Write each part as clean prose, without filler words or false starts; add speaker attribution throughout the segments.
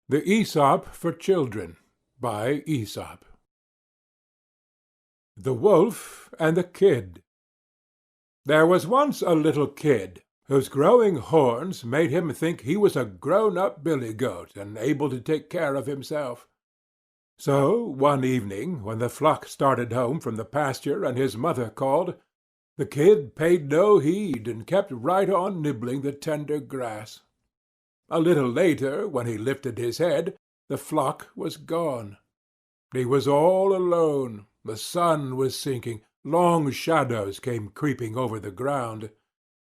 Speaker 1: The Aesop for Children by Aesop. The Wolf and the Kid. There was once a little kid, whose growing horns made him think he was a grown-up billy-goat and able to take care of himself. So, one evening, when the flock started home from the pasture and his mother called, the kid paid no heed and kept right on nibbling the tender grass. A little later, when he lifted his head, the flock was gone. He was all alone. The sun was sinking. Long shadows came creeping over the ground.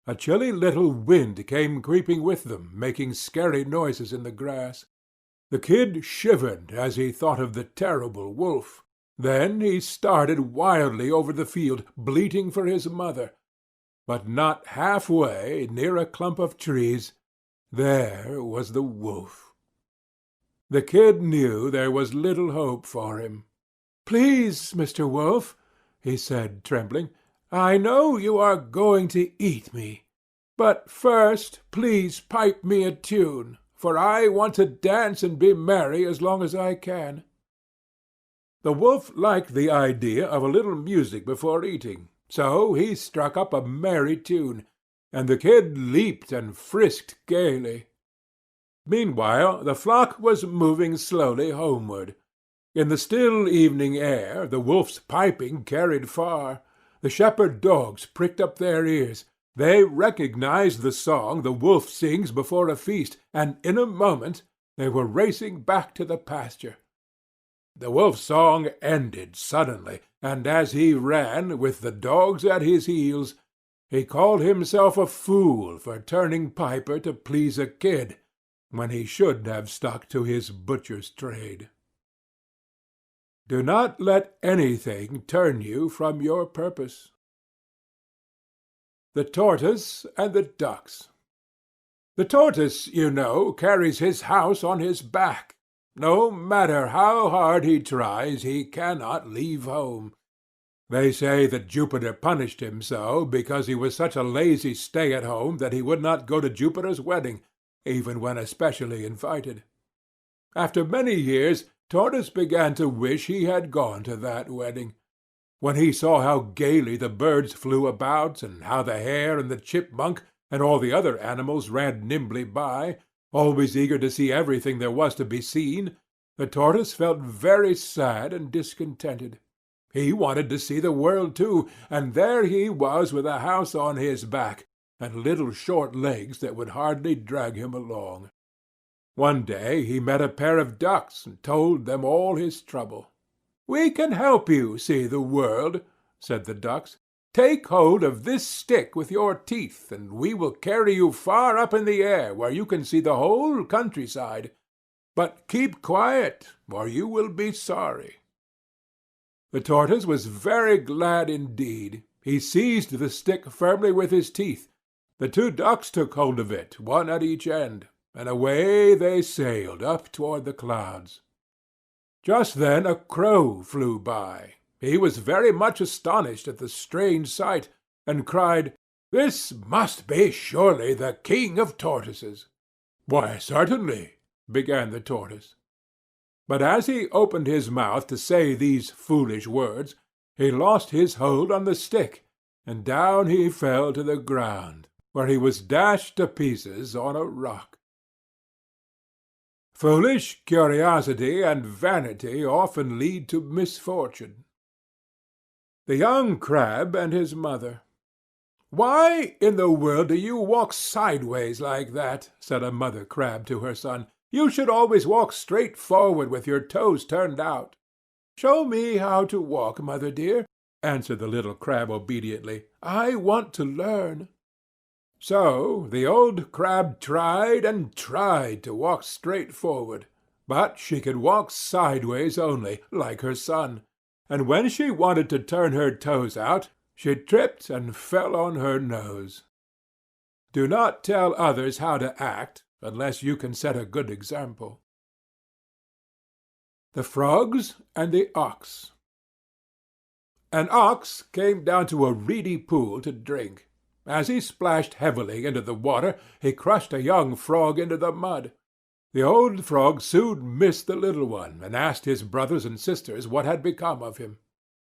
Speaker 1: A chilly little wind came creeping with them, making scary noises in the grass. The kid shivered as he thought of the terrible wolf. Then he started wildly over the field, bleating for his mother. But not halfway, near a clump of trees, there was the wolf. The kid knew there was little hope for him. "Please, Mr. Wolf," he said, trembling, "I know you are going to eat me. But first, please pipe me a tune, for I want to dance and be merry as long as I can." The wolf liked the idea of a little music before eating, so he struck up a merry tune, and the kid leaped and frisked gaily. Meanwhile the flock was moving slowly homeward. In the still evening air the wolf's piping carried far. The shepherd dogs pricked up their ears. They recognized the song the wolf sings before a feast, and in a moment they were racing back to the pasture. The wolf's song ended suddenly, and as he ran, with the dogs at his heels, he called himself a fool for turning piper to please a kid, when he should have stuck to his butcher's trade. Do not let anything turn you from your purpose. The Tortoise and the Ducks. The tortoise, you know, carries his house on his back. No matter how hard he tries, he cannot leave home. They say that Jupiter punished him so because he was such a lazy stay-at-home that he would not go to Jupiter's wedding, even when especially invited. After many years, Tortoise began to wish he had gone to that wedding. When he saw how gaily the birds flew about, and how the hare and the chipmunk and all the other animals ran nimbly by, always eager to see everything there was to be seen, the tortoise felt very sad and discontented. He wanted to see the world too, and there he was with a house on his back, and little short legs that would hardly drag him along. One day he met a pair of ducks and told them all his trouble. "We can help you see the world," said the ducks. "Take hold of this stick with your teeth, and we will carry you far up in the air where you can see the whole countryside. But keep quiet, or you will be sorry." The tortoise was very glad indeed. He seized the stick firmly with his teeth. The two ducks took hold of it, one at each end, and away they sailed up toward the clouds. Just then a crow flew by. He was very much astonished at the strange sight, and cried, "This must be surely the king of tortoises." "Why, certainly," began the tortoise. But as he opened his mouth to say these foolish words, he lost his hold on the stick, and down he fell to the ground, where he was dashed to pieces on a rock. Foolish curiosity and vanity often lead to misfortune. The young crab and his mother. "Why in the world do you walk sideways like that?" said a mother crab to her son. "You should always walk straight forward with your toes turned out." "Show me how to walk, mother dear," answered the little crab obediently. "I want to learn." So the old crab tried and tried to walk straight forward, but she could walk sideways only, like her son, and when she wanted to turn her toes out, she tripped and fell on her nose. Do not tell others how to act, unless you can set a good example. The Frogs and the Ox. An ox came down to a reedy pool to drink. As he splashed heavily into the water, he crushed a young frog into the mud. The old frog soon missed the little one, and asked his brothers and sisters what had become of him.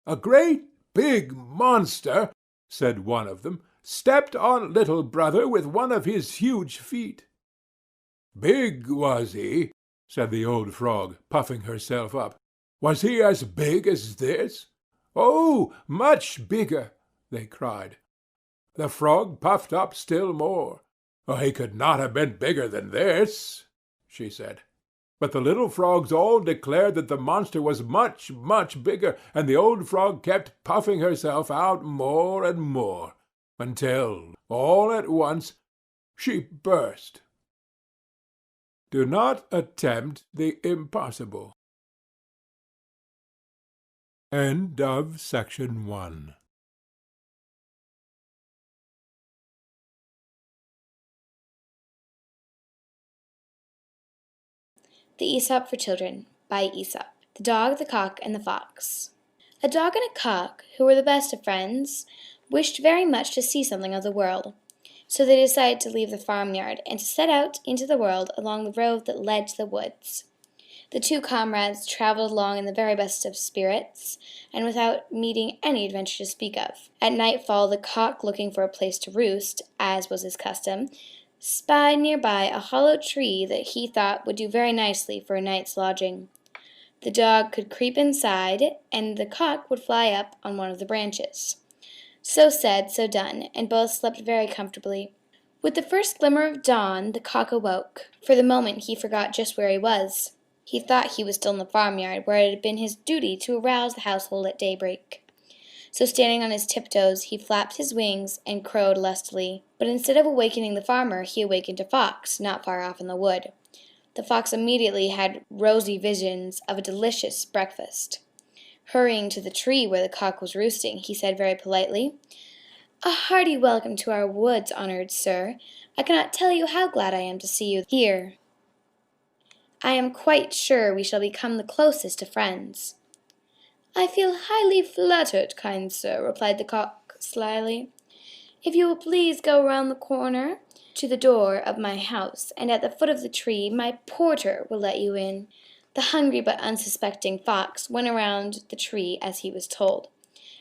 Speaker 1: "A great big monster," said one of them, "stepped on little brother with one of his huge feet." "Big, was he?" said the old frog, puffing herself up. "Was he as big as this?" "Oh, much bigger!" they cried. The frog puffed up still more. "He could not have been bigger than this," she said. But the little frogs all declared that the monster was much, much bigger, and the old frog kept puffing herself out more and more, until, all at once, she burst. Do not attempt the impossible. End of section 1.
Speaker 2: The Aesop for Children by Aesop. The Dog, the Cock, and the Fox. A dog and a cock, who were the best of friends, wished very much to see something of the world. So they decided to leave the farmyard and to set out into the world along the road that led to the woods. The two comrades traveled along in the very best of spirits, and without meeting any adventure to speak of. At nightfall, the cock, looking for a place to roost, as was his custom, spied nearby a hollow tree that he thought would do very nicely for a night's lodging. The dog could creep inside, and the cock would fly up on one of the branches. So said, so done, and both slept very comfortably. With the first glimmer of dawn, the cock awoke. For the moment he forgot just where he was. He thought he was still in the farmyard, where it had been his duty to arouse the household at daybreak. So standing on his tiptoes, he flapped his wings and crowed lustily. But instead of awakening the farmer, he awakened a fox, not far off in the wood. The fox immediately had rosy visions of a delicious breakfast. Hurrying to the tree where the cock was roosting, he said very politely, "A hearty welcome to our woods, honored sir. I cannot tell you how glad I am to see you here. I am quite sure we shall become the closest of friends." "I feel highly flattered, kind sir," replied the cock slyly. "If you will please go round the corner to the door of my house, and at the foot of the tree my porter will let you in." The hungry but unsuspecting fox went around the tree as he was told,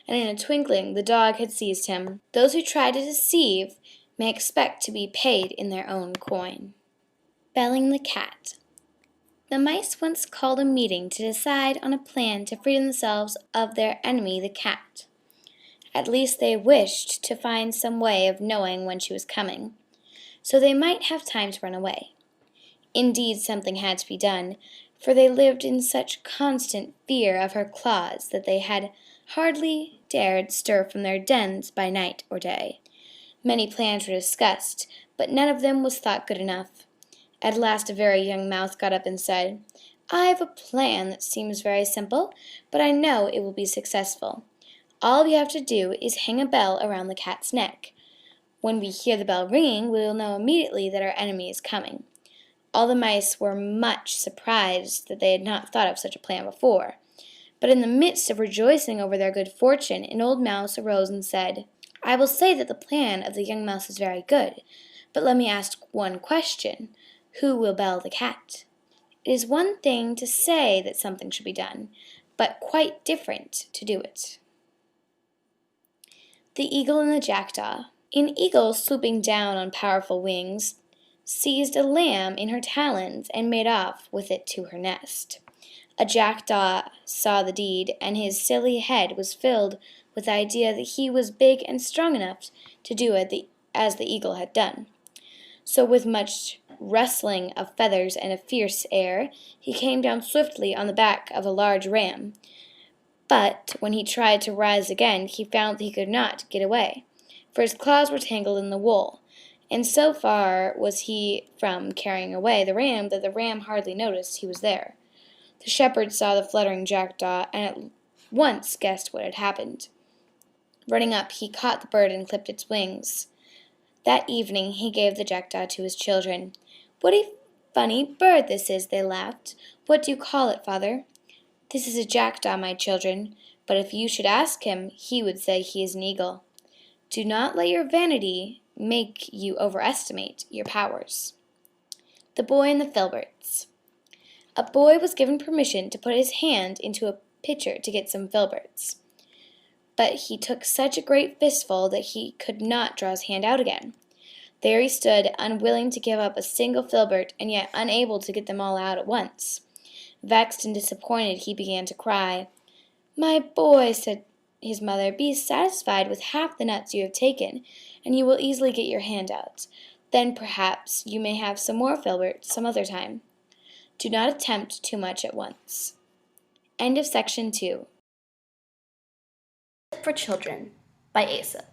Speaker 2: and in a twinkling the dog had seized him. Those who try to deceive may expect to be paid in their own coin. Belling the cat. The mice once called a meeting to decide on a plan to free themselves of their enemy the cat. At least they wished to find some way of knowing when she was coming, so they might have time to run away. Indeed, something had to be done, for they lived in such constant fear of her claws that they had hardly dared stir from their dens by night or day. Many plans were discussed, but none of them was thought good enough. At last a very young mouse got up and said, "I have a plan that seems very simple, but I know it will be successful. All we have to do is hang a bell around the cat's neck. When we hear the bell ringing, we will know immediately that our enemy is coming." All the mice were much surprised that they had not thought of such a plan before. But in the midst of rejoicing over their good fortune, an old mouse arose and said, "I will say that the plan of the young mouse is very good, but let me ask one question. Who will bell the cat?" It is one thing to say that something should be done, but quite different to do it. The Eagle and the Jackdaw. An eagle, swooping down on powerful wings, seized a lamb in her talons and made off with it to her nest. A jackdaw saw the deed, and his silly head was filled with the idea that he was big and strong enough to do it as the eagle had done. So with much rustling of feathers and a fierce air, he came down swiftly on the back of a large ram. But when he tried to rise again, he found that he could not get away, for his claws were tangled in the wool, and so far was he from carrying away the ram that the ram hardly noticed he was there. The shepherd saw the fluttering jackdaw, and at once guessed what had happened. Running up, he caught the bird and clipped its wings. That evening he gave the jackdaw to his children. "What a funny bird this is," they laughed. "What do you call it, father?" "This is a jackdaw, my children, but if you should ask him, he would say he is an eagle. Do not let your vanity make you overestimate your powers." The Boy and the Filberts. A boy was given permission to put his hand into a pitcher to get some filberts, but he took such a great fistful that he could not draw his hand out again. There he stood, unwilling to give up a single filbert, and yet unable to get them all out at once. Vexed and disappointed, he began to cry. "My boy," said his mother, "be satisfied with half the nuts you have taken, and you will easily get your hand out. Then perhaps you may have some more filberts some other time. Do not attempt too much at once." End of section 2.
Speaker 3: For Children by Aesop.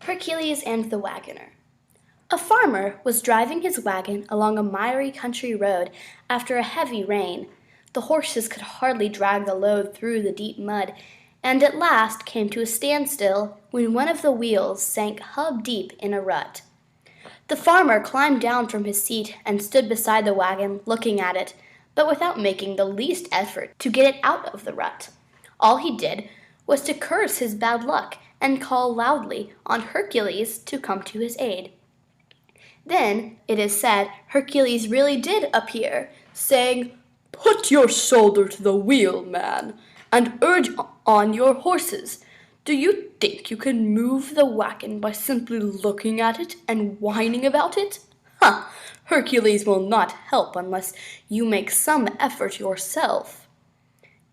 Speaker 3: Hercules and the Wagoner. A farmer was driving his wagon along a miry country road after a heavy rain. The horses could hardly drag the load through the deep mud, and at last came to a standstill when one of the wheels sank hub-deep in a rut. The farmer climbed down from his seat and stood beside the wagon looking at it, but without making the least effort to get it out of the rut. All he did was to curse his bad luck and call loudly on Hercules to come to his aid. Then, it is said, Hercules really did appear, saying, "Put your shoulder to the wheel, man, and urge on your horses. Do you think you can move the wagon by simply looking at it and whining about it? Ha! Hercules will not help unless you make some effort yourself."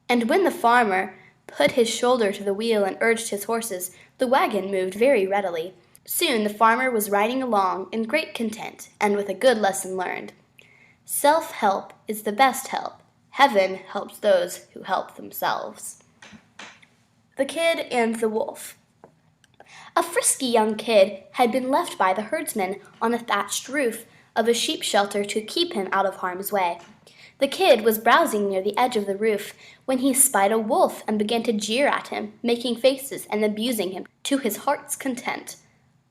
Speaker 3: And when the farmer put his shoulder to the wheel and urged his horses, the wagon moved very readily. Soon the farmer was riding along in great content and with a good lesson learned. Self-help is the best help. Heaven helps those who help themselves. The Kid and the Wolf. A frisky young kid had been left by the herdsman on the thatched roof of a sheep shelter to keep him out of harm's way. The kid was browsing near the edge of the roof when he spied a wolf and began to jeer at him, making faces and abusing him to his heart's content.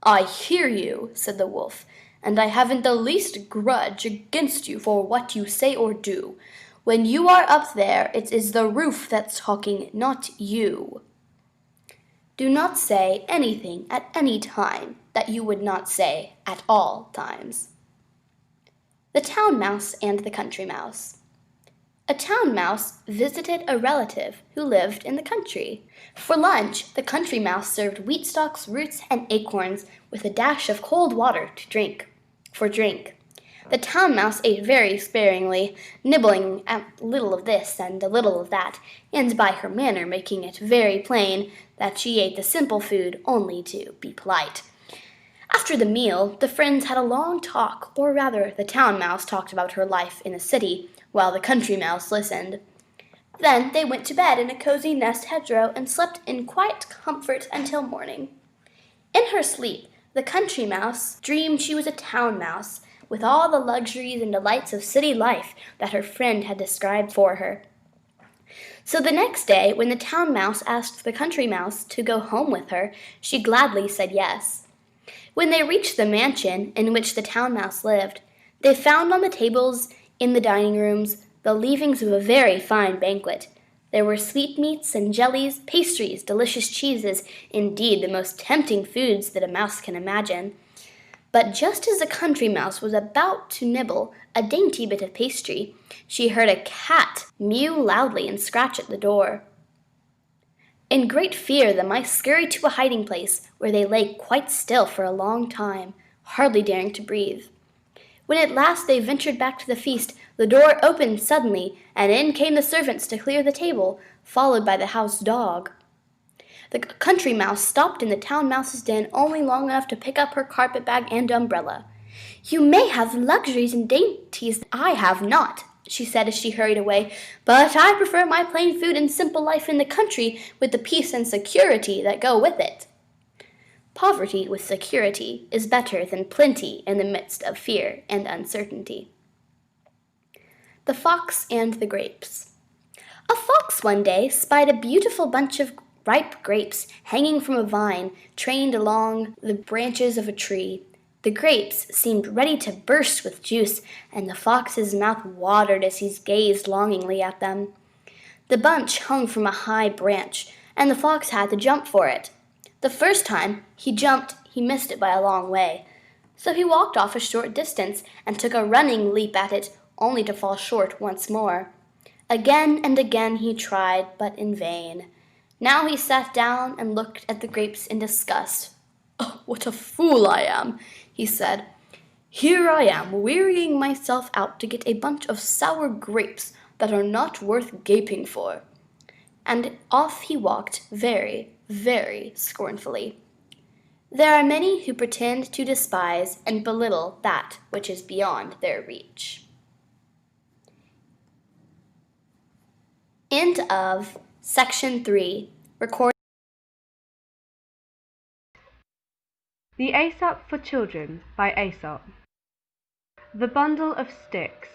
Speaker 3: "I hear you," said the wolf, "and I haven't the least grudge against you for what you say or do. When you are up there, it is the roof that's talking, not you." Do not say anything at any time that you would not say at all times. The Town Mouse and the Country Mouse. A town mouse visited a relative who lived in the country. For lunch, the country mouse served wheat stalks, roots, and acorns with a dash of cold water to drink. The town mouse ate very sparingly, nibbling a little of this and a little of that, and by her manner making it very plain that she ate the simple food only to be polite. After the meal, the friends had a long talk, or rather the town mouse talked about her life in the city, while the country mouse listened. Then they went to bed in a cozy nest hedgerow and slept in quiet comfort until morning. In her sleep, the country mouse dreamed she was a town mouse, with all the luxuries and delights of city life that her friend had described for her. So the next day, when the town mouse asked the country mouse to go home with her, she gladly said yes. When they reached the mansion in which the town mouse lived, they found on the tables in the dining rooms the leavings of a very fine banquet. There were sweetmeats and jellies, pastries, delicious cheeses, indeed the most tempting foods that a mouse can imagine. But just as the country mouse was about to nibble a dainty bit of pastry, she heard a cat mew loudly and scratch at the door. In great fear, the mice scurried to a hiding place, where they lay quite still for a long time, hardly daring to breathe. When at last they ventured back to the feast, the door opened suddenly, and in came the servants to clear the table, followed by the house dog. The country mouse stopped in the town mouse's den only long enough to pick up her carpet bag and umbrella. "You may have luxuries and dainties that I have not," she said as she hurried away, "but I prefer my plain food and simple life in the country with the peace and security that go with it." Poverty with security is better than plenty in the midst of fear and uncertainty. The Fox and the Grapes. A fox one day spied a beautiful bunch of ripe grapes hanging from a vine trained along the branches of a tree. The grapes seemed ready to burst with juice, and the fox's mouth watered as he gazed longingly at them. The bunch hung from a high branch, and the fox had to jump for it. The first time he jumped, he missed it by a long way. So he walked off a short distance and took a running leap at it, only to fall short once more. Again and again he tried, but in vain. Now he sat down and looked at the grapes in disgust. "Oh, what a fool I am," he said. "Here I am, wearying myself out to get a bunch of sour grapes that are not worth gaping for." And off he walked very, very scornfully. There are many who pretend to despise and belittle that which is beyond their reach. End of section 3. Recorded.
Speaker 4: The Aesop for Children by Aesop. The Bundle of Sticks.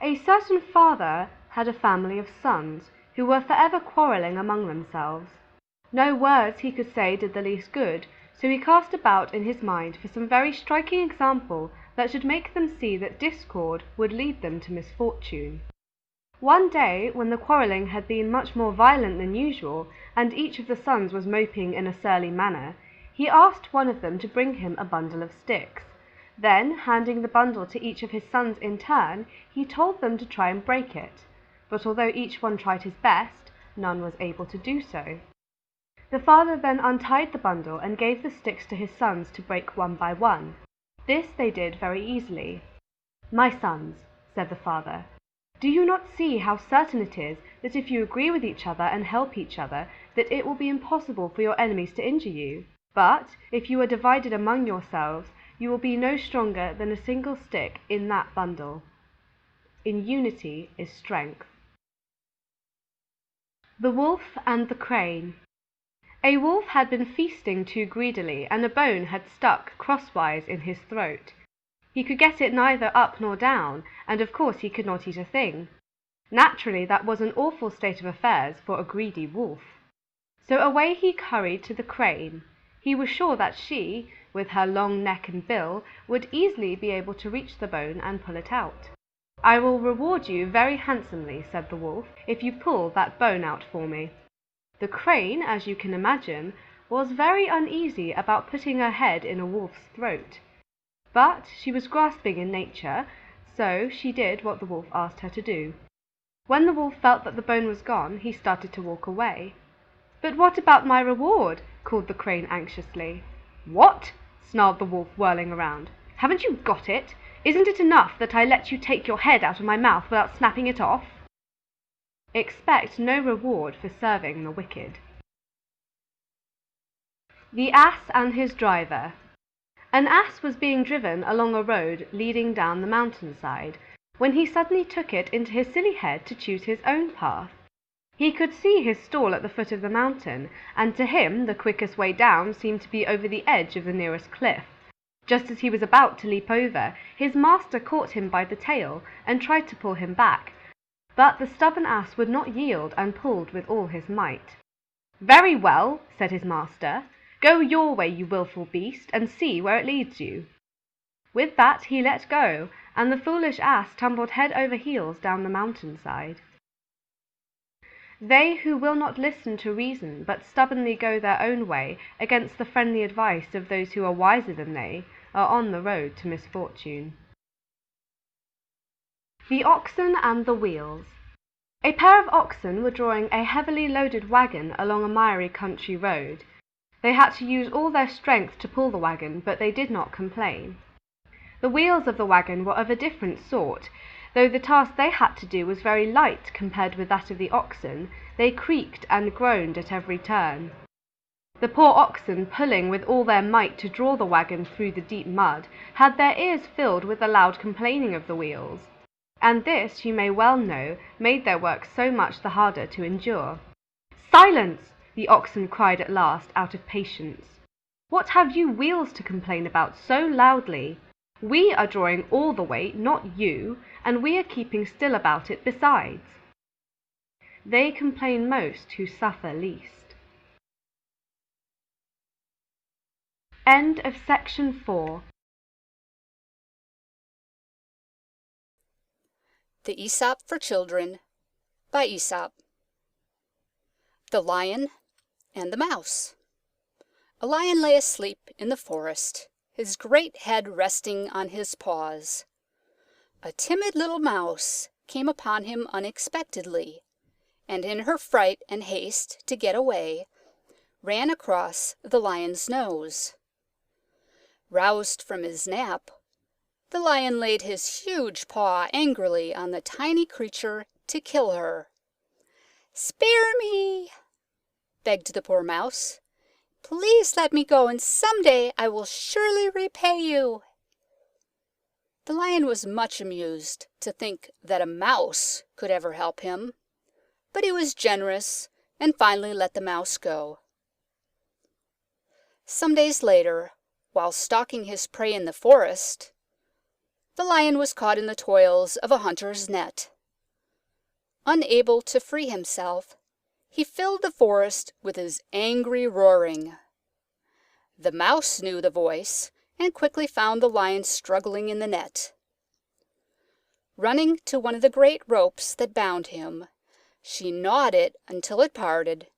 Speaker 4: A certain father had a family of sons who were forever quarrelling among themselves. No words he could say did the least good, so he cast about in his mind for some very striking example that should make them see that discord would lead them to misfortune. One day, when the quarrelling had been much more violent than usual, and each of the sons was moping in a surly manner, he asked one of them to bring him a bundle of sticks. Then, handing the bundle to each of his sons in turn, he told them to try and break it. But although each one tried his best, none was able to do so. The father then untied the bundle and gave the sticks to his sons to break one by one. This they did very easily. "My sons," said the father, "do you not see how certain it is that if you agree with each other and help each other, that it will be impossible for your enemies to injure you? But if you are divided among yourselves, you will be no stronger than a single stick in that bundle. In unity is strength." The Wolf and the Crane. A wolf had been feasting too greedily, and a bone had stuck crosswise in his throat. He could get it neither up nor down, and of course he could not eat a thing. Naturally, that was an awful state of affairs for a greedy wolf. So away he hurried to the crane. He was sure that she, with her long neck and bill, would easily be able to reach the bone and pull it out. "I will reward you very handsomely," said the wolf, "if you pull that bone out for me." The crane, as you can imagine, was very uneasy about putting her head in a wolf's throat. But she was grasping in nature, so she did what the wolf asked her to do. When the wolf felt that the bone was gone, he started to walk away. "But what about my reward?" called the crane anxiously. "What?" snarled the wolf, whirling around. "Haven't you got it? Isn't it enough that I let you take your head out of my mouth without snapping it off?" Expect no reward for serving the wicked. The Ass and His Driver. An ass was being driven along a road leading down the mountainside, when he suddenly took it into his silly head to choose his own path. He could see his stall at the foot of the mountain, and to him the quickest way down seemed to be over the edge of the nearest cliff. Just as he was about to leap over, his master caught him by the tail and tried to pull him back, but the stubborn ass would not yield and pulled with all his might. "Very well," said his master, "go your way, you wilful beast, and see where it leads you." With that he let go, and the foolish ass tumbled head over heels down the mountainside. They who will not listen to reason, but stubbornly go their own way against the friendly advice of those who are wiser than they, are on the road to misfortune. The Oxen and the Wheels. A pair of oxen were drawing a heavily loaded wagon along a miry country road. They had to use all their strength to pull the wagon, but they did not complain. The wheels of the wagon were of a different sort. Though the task they had to do was very light compared with that of the oxen, they creaked and groaned at every turn. The poor oxen, pulling with all their might to draw the wagon through the deep mud, had their ears filled with the loud complaining of the wheels. And this, you may well know, made their work so much the harder to endure. "Silence!" the oxen cried at last, out of patience. "What have you wheels to complain about so loudly? We are drawing all the weight, not you, and we are keeping still about it besides." They complain most who suffer least. End of section 4.
Speaker 5: The Aesop for Children by Aesop. The Lion and the Mouse. A lion lay asleep in the forest, his great head resting on his paws. A timid little mouse came upon him unexpectedly, and in her fright and haste to get away, ran across the lion's nose. Roused from his nap, the lion laid his huge paw angrily on the tiny creature to kill her. "Spare me," begged the poor mouse. "Please let me go, and someday I will surely repay you." The lion was much amused to think that a mouse could ever help him, but he was generous and finally let the mouse go. Some days later, while stalking his prey in the forest, the lion was caught in the toils of a hunter's net. Unable to free himself, he filled the forest with his angry roaring. The mouse knew the voice and quickly found the lion struggling in the net. Running to one of the great ropes that bound him, she gnawed it until it parted,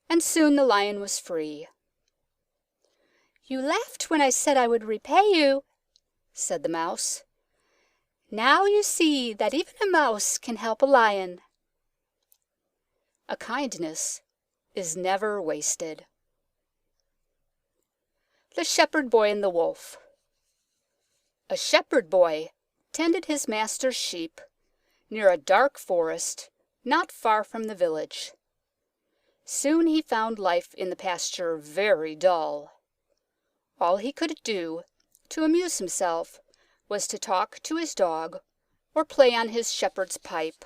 Speaker 5: and soon the lion was free. "You laughed when I said I would repay you," said the mouse. "Now you see that even a mouse can help a lion." A kindness is never wasted. The Shepherd Boy and the Wolf. A shepherd boy tended his master's sheep near a dark forest not far from the village. Soon he found life in the pasture very dull. All he could do to amuse himself was to talk to his dog or play on his shepherd's pipe.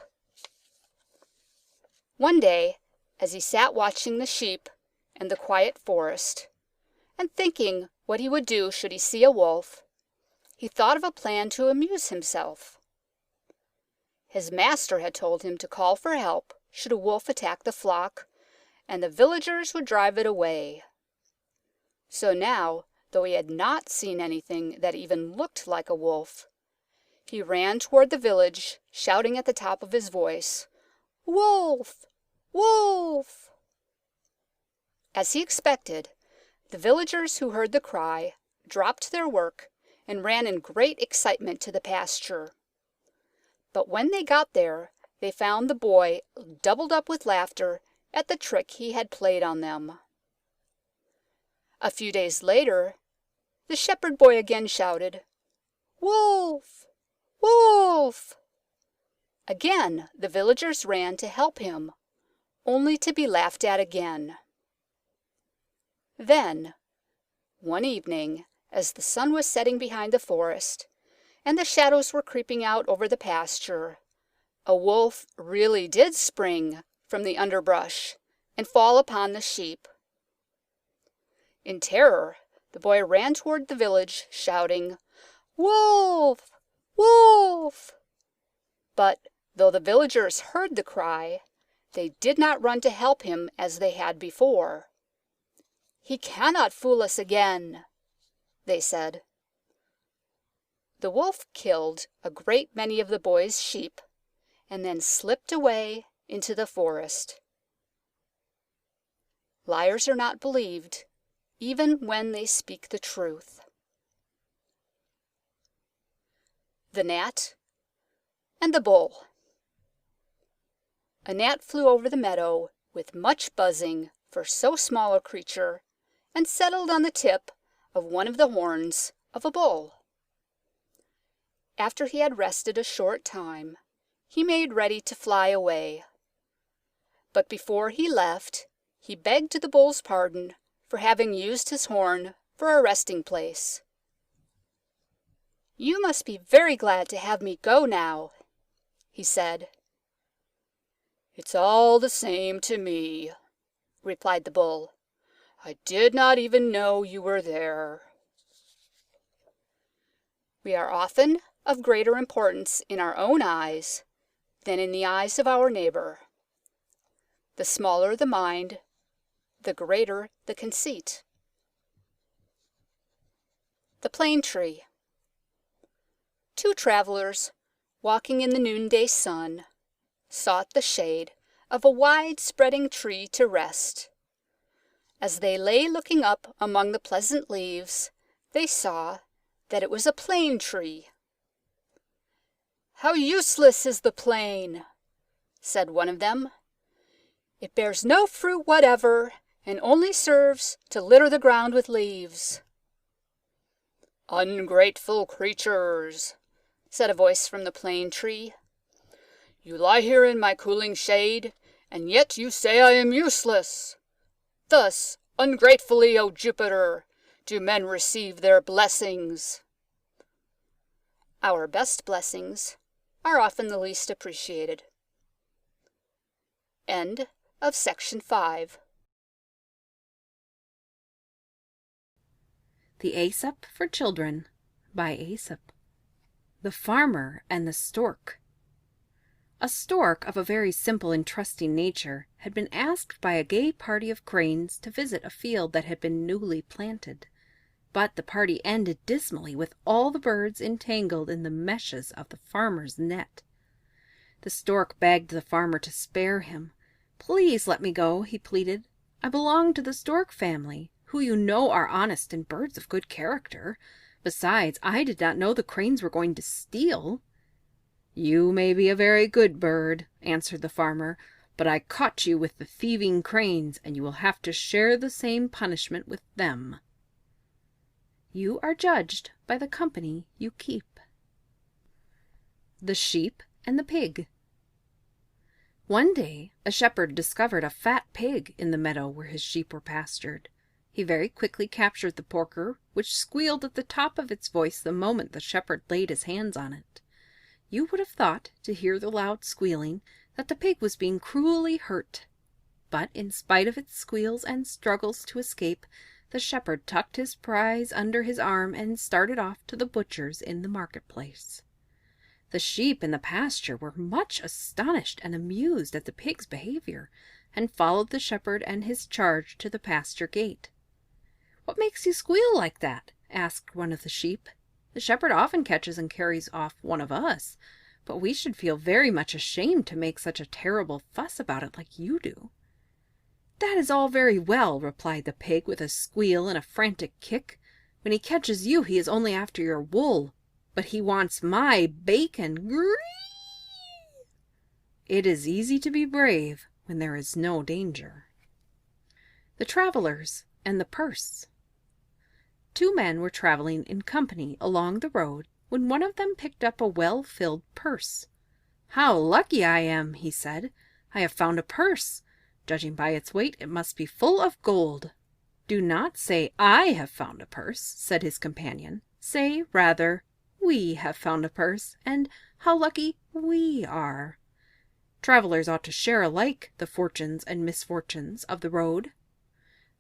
Speaker 5: One day, as he sat watching the sheep and the quiet forest, and thinking what he would do should he see a wolf, he thought of a plan to amuse himself. His master had told him to call for help should a wolf attack the flock, and the villagers would drive it away. So now, though he had not seen anything that even looked like a wolf, he ran toward the village, shouting at the top of his voice, "Wolf! Wolf!" As he expected, the villagers who heard the cry dropped their work and ran in great excitement to the pasture. But when they got there, they found the boy doubled up with laughter at the trick he had played on them. A few days later, the shepherd boy again shouted, "Wolf! Wolf!" Again the villagers ran to help him, only to be laughed at again. Then, one evening, as the sun was setting behind the forest, and the shadows were creeping out over the pasture, a wolf really did spring from the underbrush and fall upon the sheep. In terror, the boy ran toward the village, shouting, "Wolf! Wolf!" But though the villagers heard the cry, they did not run to help him as they had before. "He cannot fool us again," they said. The wolf killed a great many of the boy's sheep, and then slipped away into the forest. Liars are not believed, even when they speak the truth. The Gnat and the Bull. A gnat flew over the meadow with much buzzing for so small a creature, and settled on the tip of one of the horns of a bull. After he had rested a short time, he made ready to fly away. But before he left, he begged the bull's pardon for having used his horn for a resting place. "You must be very glad to have me go now," he said. "It's all the same to me," replied the bull. "I did not even know you were there." We are often of greater importance in our own eyes than in the eyes of our neighbor. The smaller the mind, the greater the conceit. The Plane Tree. Two travelers, walking in the noonday sun, sought the shade of a wide-spreading tree to rest. As they lay looking up among the pleasant leaves, they saw that it was a plane tree. "How useless is the plane!" said one of them. "It bears no fruit whatever, and only serves to litter the ground with leaves." "Ungrateful creatures," said a voice from the plane tree. "You lie here in my cooling shade, and yet you say I am useless. Thus, ungratefully, O Jupiter, do men receive their blessings." Our best blessings are often the least appreciated. End of section 5.
Speaker 6: The Aesop for Children by Aesop. The Farmer and the Stork. A stork of a very simple and trusting nature had been asked by a gay party of cranes to visit a field that had been newly planted. But the party ended dismally with all the birds entangled in the meshes of the farmer's net. The stork begged the farmer to spare him. "Please let me go," he pleaded. "I belong to the stork family, who you know are honest and birds of good character. Besides, I did not know the cranes were going to steal." "You may be a very good bird," answered the farmer, "but I caught you with the thieving cranes, and you will have to share the same punishment with them." You are judged by the company you keep. The Sheep and the Pig. One day a shepherd discovered a fat pig in the meadow where his sheep were pastured. He very quickly captured the porker, which squealed at the top of its voice the moment the shepherd laid his hands on it. You would have thought, to hear the loud squealing, that the pig was being cruelly hurt. But in spite of its squeals and struggles to escape, the shepherd tucked his prize under his arm and started off to the butcher's in the marketplace. The sheep in the pasture were much astonished and amused at the pig's behavior, and followed the shepherd and his charge to the pasture gate. "What makes you squeal like that?" asked one of the sheep. "The shepherd often catches and carries off one of us, but we should feel very much ashamed to make such a terrible fuss about it like you do." "That is all very well," replied the pig with a squeal and a frantic kick. "When he catches you, he is only after your wool, but he wants my bacon. Grrrr! It is easy to be brave when there is no danger." The Travelers and the Purse. 2 men were traveling in company along the road when one of them picked up a well-filled purse. "How lucky I am," he said. "I have found a purse. Judging by its weight, it must be full of gold." "Do not say I have found a purse," said his companion. "Say, rather, we have found a purse, and how lucky we are. Travelers ought to share alike the fortunes and misfortunes of the road."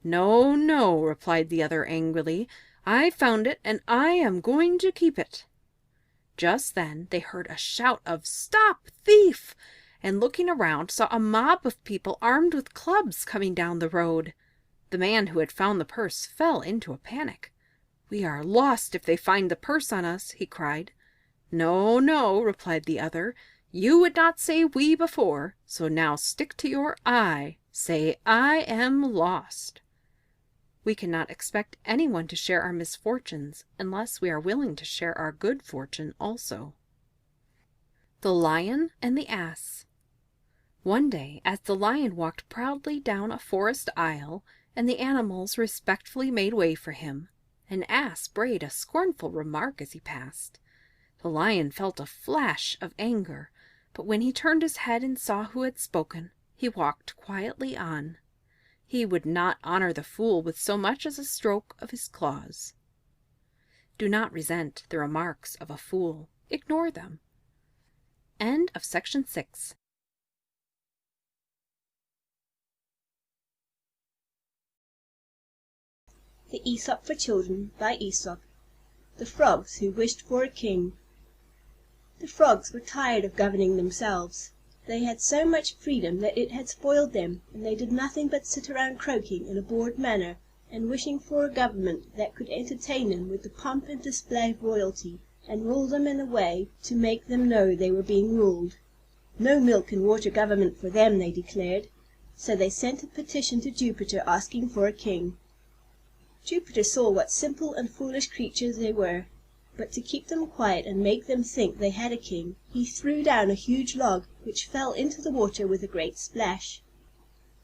Speaker 6: "No, no," replied the other angrily. "I found it, and I am going to keep it." Just then they heard a shout of "Stop, thief!" and looking around saw a mob of people armed with clubs coming down the road. The man who had found the purse fell into a panic. "We are lost if they find the purse on us," he cried. "No, no," replied the other. "You would not say we before, so now stick to your I. Say, I am lost." We cannot expect anyone to share our misfortunes unless we are willing to share our good fortune also. The Lion and the Ass. One day, as the lion walked proudly down a forest aisle, and the animals respectfully made way for him, an ass brayed a scornful remark as he passed. The lion felt a flash of anger, but when he turned his head and saw who had spoken, he walked quietly on. He would not honor the fool with so much as a stroke of his claws. Do not resent the remarks of a fool. Ignore them. End of section 6.
Speaker 7: The Aesop for Children by Aesop. The Frogs Who Wished for a King. The frogs were tired of governing themselves. They had so much freedom that it had spoiled them, and they did nothing but sit around croaking in a bored manner, and wishing for a government that could entertain them with the pomp and display of royalty, and rule them in a way to make them know they were being ruled. No milk and water government for them, they declared. So they sent a petition to Jupiter asking for a king. Jupiter saw what simple and foolish creatures they were, but to keep them quiet and make them think they had a king, he threw down a huge log, which fell into the water with a great splash.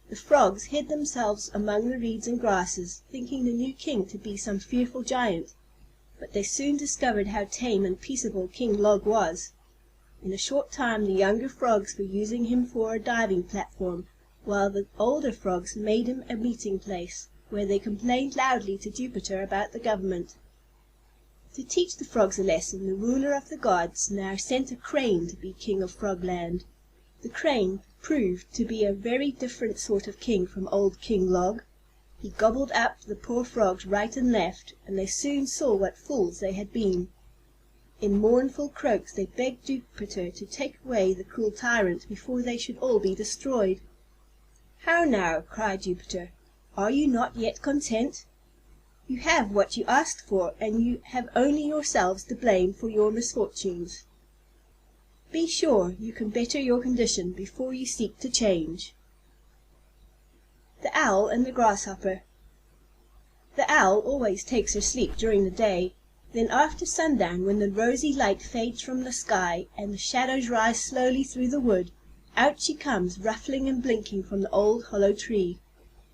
Speaker 7: The frogs hid themselves among the reeds and grasses, thinking the new king to be some fearful giant, but they soon discovered how tame and peaceable King Log was. In a short time the younger frogs were using him for a diving platform, while the older frogs made him a meeting place, where they complained loudly to Jupiter about the government. To teach the frogs a lesson, the ruler of the gods now sent a crane to be king of Frogland. The crane proved to be a very different sort of king from old King Log. He gobbled up the poor frogs right and left, and they soon saw what fools they had been. In mournful croaks they begged Jupiter to take away the cruel tyrant before they should all be destroyed. "How now?" cried Jupiter. "Are you not yet content? You have what you asked for, and you have only yourselves to blame for your misfortunes. Be sure you can better your condition before you seek to change." The Owl and the Grasshopper. The owl always takes her sleep during the day. Then after sundown, when the rosy light fades from the sky, and the shadows rise slowly through the wood, out she comes, ruffling and blinking from the old hollow tree.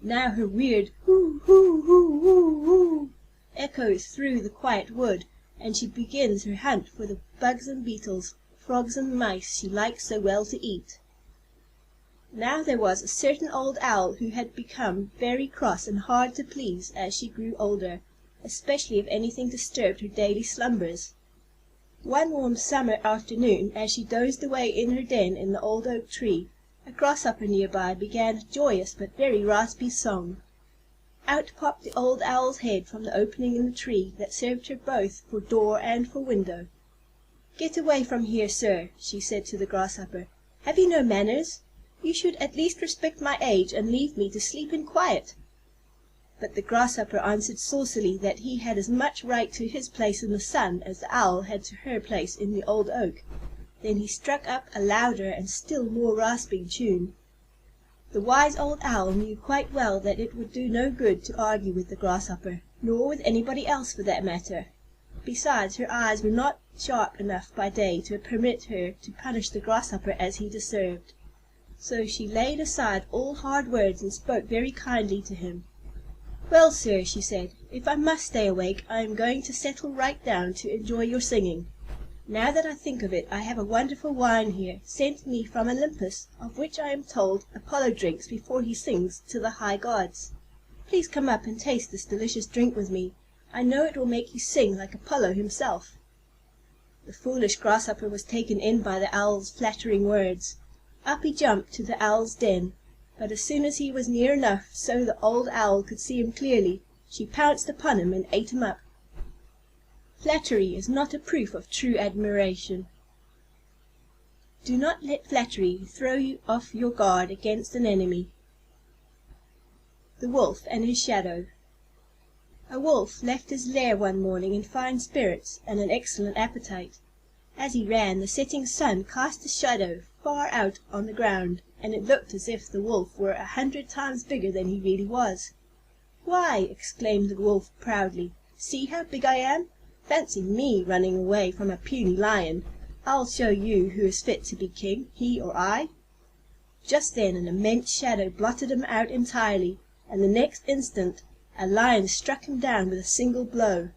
Speaker 7: Now her weird "hoo, hoo, hoo, hoo, hoo" echoes through the quiet wood, and she begins her hunt for the bugs and beetles, frogs and mice she likes so well to eat. Now there was a certain old owl who had become very cross and hard to please as she grew older, especially if anything disturbed her daily slumbers. One warm summer afternoon, as she dozed away in her den in the old oak tree, a grasshopper nearby began a joyous but very raspy song. Out popped the old owl's head from the opening in the tree that served her both for door and for window. "Get away from here, sir," she said to the grasshopper. "Have you no manners? You should at least respect my age and leave me to sleep in quiet." But the grasshopper answered saucily that he had as much right to his place in the sun as the owl had to her place in the old oak. Then he struck up a louder and still more rasping tune. The wise old owl knew quite well that it would do no good to argue with the grasshopper, nor with anybody else for that matter. Besides, her eyes were not sharp enough by day to permit her to punish the grasshopper as he deserved. So she laid aside all hard words and spoke very kindly to him. "Well, sir," she said, "if I must stay awake, I am going to settle right down to enjoy your singing. Now that I think of it, I have a wonderful wine here, sent me from Olympus, of which I am told Apollo drinks before he sings to the high gods. Please come up and taste this delicious drink with me. I know it will make you sing like Apollo himself." The foolish grasshopper was taken in by the owl's flattering words. Up he jumped to the owl's den, but as soon as he was near enough so the old owl could see him clearly, she pounced upon him and ate him up. Flattery is not a proof of true admiration. Do not let flattery throw you off your guard against an enemy. The Wolf and his Shadow. A wolf left his lair one morning in fine spirits and an excellent appetite. As he ran, the setting sun cast a shadow far out on the ground, and it looked as if the wolf were 100 times bigger than he really was. "Why," exclaimed the wolf proudly, "see how big I am! Fancy me running away from a puny lion! I'll show you who is fit to be king, he or I." Just then an immense shadow blotted him out entirely, and the next instant a lion struck him down with a single blow.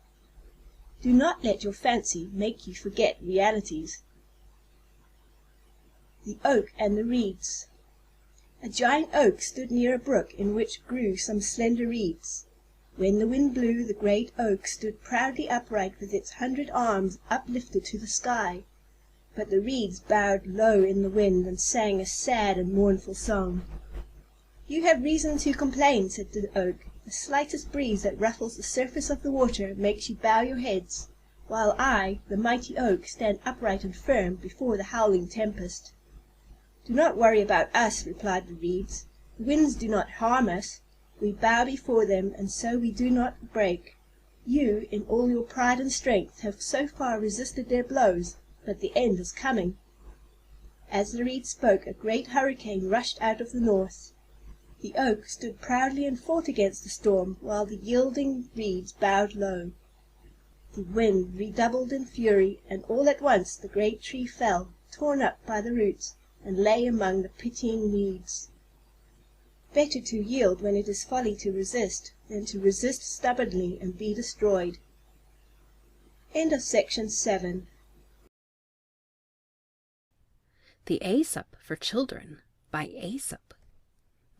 Speaker 7: Do not let your fancy make you forget realities. The Oak and the Reeds. A giant oak stood near a brook in which grew some slender reeds. When the wind blew, the great oak stood proudly upright with its 100 arms uplifted to the sky. But the reeds bowed low in the wind and sang a sad and mournful song. "You have reason to complain," said the oak. "The slightest breeze that ruffles the surface of the water makes you bow your heads, while I, the mighty oak, stand upright and firm before the howling tempest." "Do not worry about us," replied the reeds. "The winds do not harm us. We bow before them, and so we do not break. You, in all your pride and strength, have so far resisted their blows, but the end is coming." As the reeds spoke, a great hurricane rushed out of the north. The oak stood proudly and fought against the storm, while the yielding reeds bowed low. The wind redoubled in fury, and all at once the great tree fell, torn up by the roots, and lay among the pitying weeds. Better to yield when it is folly to resist, than to resist stubbornly and be destroyed. End of section 7.
Speaker 6: The Aesop for Children by Aesop.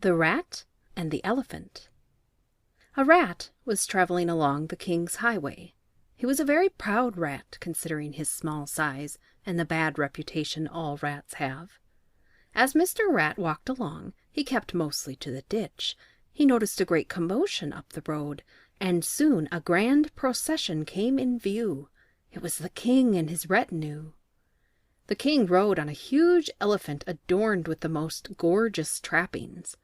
Speaker 6: The Rat and the Elephant. A rat was traveling along the king's highway. He was a very proud rat, considering his small size and the bad reputation all rats have. As Mr. Rat walked along, he kept mostly to the ditch. He noticed a great commotion up the road, and soon a grand procession came in view. It was the king and his retinue. The king rode on a huge elephant adorned with the most gorgeous trappings.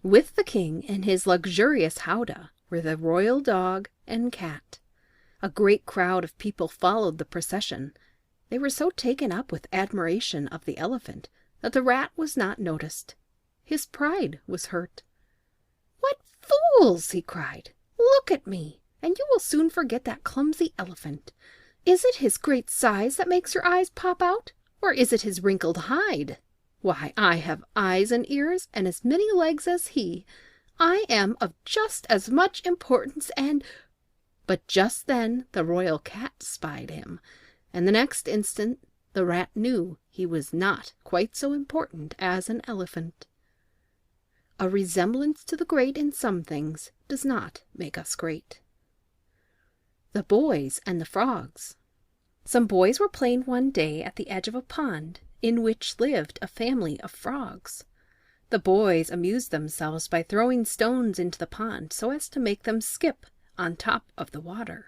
Speaker 6: With the king and his luxurious howdah were the royal dog and cat. A great crowd of people followed the procession. They were so taken up with admiration of the elephant that the rat was not noticed. His pride was hurt. "What fools!" he cried. "Look at me, and you will soon forget that clumsy elephant. Is it his great size that makes your eyes pop out, or is it his wrinkled hide? Why, I have eyes and ears and as many legs as he. I am of just as much importance and—" But just then the royal cat spied him, and the next instant the rat knew he was not quite so important as an elephant. A resemblance to the great in some things does not make us great. The Boys and the Frogs. Some boys were playing one day at the edge of a pond in which lived a family of frogs. The boys amused themselves by throwing stones into the pond so as to make them skip on top of the water.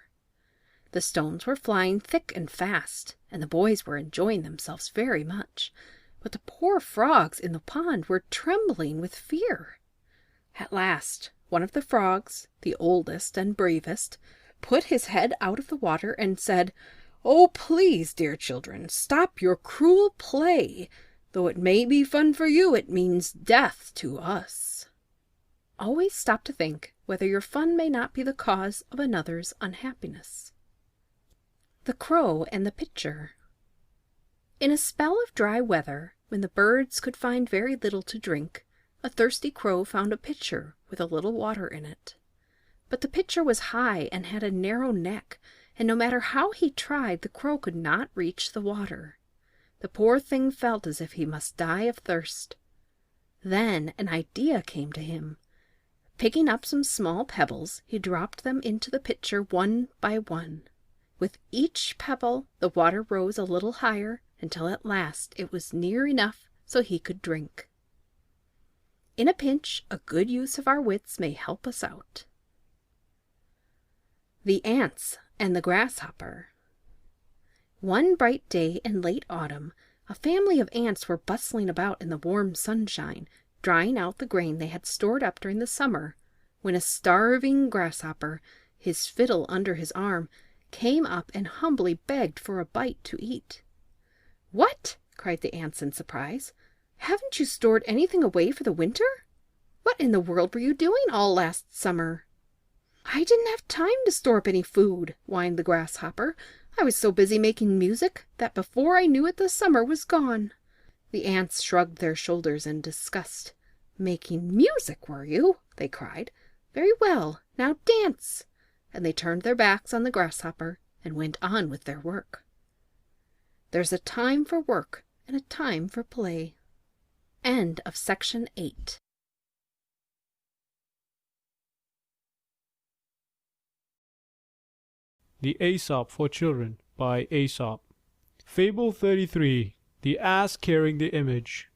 Speaker 6: The stones were flying thick and fast, and the boys were enjoying themselves very much, but the poor frogs in the pond were trembling with fear. At last, one of the frogs, the oldest and bravest, put his head out of the water and said, "Oh, please, dear children, stop your cruel play. Though it may be fun for you, it means death to us." Always stop to think whether your fun may not be the cause of another's unhappiness. The Crow and the Pitcher. In a spell of dry weather, when the birds could find very little to drink, a thirsty crow found a pitcher with a little water in it. But the pitcher was high and had a narrow neck, and no matter how he tried, the crow could not reach the water. The poor thing felt as if he must die of thirst. Then an idea came to him. Picking up some small pebbles, he dropped them into the pitcher one by one. With each pebble, the water rose a little higher, until at last it was near enough so he could drink. In a pinch, a good use of our wits may help us out. The Ants and the Grasshopper. One bright day in late autumn, a family of ants were bustling about in the warm sunshine, drying out the grain they had stored up during the summer, when a starving grasshopper, his fiddle under his arm, came up and humbly begged for a bite to eat. "What?" cried the ants in surprise. "Haven't you stored anything away for the winter? What in the world were you doing all last summer?" "I didn't have time to store up any food," whined the grasshopper. "I was so busy making music that before I knew it the summer was gone." The ants shrugged their shoulders in disgust. "Making music, were you?" they cried. "Very well, now dance!" And they turned their backs on the grasshopper and went on with their work. There's a time for work and a time for play. End of section 8.
Speaker 8: The Aesop for Children by Aesop. Fable 33. The Ass Carrying the Image.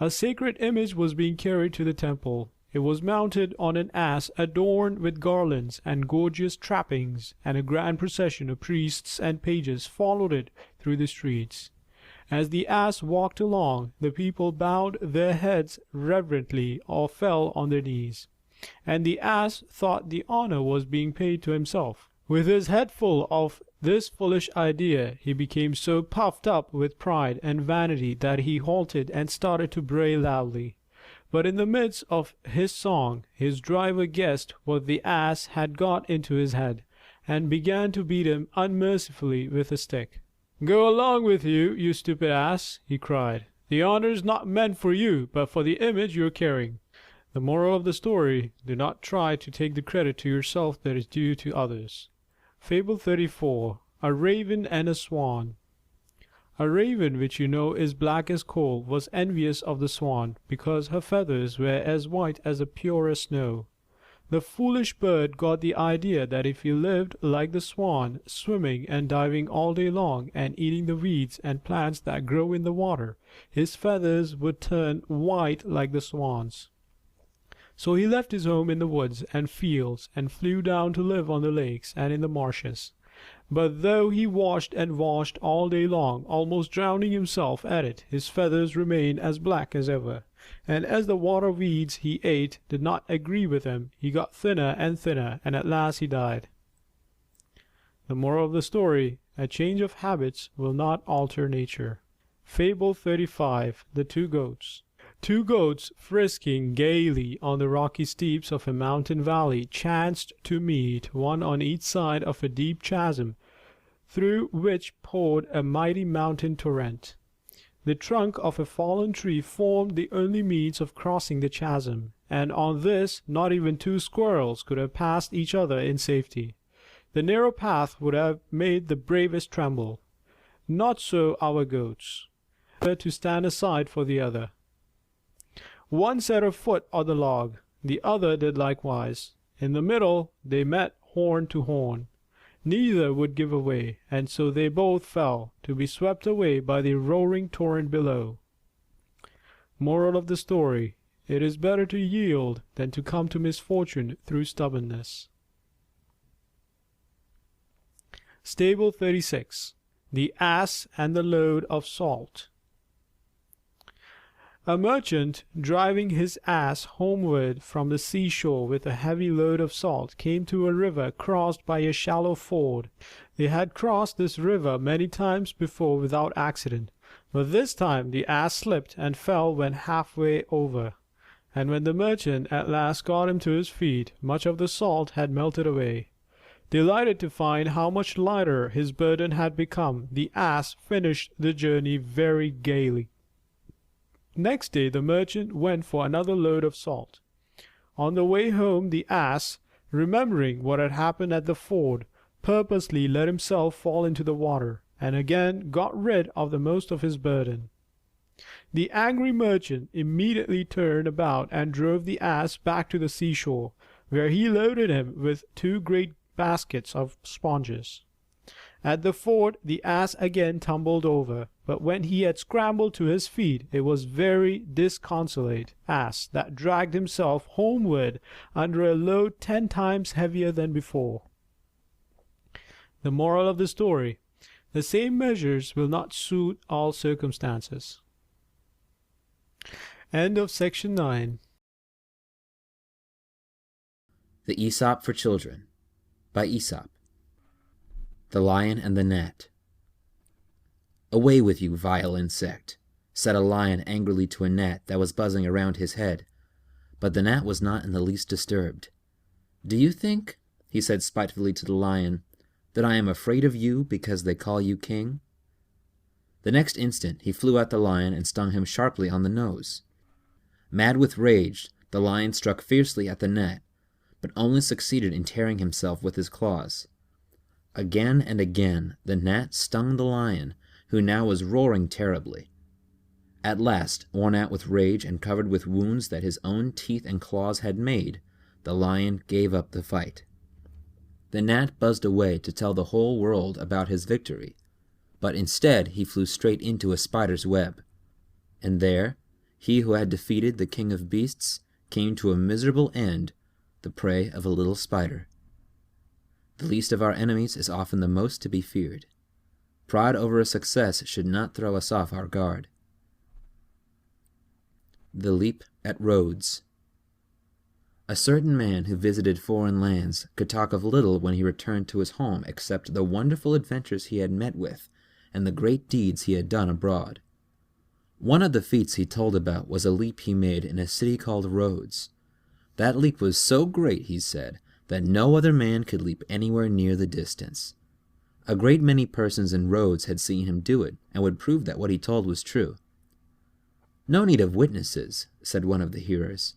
Speaker 8: A sacred image was being carried to the temple. It was mounted on an ass adorned with garlands and gorgeous trappings, and a grand procession of priests and pages followed it through the streets. As the ass walked along, the people bowed their heads reverently or fell on their knees, and the ass thought the honor was being paid to himself. With his head full of this foolish idea, he became so puffed up with pride and vanity that he halted and started to bray loudly. But in the midst of his song, his driver guessed what the ass had got into his head, and began to beat him unmercifully with a stick. "Go along with you, you stupid ass!" he cried. "The honor's not meant for you, but for the image you're carrying." The moral of the story: do not try to take the credit to yourself that is due to others. Fable 34. A Raven and a Swan. A raven, which you know is black as coal, was envious of the swan, because her feathers were as white as the purest snow. The foolish bird got the idea that if he lived like the swan, swimming and diving all day long, and eating the weeds and plants that grow in the water, his feathers would turn white like the swan's. So he left his home in the woods and fields, and flew down to live on the lakes and in the marshes. But though he washed and washed all day long, almost drowning himself at it, his feathers remained as black as ever. And as the water weeds he ate did not agree with him, he got thinner and thinner, and at last he died. The moral of the story: a change of habits will not alter nature. Fable 35. The Two Goats. Two goats, frisking gaily on the rocky steeps of a mountain valley, chanced to meet, one on each side of a deep chasm, through which poured a mighty mountain torrent. The trunk of a fallen tree formed the only means of crossing the chasm, and on this not even two squirrels could have passed each other in safety. The narrow path would have made the bravest tremble. Not so our goats, to stand aside for the other. One set her foot on the log, the other did likewise. In the middle they met horn to horn. Neither would give way, and so they both fell, to be swept away by the roaring torrent below. Moral of the story: it is better to yield than to come to misfortune through stubbornness. Fable 36. The Ass and the Load of Salt. A merchant, driving his ass homeward from the seashore with a heavy load of salt, came to a river crossed by a shallow ford. They had crossed this river many times before without accident, but this time the ass slipped and fell when halfway over. And when the merchant at last got him to his feet, much of the salt had melted away. Delighted to find how much lighter his burden had become, the ass finished the journey very gaily. Next day the merchant went for another load of salt. On the way home the ass, remembering what had happened at the ford, purposely let himself fall into the water, and again got rid of the most of his burden. The angry merchant immediately turned about and drove the ass back to the seashore, where he loaded him with 2 great baskets of sponges. At the ford the ass again tumbled over, but when he had scrambled to his feet, it was very disconsolate ass that dragged himself homeward under a load 10 times heavier than before. The moral of the story: the same measures will not suit all circumstances. End of section 9.
Speaker 9: The Aesop for Children by Aesop. The Lion and the Gnat. "Away with you, vile insect," said a lion angrily to a gnat that was buzzing around his head. But the gnat was not in the least disturbed. "Do you think," he said spitefully to the lion, "that I am afraid of you because they call you king?" The next instant he flew at the lion and stung him sharply on the nose. Mad with rage, the lion struck fiercely at the gnat, but only succeeded in tearing himself with his claws. Again and again the gnat stung the lion, who now was roaring terribly. At last, worn out with rage and covered with wounds that his own teeth and claws had made, the lion gave up the fight. The gnat buzzed away to tell the whole world about his victory, but instead he flew straight into a spider's web. And there, he who had defeated the king of beasts came to a miserable end, the prey of a little spider. The least of our enemies is often the most to be feared. Pride over a success should not throw us off our guard. The Leap at Rhodes. A certain man who visited foreign lands could talk of little when he returned to his home except the wonderful adventures he had met with and the great deeds he had done abroad. One of the feats he told about was a leap he made in a city called Rhodes. That leap was so great, he said, that no other man could leap anywhere near the distance. A great many persons in Rhodes had seen him do it, and would prove that what he told was true. "No need of witnesses," said one of the hearers.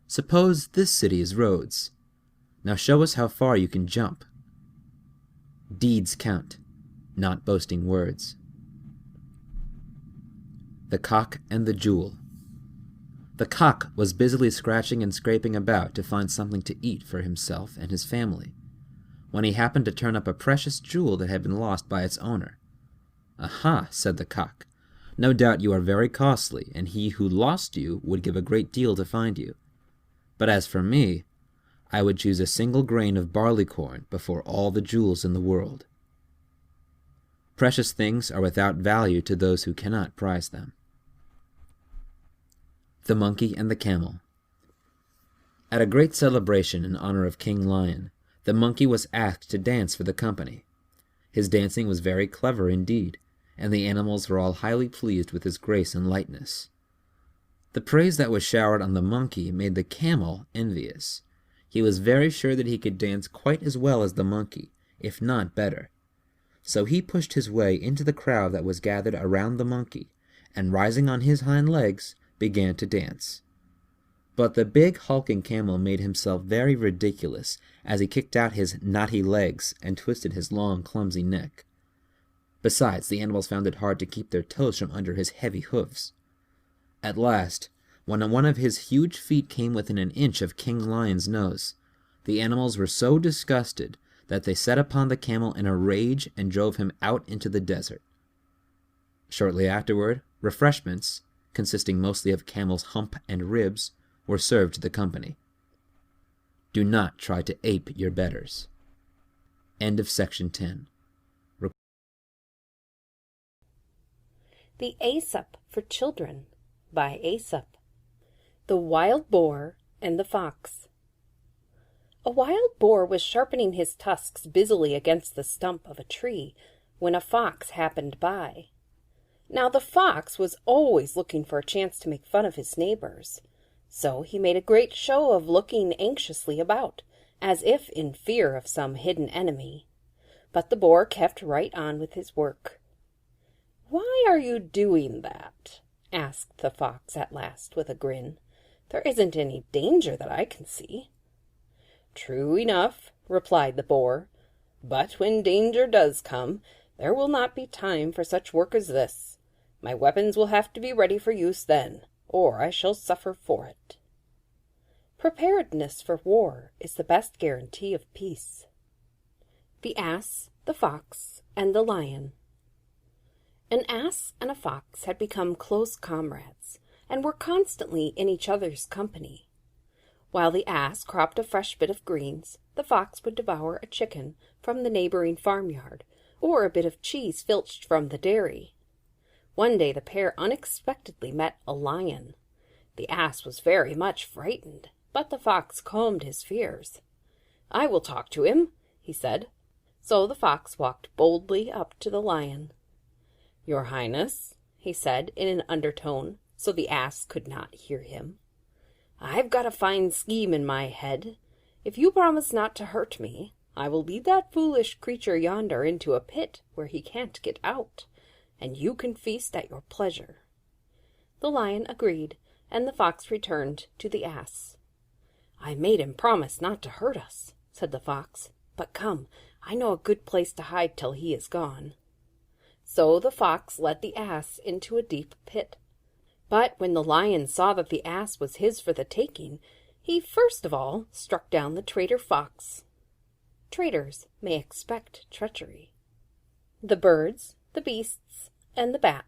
Speaker 9: "Suppose this city is Rhodes. Now show us how far you can jump." Deeds count, not boasting words. The Cock and the Jewel. The cock was busily scratching and scraping about to find something to eat for himself and his family, when he happened to turn up a precious jewel that had been lost by its owner. "Aha," said the cock, "no doubt you are very costly, and he who lost you would give a great deal to find you. But as for me, I would choose a single grain of barley corn before all the jewels in the world." Precious things are without value to those who cannot prize them. The Monkey and the Camel. At a great celebration in honor of King Lion, the monkey was asked to dance for the company. His dancing was very clever indeed, and the animals were all highly pleased with his grace and lightness. The praise that was showered on the monkey made the camel envious. He was very sure that he could dance quite as well as the monkey, if not better. So he pushed his way into the crowd that was gathered around the monkey, and rising on his hind legs, began to dance. But the big hulking camel made himself very ridiculous as he kicked out his knotty legs and twisted his long, clumsy neck. Besides, the animals found it hard to keep their toes from under his heavy hoofs. At last, when one of his huge feet came within an inch of King Lion's nose, the animals were so disgusted that they set upon the camel in a rage and drove him out into the desert. Shortly afterward, refreshments, consisting mostly of camel's hump and ribs, were served to the company. Do not try to ape your betters. End of section 10.
Speaker 6: The Aesop for Children by Aesop. The Wild Boar and the Fox. A wild boar was sharpening his tusks busily against the stump of a tree when a fox happened by. Now the fox was always looking for a chance to make fun of his neighbors, so he made a great show of looking anxiously about, as if in fear of some hidden enemy. But the boar kept right on with his work. "Why are you doing that?" asked the fox at last with a grin. "There isn't any danger that I can see." "True enough," replied the boar, "but when danger does come, there will not be time for such work as this. My weapons will have to be ready for use then, or I shall suffer for it." Preparedness for war is the best guarantee of peace. The Ass, the Fox, and the Lion. An ass and a fox had become close comrades, and were constantly in each other's company. While the ass cropped a fresh bit of greens, the fox would devour a chicken from the neighboring farmyard, or a bit of cheese filched from the dairy. One day the pair unexpectedly met a lion. The ass was very much frightened, but the fox calmed his fears. "I will talk to him," he said. So the fox walked boldly up to the lion. "Your Highness," he said in an undertone, so the ass could not hear him, "I've got a fine scheme in my head. If you promise not to hurt me, I will lead that foolish creature yonder into a pit where he can't get out, and you can feast at your pleasure." The lion agreed, and the fox returned to the ass. "I made him promise not to hurt us," said the fox, "but come, I know a good place to hide till he is gone." So the fox led the ass into a deep pit. But when the lion saw that the ass was his for the taking, he first of all struck down the traitor fox. Traitors may expect treachery. The Birds, the Beasts, and the Bat.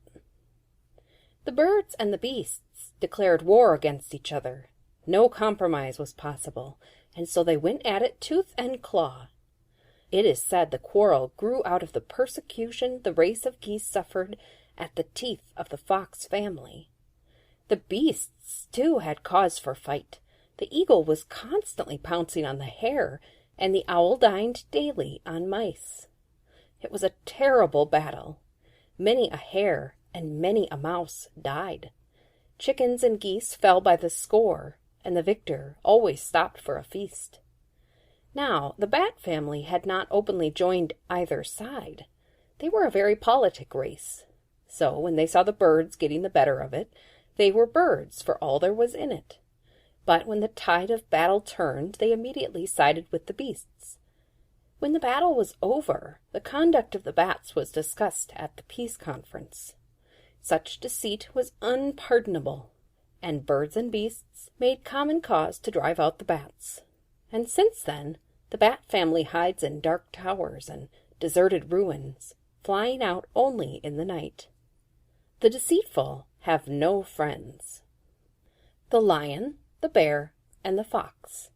Speaker 6: The birds and the beasts declared war against each other. No compromise was possible, and so they went at it tooth and claw. It is said the quarrel grew out of the persecution the race of geese suffered at the teeth of the fox family. The beasts, too, had cause for fight. The eagle was constantly pouncing on the hare, and the owl dined daily on mice. It was a terrible battle. Many a hare and many a mouse died. Chickens and geese fell by the score, and the victor always stopped for a feast. Now, the bat family had not openly joined either side. They were a very politic race. So, when they saw the birds getting the better of it, they were birds for all there was in it. But when the tide of battle turned, they immediately sided with the beasts. When the battle was over, the conduct of the bats was discussed at the peace conference. Such deceit was unpardonable, and birds and beasts made common cause to drive out the bats. And since then, the bat family hides in dark towers and deserted ruins, flying out only in the night. The deceitful have no friends. The lion, the bear, and the fox.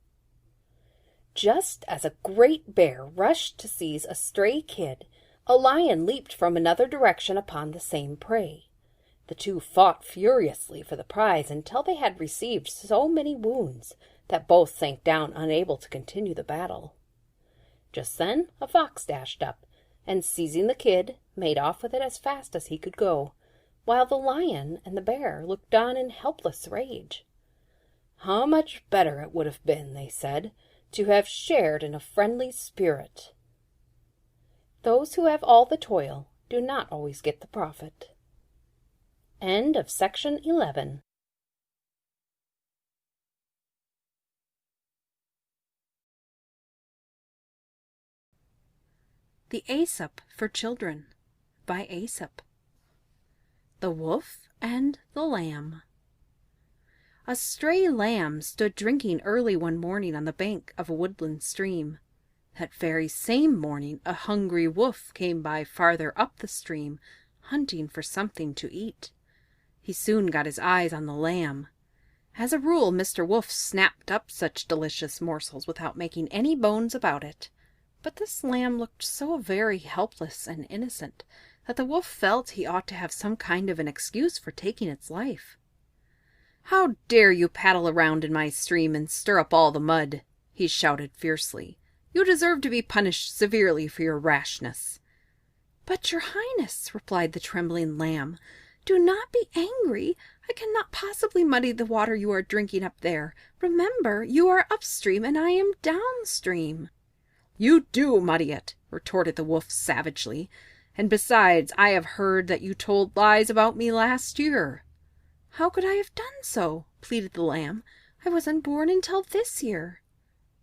Speaker 6: Just as a great bear rushed to seize a stray kid, a lion leaped from another direction upon the same prey. The two fought furiously for the prize until they had received so many wounds that both sank down unable to continue the battle. Just then a fox dashed up, and seizing the kid, made off with it as fast as he could go, while the lion and the bear looked on in helpless rage. How much better it would have been, they said, to have shared in a friendly spirit. Those who have all the toil do not always get the profit. End of section 11. The Aesop for Children by Aesop. The Wolf and the Lamb. A stray lamb stood drinking early one morning on the bank of a woodland stream. That very same morning a hungry wolf came by farther up the stream, hunting for something to eat. He soon got his eyes on the lamb. As a rule, Mr. Wolf snapped up such delicious morsels without making any bones about it. But this lamb looked so very helpless and innocent that the wolf felt he ought to have some kind of an excuse for taking its life. "How dare you paddle around in my stream and stir up all the mud?" he shouted fiercely. "You deserve to be punished severely for your rashness." "But, your Highness," replied the trembling lamb, "do not be angry. I cannot possibly muddy the water you are drinking up there. Remember, you are upstream and I am downstream." "You do muddy it," retorted the wolf savagely. "And besides, I have heard that you told lies about me last year." "How could I have done so?" pleaded the lamb. "I wasn't born until this year."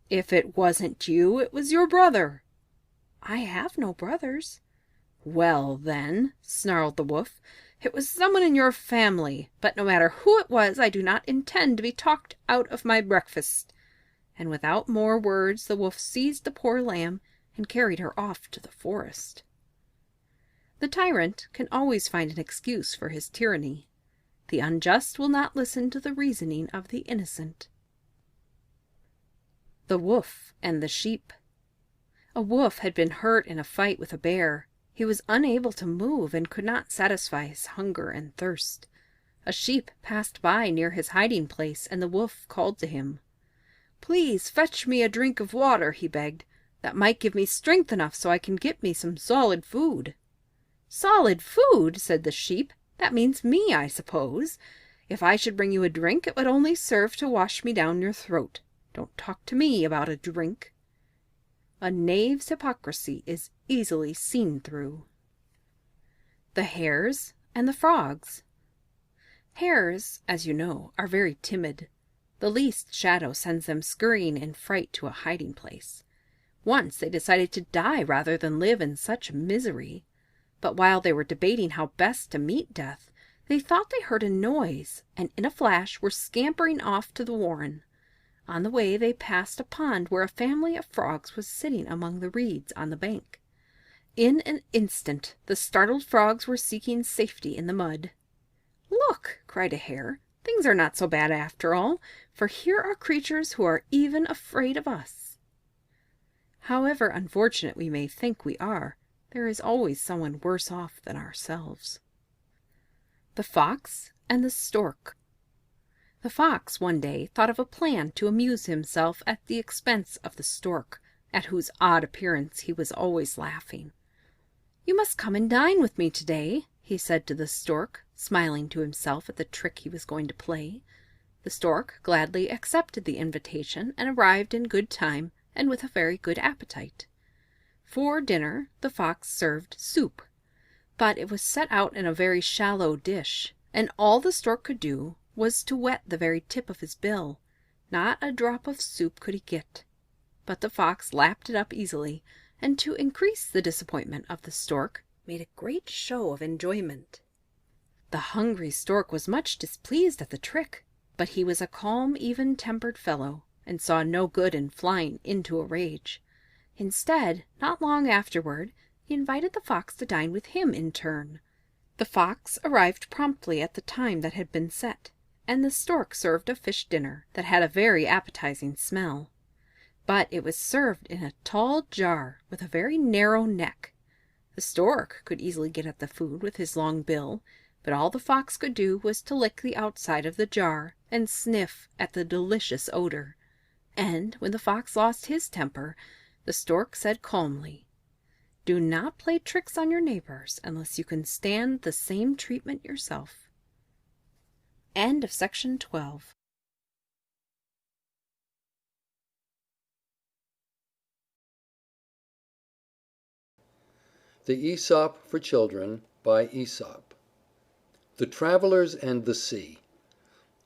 Speaker 6: "If it wasn't you, it was your brother." "I have no brothers." "Well, then," snarled the wolf, "it was someone in your family, but no matter who it was, I do not intend to be talked out of my breakfast." And without more words, the wolf seized the poor lamb and carried her off to the forest. The tyrant can always find an excuse for his tyranny. The unjust will not listen to the reasoning of the innocent. The Wolf and the Sheep. A wolf had been hurt in a fight with a bear. He was unable to move and could not satisfy his hunger and thirst. A sheep passed by near his hiding place, and the wolf called to him. "Please fetch me a drink of water," he begged. "That might give me strength enough so I can get me some solid food." "Solid food?" said the sheep. "That means me, I suppose. If I should bring you a drink, it would only serve to wash me down your throat. Don't talk to me about a drink." A knave's hypocrisy is easily seen through. The Hares and the Frogs. Hares, as you know, are very timid. The least shadow sends them scurrying in fright to a hiding place. Once they decided to die rather than live in such misery. But while they were debating how best to meet death, they thought they heard a noise, and in a flash were scampering off to the warren. On the way they passed a pond where a family of frogs was sitting among the reeds on the bank. In an instant the startled frogs were seeking safety in the mud. "Look!" cried a hare. "Things are not so bad after all, for here are creatures who are even afraid of us." However unfortunate we may think we are, there is always someone worse off than ourselves. The Fox and the Stork. The Fox one day thought of a plan to amuse himself at the expense of the Stork, at whose odd appearance he was always laughing. "You must come and dine with me today," he said to the stork, smiling to himself at the trick he was going to play. The stork gladly accepted the invitation and arrived in good time and with a very good appetite. For dinner the fox served soup, but it was set out in a very shallow dish, and all the stork could do was to wet the very tip of his bill. Not a drop of soup could he get. But the fox lapped it up easily, and to increase the disappointment of the stork, made a great show of enjoyment. The hungry stork was much displeased at the trick, but he was a calm, even-tempered fellow, and saw no good in flying into a rage. Instead, not long afterward, he invited the fox to dine with him in turn. The fox arrived promptly at the time that had been set, and the stork served a fish dinner that had a very appetizing smell. But it was served in a tall jar with a very narrow neck. The stork could easily get at the food with his long bill, but all the fox could do was to lick the outside of the jar and sniff at the delicious odor. And when the fox lost his temper, the stork said calmly, "Do not play tricks on your neighbors unless you can stand the same treatment yourself." End of section 12.
Speaker 10: The Aesop for Children by Aesop. The Travelers and the Sea.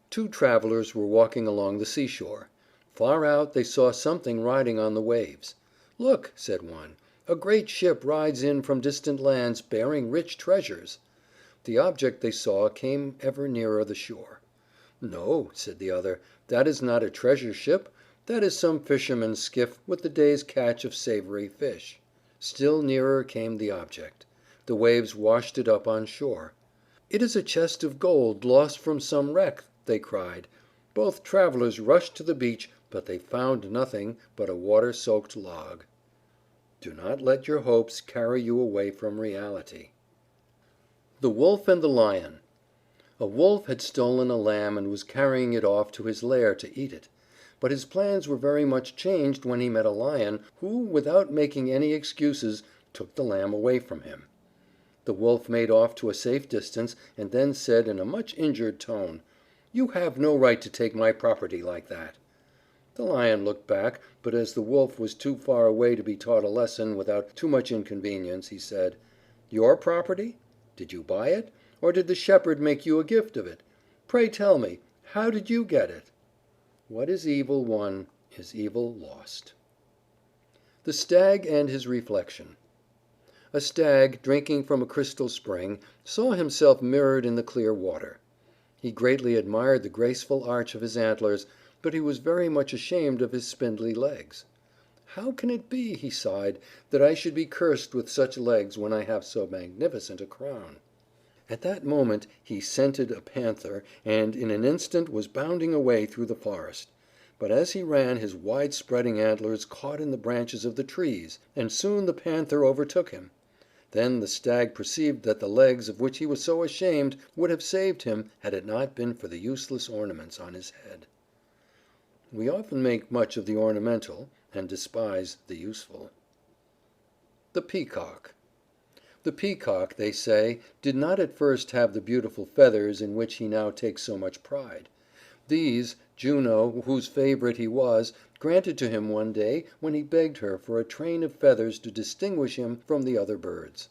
Speaker 10: Two travelers were walking along the seashore. Far out they saw something riding on the waves. "Look," said one, "a great ship rides in from distant lands bearing rich treasures." The object they saw came ever nearer the shore. "No," said the other, "that is not a treasure ship. That is some fisherman's skiff with the day's catch of savory fish." Still nearer came the object. The waves washed it up on shore. "It is a chest of gold lost from some wreck," they cried. Both travelers rushed to the beach, but they found nothing but a water-soaked log. Do not let your hopes carry you away from reality. The Wolf and the Lion. A wolf had stolen a lamb and was carrying it off to his lair to eat it. But his plans were very much changed when he met a lion, who, without making any excuses, took the lamb away from him. The wolf made off to a safe distance, and then said in a much injured tone, "You have no right to take my property like that." The lion looked back, but as the wolf was too far away to be taught a lesson without too much inconvenience, he said, "Your property? Did you buy it, or did the shepherd make you a gift of it? Pray tell me, how did you get it?" What is evil won is evil lost. The Stag and his Reflection. A stag, drinking from a crystal spring, saw himself mirrored in the clear water. He greatly admired the graceful arch of his antlers, but he was very much ashamed of his spindly legs. "How can it be," he sighed, "that I should be cursed with such legs when I have so magnificent a crown?" At that moment he scented a panther, and in an instant was bounding away through the forest. But as he ran his wide-spreading antlers caught in the branches of the trees, and soon the panther overtook him. Then the stag perceived that the legs of which he was so ashamed would have saved him had it not been for the useless ornaments on his head. We often make much of the ornamental and despise the useful. The Peacock. The Peacock, they say, did not at first have the beautiful feathers in which he now takes so much pride. These Juno, whose favorite he was, granted to him one day when he begged her for a train of feathers to distinguish him from the other birds.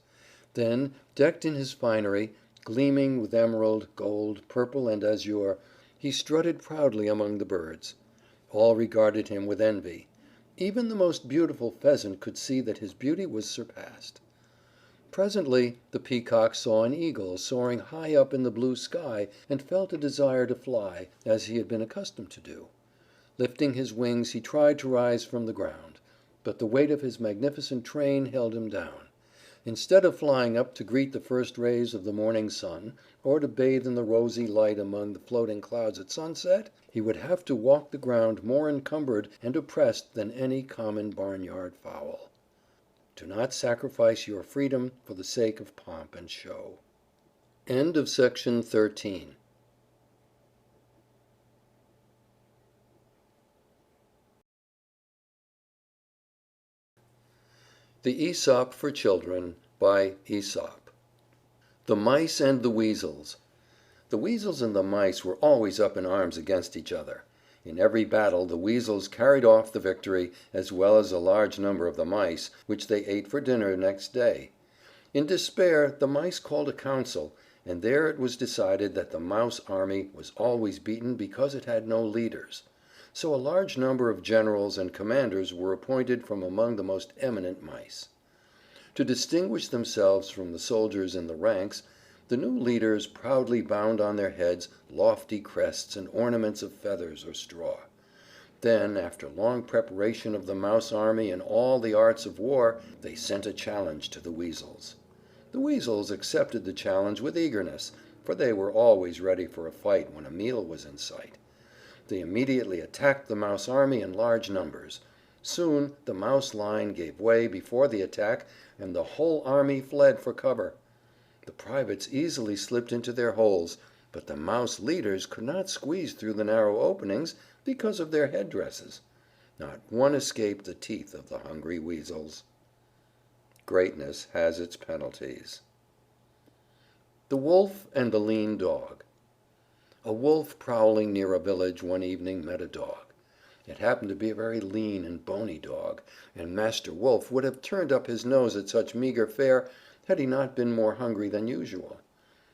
Speaker 10: Then, decked in his finery, gleaming with emerald, gold, purple, and azure, he strutted proudly among the birds. All regarded him with envy. Even the most beautiful pheasant could see that his beauty was surpassed. Presently the Peacock saw an eagle soaring high up in the blue sky, and felt a desire to fly, as he had been accustomed to do. Lifting his wings he tried to rise from the ground, but the weight of his magnificent train held him down. Instead of flying up to greet the first rays of the morning sun, or to bathe in the rosy light among the floating clouds at sunset, he would have to walk the ground more encumbered and oppressed than any common barnyard fowl. Do not sacrifice your freedom for the sake of pomp and show. End of section 13. The Aesop for Children by Aesop. The Mice and the Weasels. The Weasels and the Mice were always up in arms against each other. In every battle the Weasels carried off the victory, as well as a large number of the Mice, which they ate for dinner next day. In despair the Mice called a council, and there it was decided that the Mouse army was always beaten because it had no leaders. So a large number of generals and commanders were appointed from among the most eminent Mice. To distinguish themselves from the soldiers in the ranks, the new leaders proudly bound on their heads lofty crests and ornaments of feathers or straw. Then, after long preparation of the Mouse army in all the arts of war, they sent a challenge to the Weasels. The Weasels accepted the challenge with eagerness, for they were always ready for a fight when a meal was in sight. They immediately attacked the Mouse army in large numbers. Soon the Mouse line gave way before the attack, and the whole army fled for cover. The privates easily slipped into their holes, but the Mouse leaders could not squeeze through the narrow openings because of their headdresses. Not one escaped the teeth of the hungry Weasels. Greatness has its penalties. The Wolf and the Lean Dog. A Wolf prowling near a village one evening met a dog. It happened to be a very lean and bony dog, and Master Wolf would have turned up his nose at such meager fare had he not been more hungry than usual.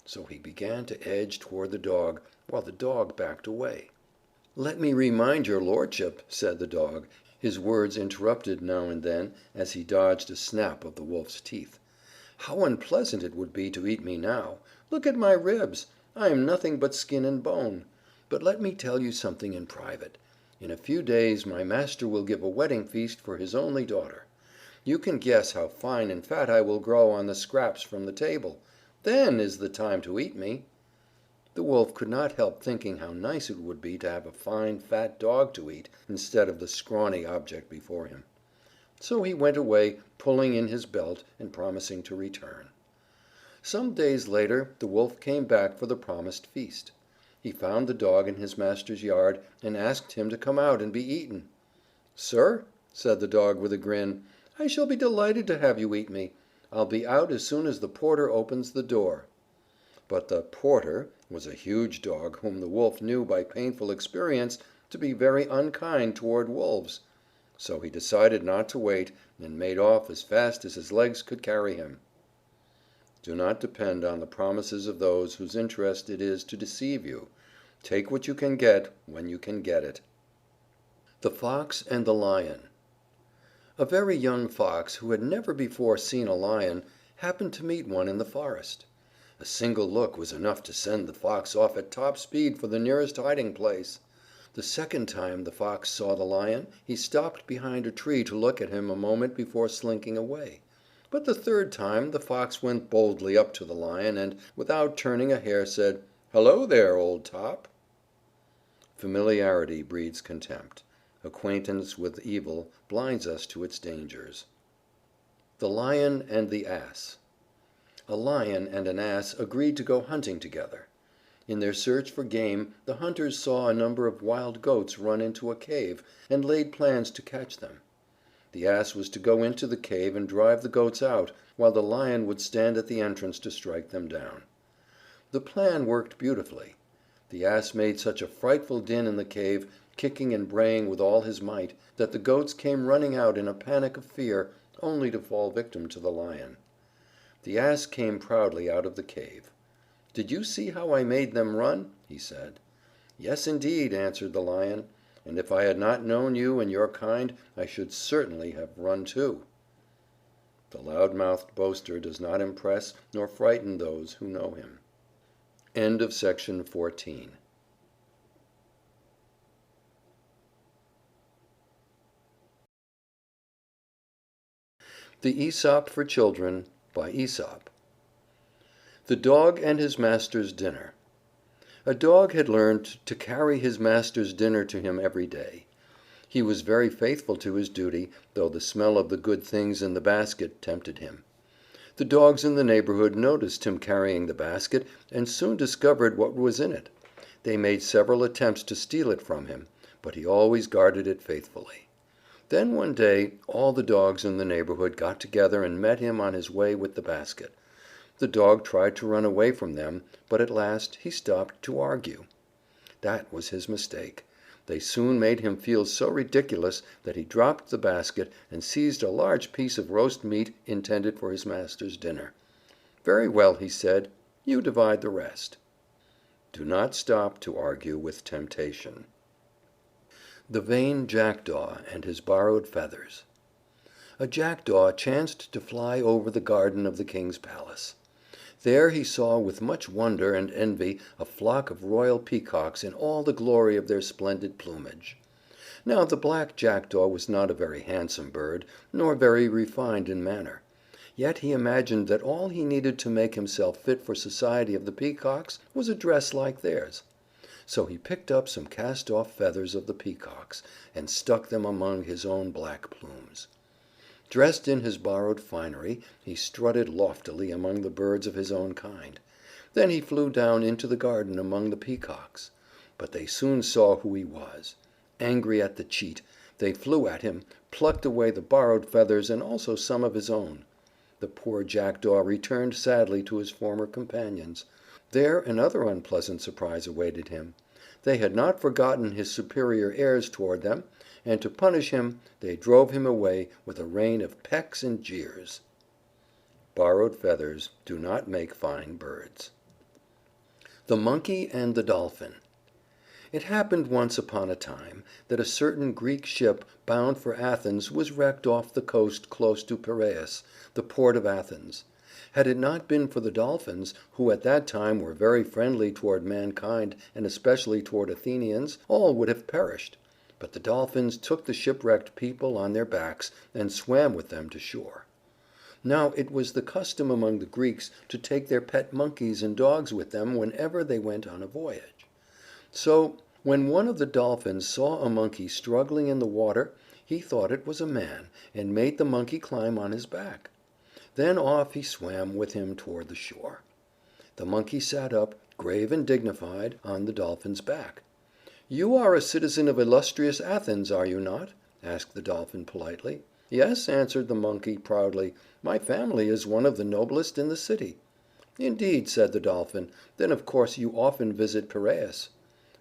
Speaker 10: So he began to edge toward the dog, while the dog backed away. "Let me remind your lordship," said the dog, his words interrupted now and then as he dodged a snap of the Wolf's teeth, "how unpleasant it would be to eat me now. Look at my ribs. I am nothing but skin and bone. But let me tell you something in private. In a few days my master will give a wedding feast for his only daughter. You can guess how fine and fat I will grow on the scraps from the table. Then is the time to eat me." The Wolf could not help thinking how nice it would be to have a fine fat dog to eat, instead of the scrawny object before him. So he went away, pulling in his belt and promising to return. Some days later the Wolf came back for the promised feast. He found the dog in his master's yard, and asked him to come out and be eaten. "Sir," said the dog with a grin, "I shall be delighted to have you eat me. I'll be out as soon as the porter opens the door." But the "porter" was a huge dog whom the Wolf knew by painful experience to be very unkind toward wolves. So he decided not to wait, and made off as fast as his legs could carry him. Do not depend on the promises of those whose interest it is to deceive you. Take what you can get when you can get it. The Fox and the Lion. A very young Fox, who had never before seen a Lion, happened to meet one in the forest. A single look was enough to send the Fox off at top speed for the nearest hiding place. The second time the Fox saw the Lion, he stopped behind a tree to look at him a moment before slinking away. But the third time the Fox went boldly up to the Lion, and, without turning a hair, said, "Hello there, old top." Familiarity breeds contempt. Acquaintance with evil blinds us to its dangers. The Lion and the Ass. A Lion and an Ass agreed to go hunting together. In their search for game the hunters saw a number of wild goats run into a cave, and laid plans to catch them. The Ass was to go into the cave and drive the goats out, while the Lion would stand at the entrance to strike them down. The plan worked beautifully. The Ass made such a frightful din in the cave, kicking and braying with all his might, that the goats came running out in a panic of fear, only to fall victim to the Lion. The Ass came proudly out of the cave. "Did you see how I made them run?" he said. "Yes, indeed," answered the Lion, "and if I had not known you and your kind, I should certainly have run too." The loud-mouthed boaster does not impress nor frighten those who know him. End of section 14. The Aesop for Children, by Aesop. The Dog and His Master's Dinner. A dog had learned to carry his master's dinner to him every day. He was very faithful to his duty, though the smell of the good things in the basket tempted him. The dogs in the neighborhood noticed him carrying the basket, and soon discovered what was in it. They made several attempts to steal it from him, but he always guarded it faithfully. Then one day all the dogs in the neighborhood got together and met him on his way with the basket. The dog tried to run away from them, but at last he stopped to argue. That was his mistake. They soon made him feel so ridiculous that he dropped the basket and seized a large piece of roast meat intended for his master's dinner. "Very well," he said, "you divide the rest." Do not stop to argue with temptation. The Vain Jackdaw and His Borrowed Feathers. A Jackdaw chanced to fly over the garden of the king's palace. There he saw with much wonder and envy a flock of royal peacocks in all the glory of their splendid plumage. Now the black Jackdaw was not a very handsome bird, nor very refined in manner. Yet he imagined that all he needed to make himself fit for society of the peacocks was a dress like theirs. So he picked up some cast-off feathers of the peacocks, and stuck them among his own black plumes. Dressed in his borrowed finery, he strutted loftily among the birds of his own kind. Then he flew down into the garden among the peacocks. But they soon saw who he was. Angry at the cheat, they flew at him, plucked away the borrowed feathers and also some of his own. The poor Jackdaw returned sadly to his former companions. There another unpleasant surprise awaited him. They had not forgotten his superior airs toward them, and to punish him they drove him away with a rain of pecks and jeers. Borrowed feathers do not make fine birds. The Monkey and the Dolphin. It happened once upon a time that a certain Greek ship bound for Athens was wrecked off the coast close to Piraeus, the port of Athens. Had it not been for the Dolphins, who at that time were very friendly toward mankind and especially toward Athenians, all would have perished. But the Dolphins took the shipwrecked people on their backs and swam with them to shore. Now it was the custom among the Greeks to take their pet monkeys and dogs with them whenever they went on a voyage. So, when one of the Dolphins saw a monkey struggling in the water, he thought it was a man, and made the monkey climb on his back. Then off he swam with him toward the shore. The monkey sat up, grave and dignified, on the Dolphin's back. "You are a citizen of illustrious Athens, are you not?" asked the Dolphin politely. "Yes," answered the monkey proudly, "my family is one of the noblest in the city." "Indeed," said the Dolphin, "then of course you often visit Piraeus."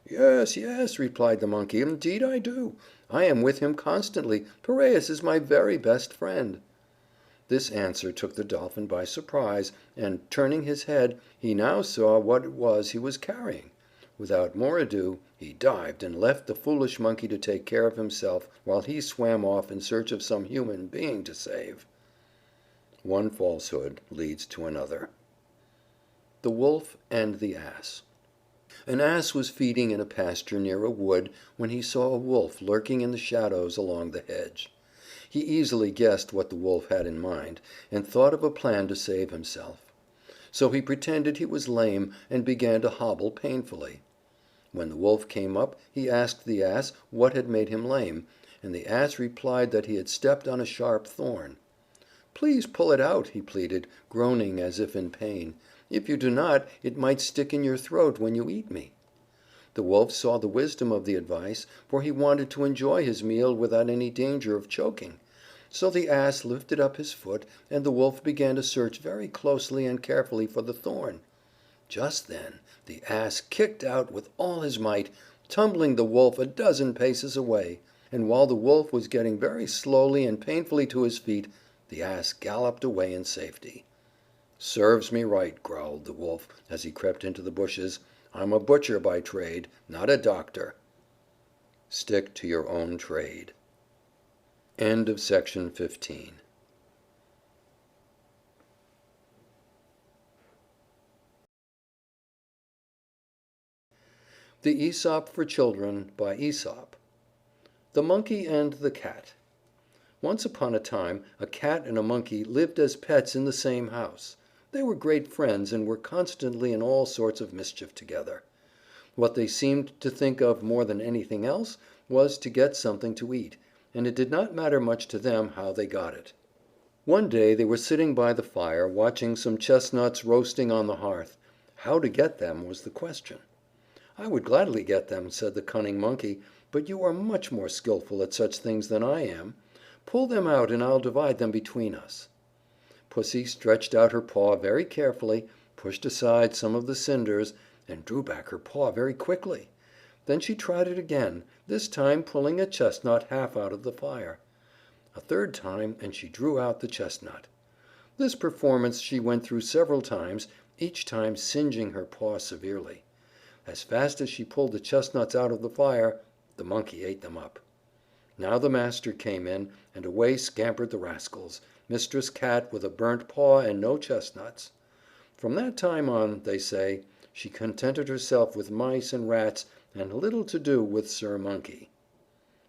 Speaker 10: "Yes, yes," replied the monkey, "indeed I do. I am with him constantly. Piraeus is my very best friend." This answer took the Dolphin by surprise, and, turning his head, he now saw what it was he was carrying. Without more ado, he dived and left the foolish monkey to take care of himself, while he swam off in search of some human being to save. One falsehood leads to another. The Wolf and the Ass. An Ass was feeding in a pasture near a wood when he saw a Wolf lurking in the shadows along the hedge. He easily guessed what the Wolf had in mind, and thought of a plan to save himself. So he pretended he was lame, and began to hobble painfully. When the Wolf came up, he asked the Ass what had made him lame, and the Ass replied that he had stepped on a sharp thorn. "Please pull it out," he pleaded, groaning as if in pain. "If you do not, it might stick in your throat when you eat me." The Wolf saw the wisdom of the advice, for he wanted to enjoy his meal without any danger of choking. So the Ass lifted up his foot, and the Wolf began to search very closely and carefully for the thorn. Just then the Ass kicked out with all his might, tumbling the Wolf a dozen paces away, and while the Wolf was getting very slowly and painfully to his feet, the Ass galloped away in safety. "Serves me right," growled the Wolf as he crept into the bushes. "I'm a butcher by trade, not a doctor." Stick to your own trade. End of section 15. The Aesop for Children by Aesop. The Monkey and the Cat. Once upon a time a cat and a monkey lived as pets in the same house. They were great friends and were constantly in all sorts of mischief together. What they seemed to think of more than anything else was to get something to eat, and it did not matter much to them how they got it. One day they were sitting by the fire, watching some chestnuts roasting on the hearth. How to get them was the question. "I would gladly get them," said the cunning monkey, "but you are much more skillful at such things than I am. Pull them out and I'll divide them between us." Pussy stretched out her paw very carefully, pushed aside some of the cinders, and drew back her paw very quickly. Then she tried it again, this time pulling a chestnut half out of the fire. A third time, and she drew out the chestnut. This performance she went through several times, each time singeing her paw severely. As fast as she pulled the chestnuts out of the fire, the Monkey ate them up. Now the master came in, and away scampered the rascals, Mistress Cat with a burnt paw and no chestnuts. From that time on, they say, she contented herself with mice and rats, and little to do with Sir Monkey.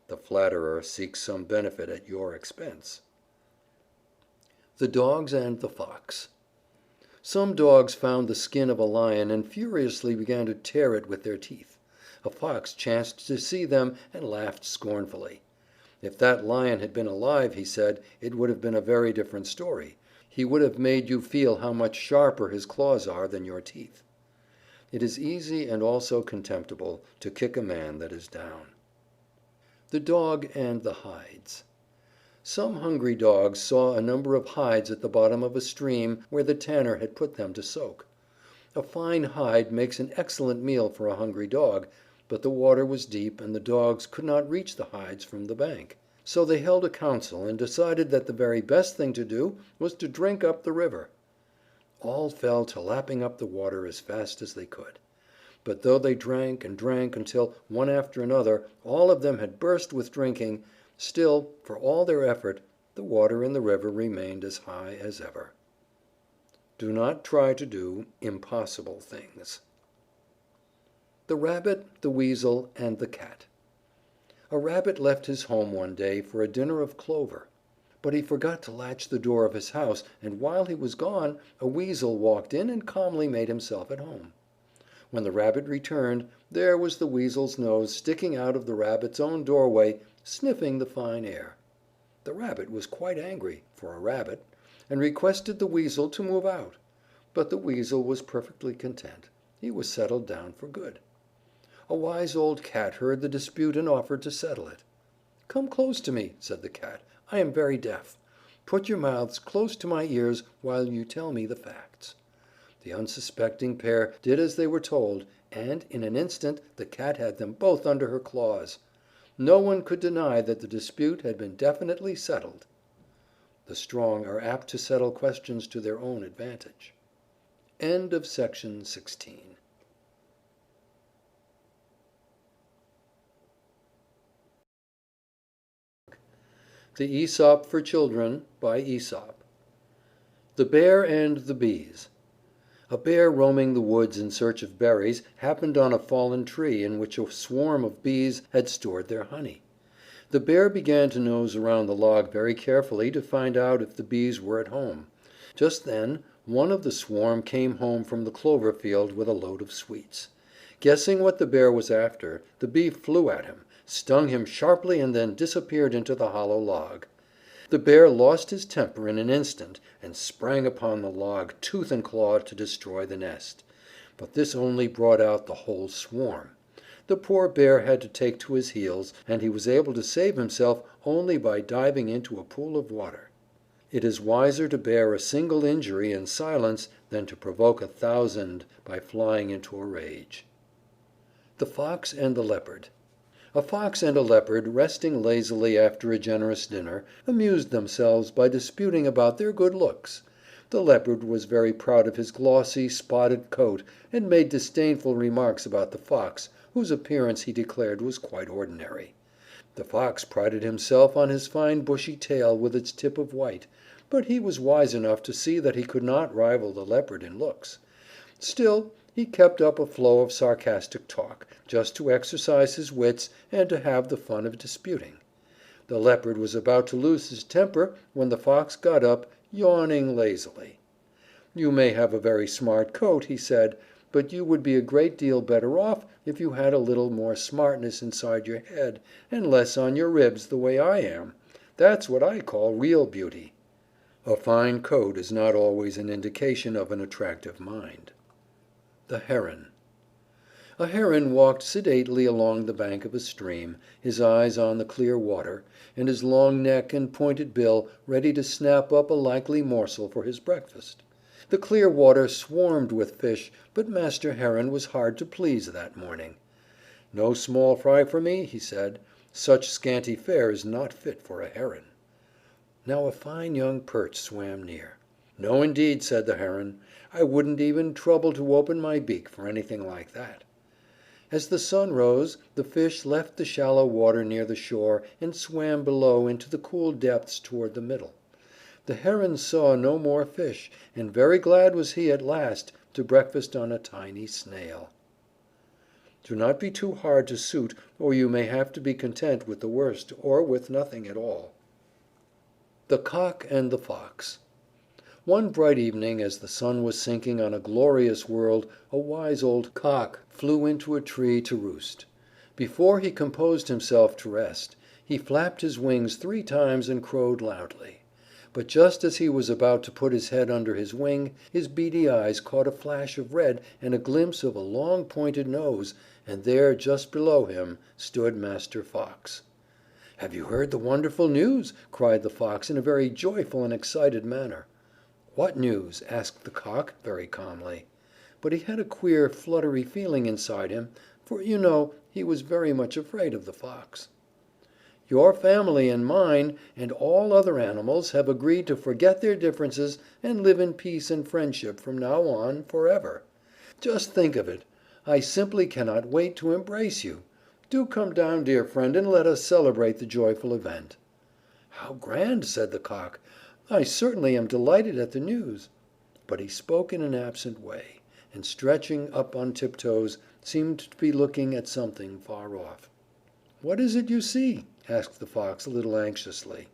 Speaker 10: The flatterer seeks some benefit at your expense. The Dogs and the Fox. Some dogs found the skin of a lion and furiously began to tear it with their teeth. A fox chanced to see them and laughed scornfully. If that lion had been alive, he said, it would have been a very different story. He would have made you feel how much sharper his claws are than your teeth. It is easy and also contemptible to kick a man that is down. The Dog and the Hides. Some hungry dogs saw a number of hides at the bottom of a stream where the tanner had put them to soak. A fine hide makes an excellent meal for a hungry dog, but the water was deep and the dogs could not reach the hides from the bank. So they held a council and decided that the very best thing to do was to drink up the river. All fell to lapping up the water as fast as they could. But though they drank and drank until, one after another, all of them had burst with drinking, still, for all their effort, the water in the river remained as high as ever. Do not try to do impossible things. The Rabbit, the Weasel, and the Cat. A rabbit left his home one day for a dinner of clover. But he forgot to latch the door of his house, and while he was gone, a weasel walked in and calmly made himself at home. When the rabbit returned, there was the weasel's nose sticking out of the rabbit's own doorway, sniffing the fine air. The rabbit was quite angry, for a rabbit, and requested the weasel to move out. But the weasel was perfectly content. He was settled down for good. A wise old cat heard the dispute and offered to settle it. "Come close to me," said the cat. "I am very deaf. Put your mouths close to my ears while you tell me the facts." The unsuspecting pair did as they were told, and in an instant the cat had them both under her claws. No one could deny that the dispute had been definitely settled. The strong are apt to settle questions to their own advantage. End of section 16. The Aesop for Children by Aesop. The Bear and the Bees. A bear roaming the woods in search of berries happened on a fallen tree in which a swarm of bees had stored their honey. The bear began to nose around the log very carefully to find out if the bees were at home. Just then one of the swarm came home from the clover field with a load of sweets. Guessing what the bear was after, the bee flew at him, stung him sharply and then disappeared into the hollow log. The bear lost his temper in an instant and sprang upon the log tooth and claw to destroy the nest. But this only brought out the whole swarm. The poor bear had to take to his heels, and he was able to save himself only by diving into a pool of water. It is wiser to bear a single injury in silence than to provoke 1,000 by flying into a rage. The Fox and the Leopard. A fox and a leopard, resting lazily after a generous dinner, amused themselves by disputing about their good looks. The leopard was very proud of his glossy, spotted coat, and made disdainful remarks about the fox, whose appearance he declared was quite ordinary. The fox prided himself on his fine bushy tail with its tip of white, but he was wise enough to see that he could not rival the leopard in looks. Still, he kept up a flow of sarcastic talk, just to exercise his wits and to have the fun of disputing. The leopard was about to lose his temper when the fox got up, yawning lazily. "You may have a very smart coat," he said, "but you would be a great deal better off if you had a little more smartness inside your head, and less on your ribs the way I am. That's what I call real beauty." A fine coat is not always an indication of an attractive mind. The Heron. A heron walked sedately along the bank of a stream, his eyes on the clear water, and his long neck and pointed bill ready to snap up a likely morsel for his breakfast. The clear water swarmed with fish, but Master Heron was hard to please that morning. "No small fry for me," he said. "Such scanty fare is not fit for a heron." Now a fine young perch swam near. "No, indeed," said the heron. "I wouldn't even trouble to open my beak for anything like that." As the sun rose, the fish left the shallow water near the shore and swam below into the cool depths toward the middle. The heron saw no more fish, and very glad was he at last to breakfast on a tiny snail. Do not be too hard to suit, or you may have to be content with the worst, or with nothing at all. The Cock and the Fox. One bright evening, as the sun was sinking on a glorious world, a wise old Cock flew into a tree to roost. Before he composed himself to rest, he flapped his wings 3 times and crowed loudly. But just as he was about to put his head under his wing, his beady eyes caught a flash of red and a glimpse of a long pointed nose, and there, just below him, stood Master Fox. "Have you heard the wonderful news?" cried the Fox in a very joyful and excited manner. "What news?" asked the Cock very calmly. But he had a queer, fluttery feeling inside him, for, you know, he was very much afraid of the Fox. "Your family and mine and all other animals have agreed to forget their differences and live in peace and friendship from now on forever. Just think of it! I simply cannot wait to embrace you. Do come down, dear friend, and let us celebrate the joyful event." "How grand!" said the Cock. "I certainly am delighted at the news." But he spoke in an absent way, and stretching up on tiptoes, seemed to be looking at something far off. "What is it you see?" asked the Fox a little anxiously.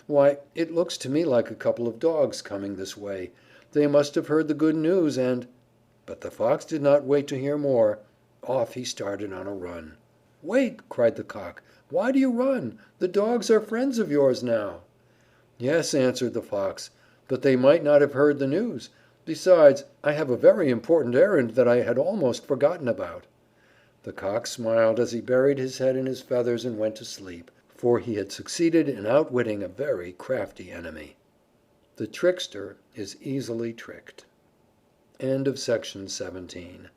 Speaker 10: "Why, it looks to me like a couple of dogs coming this way. They must have heard the good news and—" But the Fox did not wait to hear more. Off he started on a run. "Wait!" cried the Cock. "Why do you run? The dogs are friends of yours now." "Yes," answered the Fox, "but they might not have heard the news. Besides, I have a very important errand that I had almost forgotten about." The Cock smiled as he buried his head in his feathers and went to sleep, for he had succeeded in outwitting a very crafty enemy. The trickster is easily tricked. End of section 17.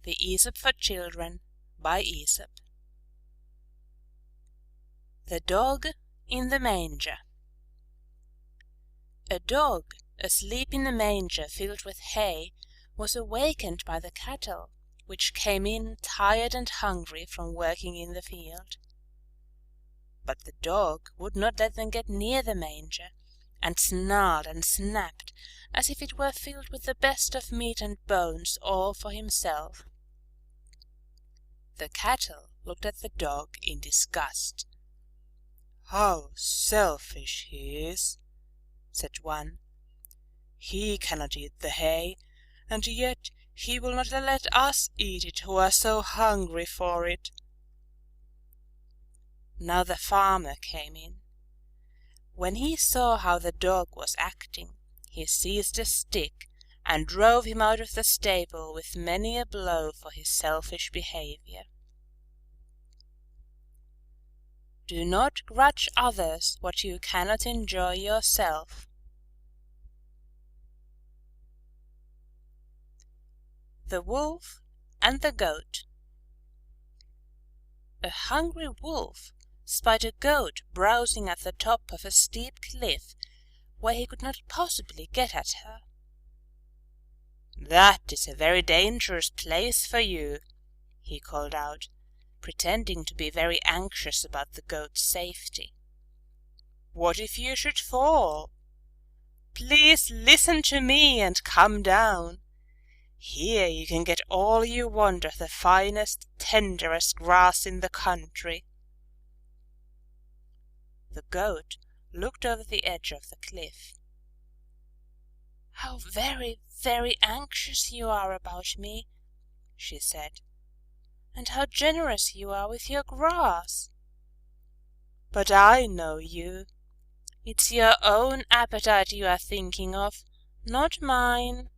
Speaker 11: The Aesop for Children by Aesop. The Dog in the Manger. A dog, asleep in a manger filled with hay, was awakened by the cattle, which came in tired and hungry from working in the field. But the dog would not let them get near the manger, and snarled and snapped as if it were filled with the best of meat and bones all for himself. The cattle looked at the dog in disgust. "How selfish he is," said one. "He cannot eat the hay, and yet he will not let us eat it who are so hungry for it." Now the farmer came in. When he saw how the dog was acting, he seized a stick and drove him out of the stable with many a blow for his selfish behavior. Do not grudge others what you cannot enjoy yourself. The Wolf and the Goat. A hungry wolf spied a goat browsing at the top of a steep cliff where he could not possibly get at her. "That is a very dangerous place for you," he called out, pretending to be very anxious about the goat's safety. "What if you should fall? Please listen to me and come down. Here you can get all you want of the finest, tenderest grass in the country." The goat looked over the edge of the cliff. "How very, very anxious you are about me," she said, "and how generous you are with your grass. But I know you. It's your own appetite you are thinking of, not mine.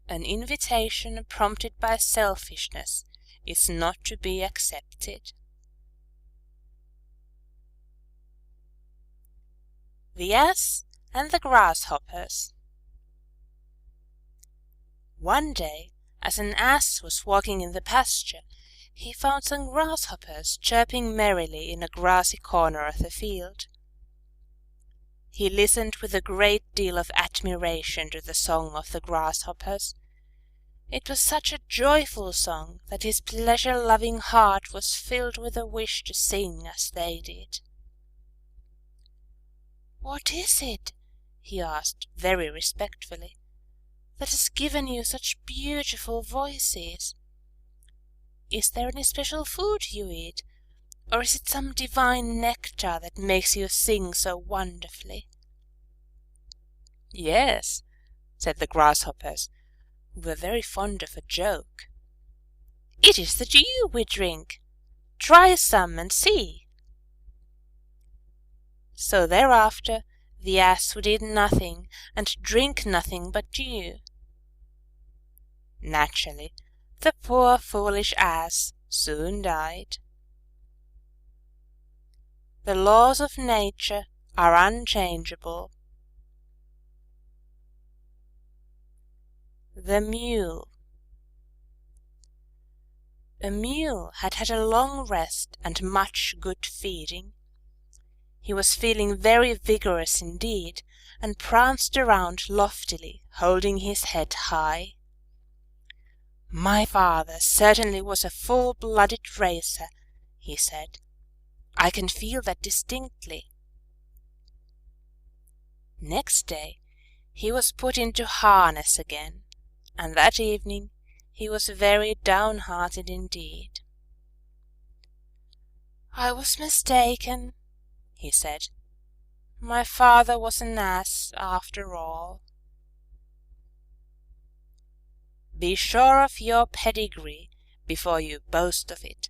Speaker 11: An invitation prompted by selfishness is not to be accepted. The Ass and the Grasshoppers. One day, as an ass was walking in the pasture, he found some grasshoppers chirping merrily in a grassy corner of the field. He listened with a great deal of admiration to the song of the grasshoppers. It was such a joyful song that his pleasure-loving heart was filled with a wish to sing as they did. "What is it," he asked very respectfully, "that has given you such beautiful voices? Is there any special food you eat, or is it some divine nectar that makes you sing so wonderfully?" "Yes," said the grasshoppers, who were very fond of a joke. "It is the dew we drink. Try some and see." So thereafter the ass would eat nothing and drink nothing but dew. Naturally, the poor foolish ass soon died. The laws of nature are unchangeable. The Mule. A mule had had a long rest and much good feeding. He was feeling very vigorous indeed, and pranced around loftily, holding his head high. "My father certainly was a full-blooded racer," he said. "I can feel that distinctly." Next day he was put into harness again, and that evening he was very downhearted indeed. "I was mistaken," he said. "My father was an ass after all." Be sure of your pedigree before you boast of it.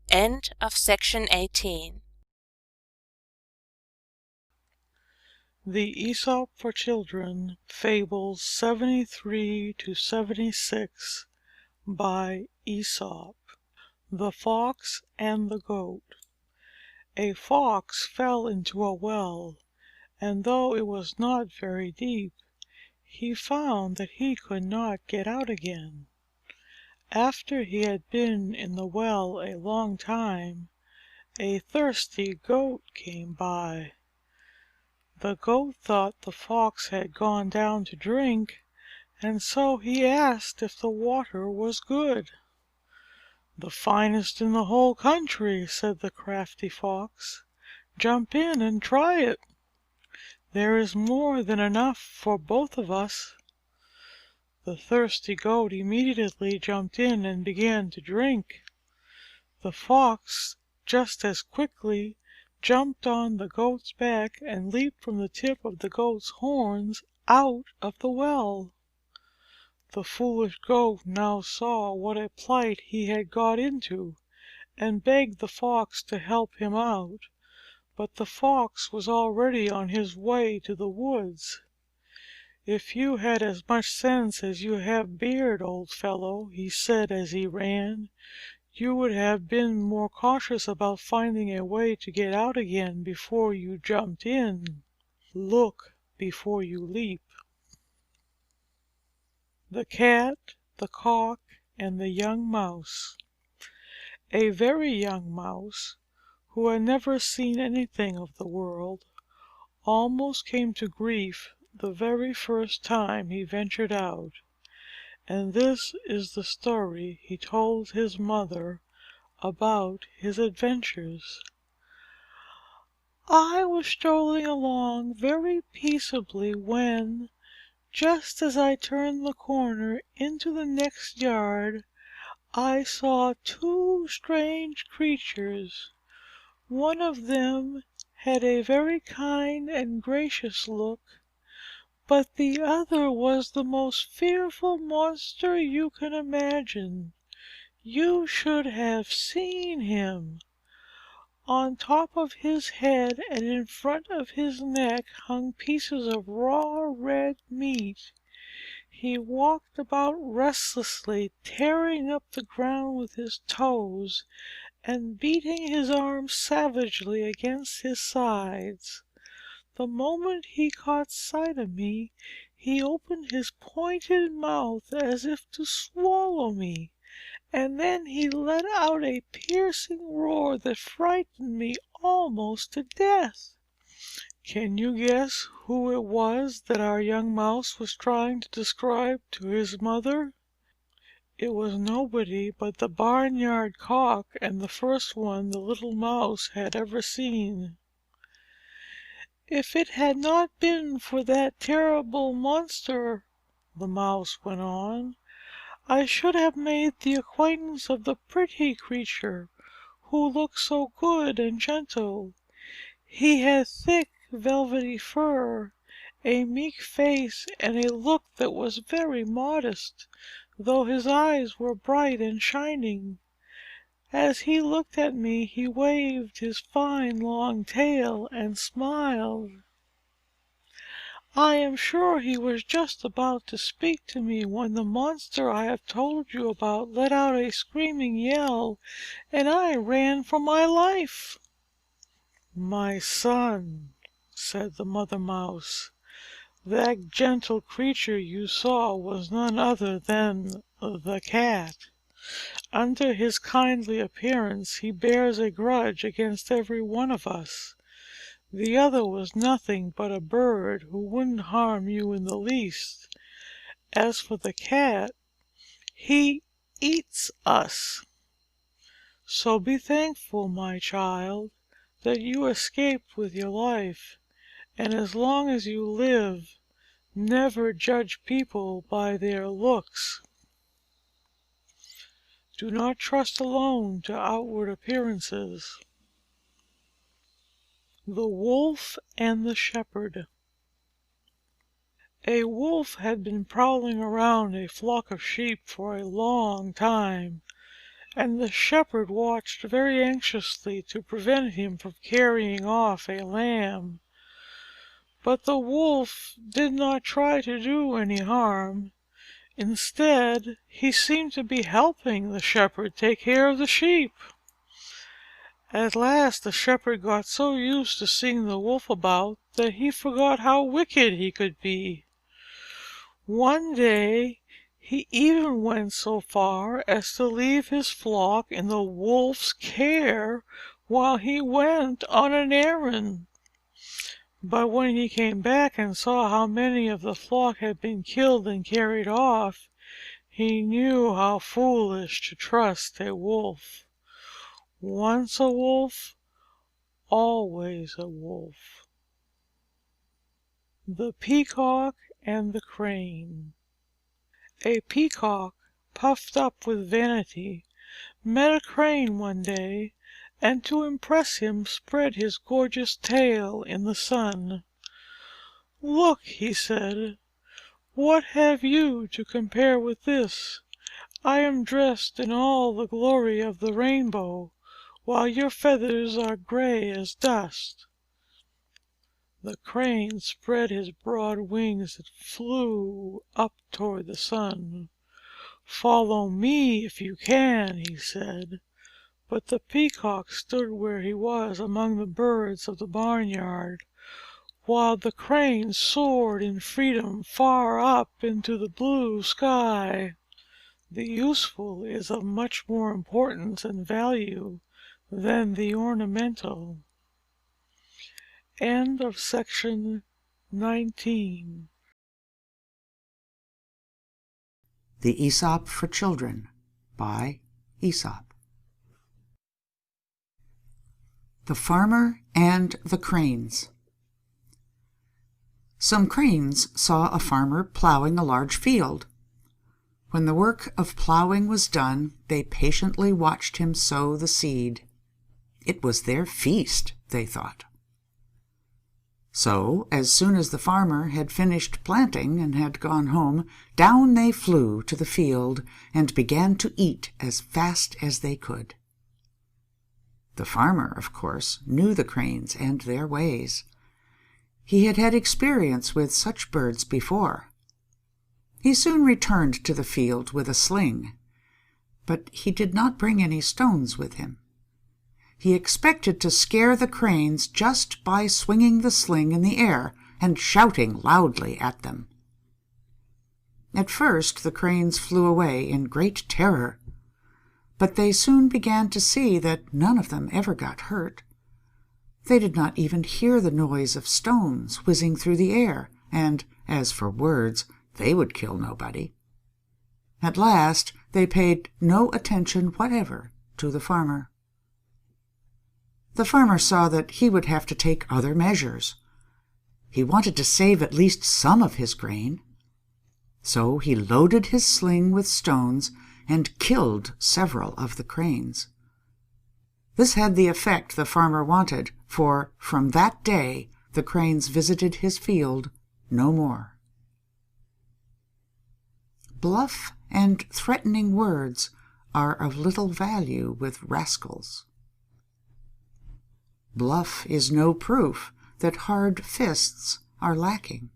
Speaker 11: End of section 18.
Speaker 12: The Aesop for Children, Fables 73 to 76 by Aesop. The Fox and the Goat. A fox fell into a well, and though it was not very deep, he found that he could not get out again. After he had been in the well a long time, a thirsty Goat came by. The Goat thought the Fox had gone down to drink, and so he asked if the water was good. "The finest in the whole country," said the crafty Fox. "Jump in and try it. There is more than enough for both of us." The thirsty Goat immediately jumped in and began to drink. The Fox just as quickly jumped on the Goat's back and leaped from the tip of the Goat's horns out of the well. The foolish Goat now saw what a plight he had got into, and begged the Fox to help him out, but the Fox was already on his way to the woods. "If you had as much sense as you have beard, old fellow," he said as he ran, "you would have been more cautious about finding a way to get out again before you jumped in. Look before you leap." The Cat, the Cock, and the Young Mouse. A very young Mouse, who had never seen anything of the world, almost came to grief the very first time he ventured out, and this is the story he told his mother about his adventures. "I was strolling along very peaceably when, just as I turned the corner into the next yard, I saw two strange creatures. One of them had a very kind and gracious look, but the other was the most fearful monster you can imagine. You should have seen him. On top of his head and in front of his neck hung pieces of raw red meat. He walked about restlessly, tearing up the ground with his toes and beating his arms savagely against his sides. The moment he caught sight of me, he opened his pointed mouth as if to swallow me, and then he let out a piercing roar that frightened me almost to death. Can you guess who it was that our young Mouse was trying to describe to his mother? It was nobody but the barnyard cock, and the first one the little Mouse had ever seen. "If it had not been for that terrible monster," the Mouse went on, "I should have made the acquaintance of the pretty creature who looked so good and gentle. He had thick, velvety fur, a meek face, and a look that was very modest, though his eyes were bright and shining. As he looked at me, he waved his fine long tail and smiled. I am sure he was just about to speak to me when the monster I have told you about let out a screaming yell, and I ran for my life." "My son," said the Mother Mouse, "that gentle creature you saw was none other than the Cat. Under his kindly appearance he bears a grudge against every one of us. The other was nothing but a bird who wouldn't harm you in the least. As for the Cat, he eats us. So be thankful, my child, that you escaped with your life, and as long as you live, never judge people by their looks. Do not trust alone to outward appearances." The Wolf and the Shepherd. A Wolf had been prowling around a flock of sheep for a long time, and the Shepherd watched very anxiously to prevent him from carrying off a lamb. But the Wolf did not try to do any harm. Instead, he seemed to be helping the Shepherd take care of the sheep. At last the Shepherd got so used to seeing the Wolf about that he forgot how wicked he could be. One day he even went so far as to leave his flock in the Wolf's care while he went on an errand. But when he came back and saw how many of the flock had been killed and carried off, he knew how foolish to trust a Wolf. Once a wolf, always a wolf. The Peacock and the Crane. A Peacock, puffed up with vanity, met a Crane one day, and to impress him spread his gorgeous tail in the sun. "Look," he said, "what have you to compare with this? I am dressed in all the glory of the rainbow, while your feathers are gray as dust." The Crane spread his broad wings and flew up toward the sun. "Follow me if you can," he said. But the Peacock stood where he was among the birds of the barnyard, while the Crane soared in freedom far up into the blue sky. The useful is of much more importance and value than the ornamental. End of section 19.
Speaker 13: The Aesop for Children by Aesop. The Farmer and the Cranes. Some cranes saw a farmer plowing a large field. When the work of plowing was done, they patiently watched him sow the seed. It was their feast, they thought. So, as soon as the farmer had finished planting and had gone home, down they flew to the field and began to eat as fast as they could. The farmer, of course, knew the cranes and their ways. He had had experience with such birds before. He soon returned to the field with a sling, but he did not bring any stones with him. He expected to scare the cranes just by swinging the sling in the air and shouting loudly at them. At first the cranes flew away in great terror, but they soon began to see that none of them ever got hurt. They did not even hear the noise of stones whizzing through the air, and, as for words, they would kill nobody. At last they paid no attention whatever to the farmer. The farmer saw that he would have to take other measures. He wanted to save at least some of his grain. So he loaded his sling with stones and killed several of the cranes. This had the effect the farmer wanted, for from that day the cranes visited his field no more. Bluff and threatening words are of little value with rascals. Bluff is no proof that hard fists are lacking.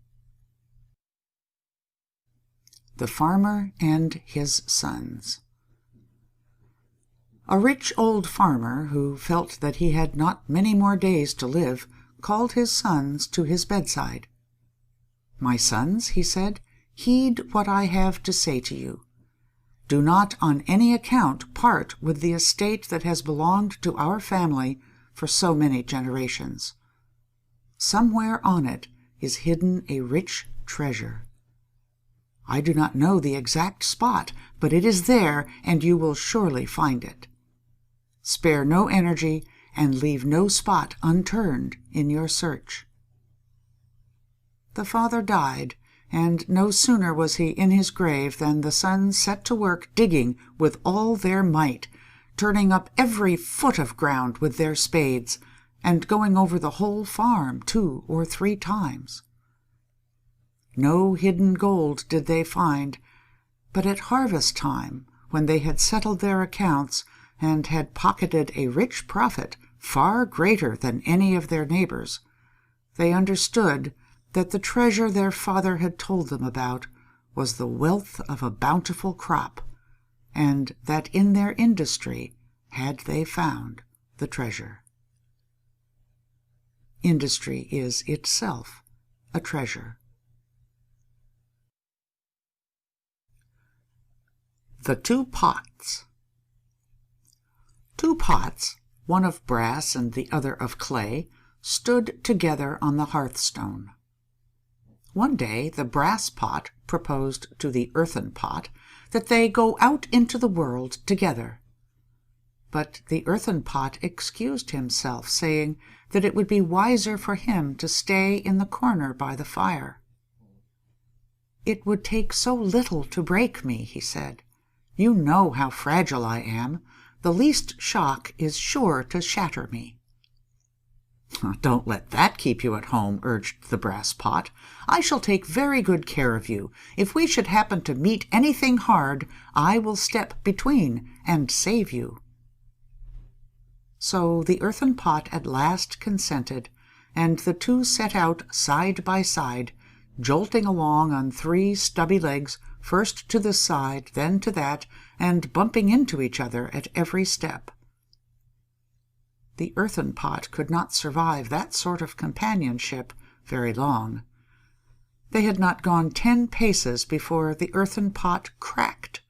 Speaker 13: The Farmer and His Sons. A rich old farmer, who felt that he had not many more days to live, called his sons to his bedside. "My sons," he said, "heed what I have to say to you. Do not on any account part with the estate that has belonged to our family for so many generations. Somewhere on it is hidden a rich treasure. I do not know the exact spot, but it is there, and you will surely find it. Spare no energy, and leave no spot unturned in your search." The father died, and no sooner was he in his grave than the sons set to work digging with all their might, turning up every foot of ground with their spades, and going over the whole farm 2 or 3 times. No hidden gold did they find, but at harvest time, when they had settled their accounts and had pocketed a rich profit far greater than any of their neighbors, they understood that the treasure their father had told them about was the wealth of a bountiful crop, and that in their industry had they found the treasure. Industry is itself a treasure. The 2 Pots. 2 pots, one of brass and the other of clay, stood together on the hearthstone. One day the brass pot proposed to the earthen pot that they go out into the world together. But the earthen pot excused himself, saying that it would be wiser for him to stay in the corner by the fire. "It would take so little to break me," he said. "You know how fragile I am. The least shock is sure to shatter me." "Don't let that keep you at home," urged the brass pot. "I shall take very good care of you. If we should happen to meet anything hard, I will step between and save you." So the earthen pot at last consented, and the 2 set out side by side, jolting along on 3 stubby legs, first to this side, then to that, and bumping into each other at every step. The earthen pot could not survive that sort of companionship very long. They had not gone 10 paces before the earthen pot cracked,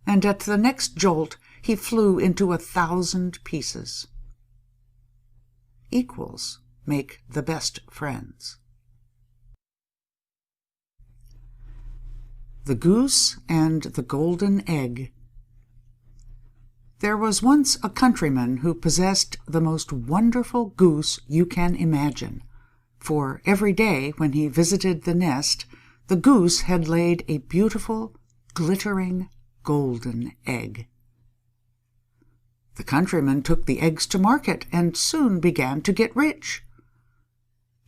Speaker 13: and at the next jolt he flew into 1,000 pieces. Equals make the best friends. The Goose and the Golden Egg. There was once a countryman who possessed the most wonderful goose you can imagine, for every day when he visited the nest, the goose had laid a beautiful, glittering, golden egg. The countryman took the eggs to market and soon began to get rich.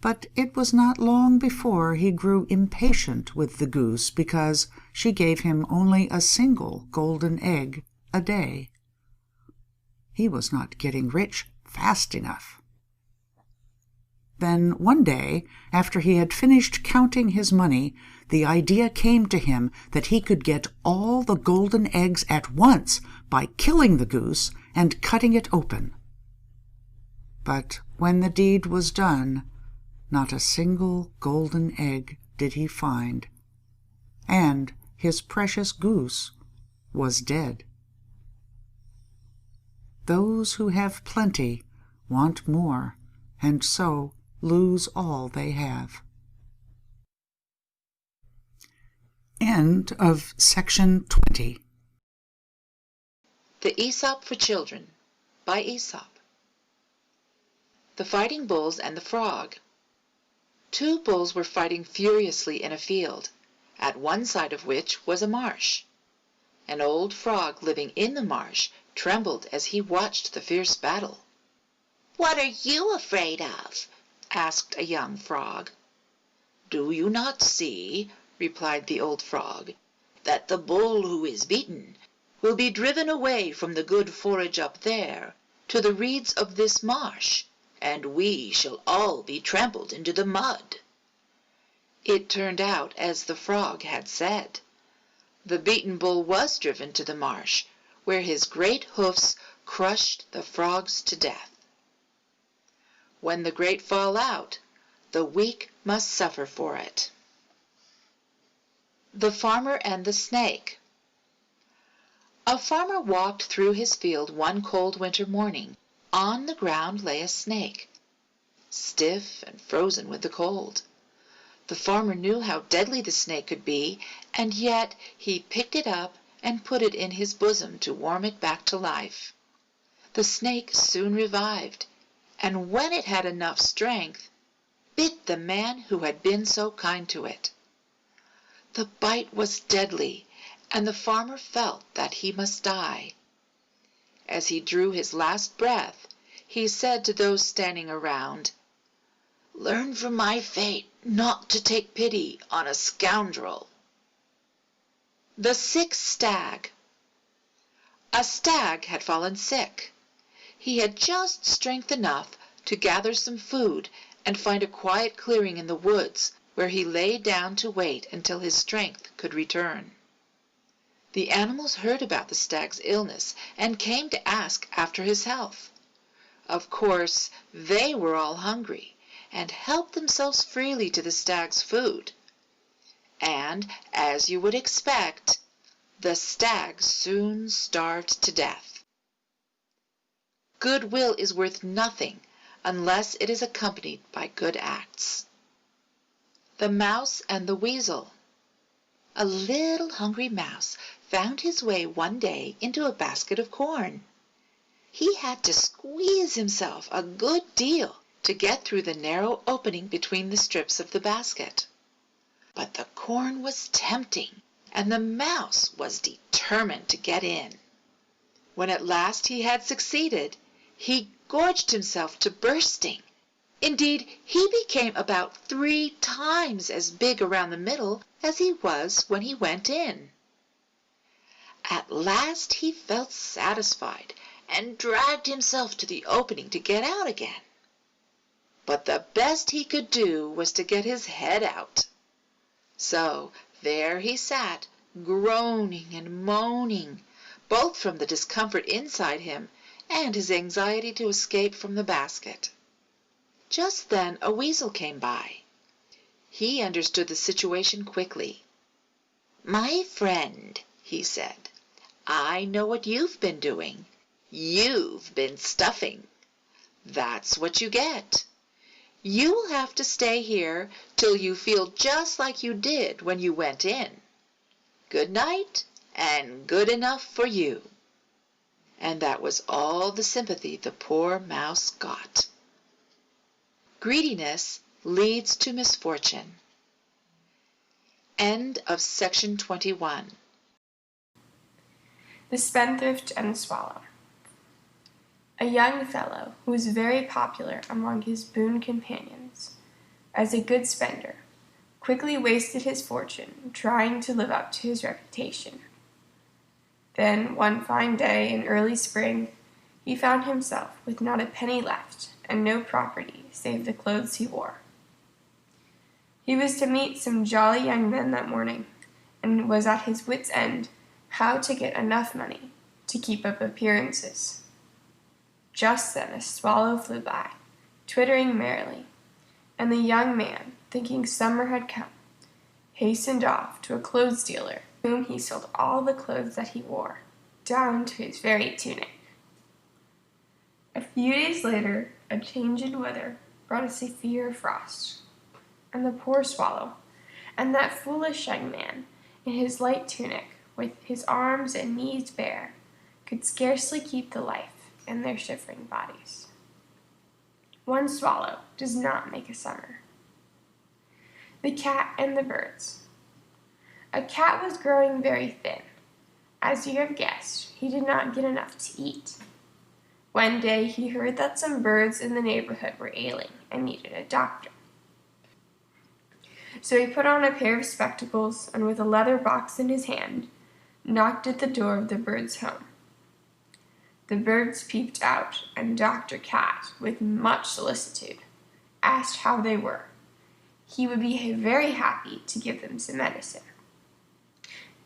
Speaker 13: But it was not long before he grew impatient with the goose because she gave him only a single golden egg a day. He was not getting rich fast enough. Then one day, after he had finished counting his money, the idea came to him that he could get all the golden eggs at once by killing the goose and cutting it open. But when the deed was done, not a single golden egg did he find, and his precious goose was dead. Those who have plenty want more, and so lose all they have. End of section 20.
Speaker 14: The Aesop for Children by Aesop. The Fighting Bulls and the Frog. 2 bulls were fighting furiously in a field, at one side of which was a marsh. An old frog living in the marsh trembled as he watched the fierce battle. "What are you afraid of?" asked a young frog. "Do you not see," replied the old frog, "that the bull who is beaten will be driven away from the good forage up there to the reeds of this marsh, and we shall all be trampled into the mud?" It turned out as the frog had said. The beaten bull was driven to the marsh, where his great hoofs crushed the frogs to death. When the great fall out, the weak must suffer for it. The Farmer and the Snake. A farmer walked through his field one cold winter morning. On the ground lay a snake, stiff and frozen with the cold. The farmer knew how deadly the snake could be, and yet he picked it up and put it in his bosom to warm it back to life. The snake soon revived, and when it had enough strength, bit the man who had been so kind to it. The bite was deadly, and the farmer felt that he must die. As he drew his last breath, he said to those standing around, "Learn from my fate not to take pity on a scoundrel." The Sick Stag. A stag had fallen sick. He had just strength enough to gather some food and find a quiet clearing in the woods, where he lay down to wait until his strength could return. The animals heard about the stag's illness and came to ask after his health. Of course, they were all hungry and helped themselves freely to the stag's food. And, as you would expect, the stag soon starved to death. Goodwill is worth nothing unless it is accompanied by good acts. The Mouse and the Weasel. A little hungry mouse found his way one day into a basket of corn. He had to squeeze himself a good deal to get through the narrow opening between the strips of the basket. But the corn was tempting, and the mouse was determined to get in. When at last he had succeeded, he gorged himself to bursting. Indeed, he became about 3 times as big around the middle as he was when he went in. At last he felt satisfied and dragged himself to the opening to get out again. But the best he could do was to get his head out. So there he sat, groaning and moaning, both from the discomfort inside him and his anxiety to escape from the basket. Just then a weasel came by. He understood the situation quickly. "My friend," he said, "I know what you've been doing. You've been stuffing. That's what you get. You will have to stay here till you feel just like you did when you went in. Good night, and good enough for you." And that was all the sympathy the poor mouse got. Greediness leads to misfortune. End of section 21.
Speaker 15: The Spendthrift and the Swallow. A young fellow who was very popular among his boon companions as a good spender quickly wasted his fortune trying to live up to his reputation. Then one fine day in early spring, he found himself with not a penny left and no property save the clothes he wore. He was to meet some jolly young men that morning, and was at his wits' end how to get enough money to keep up appearances. Just then a swallow flew by, twittering merrily, and the young man, thinking summer had come, hastened off to a clothes dealer, whom he sold all the clothes that he wore, down to his very tunic. A few days later, a change in weather brought a severe frost, and the poor swallow, and that foolish young man, in his light tunic, with his arms and knees bare, could scarcely keep the life in their shivering bodies. One swallow does not make a summer. The cat and the birds. A cat was growing very thin. As you have guessed, he did not get enough to eat. One day he heard that some birds in the neighborhood were ailing and needed a doctor. So he put on a pair of spectacles and, with a leather box in his hand, knocked at the door of the birds' home. The birds peeped out, and Dr. Cat, with much solicitude, asked how they were. He would be very happy to give them some medicine.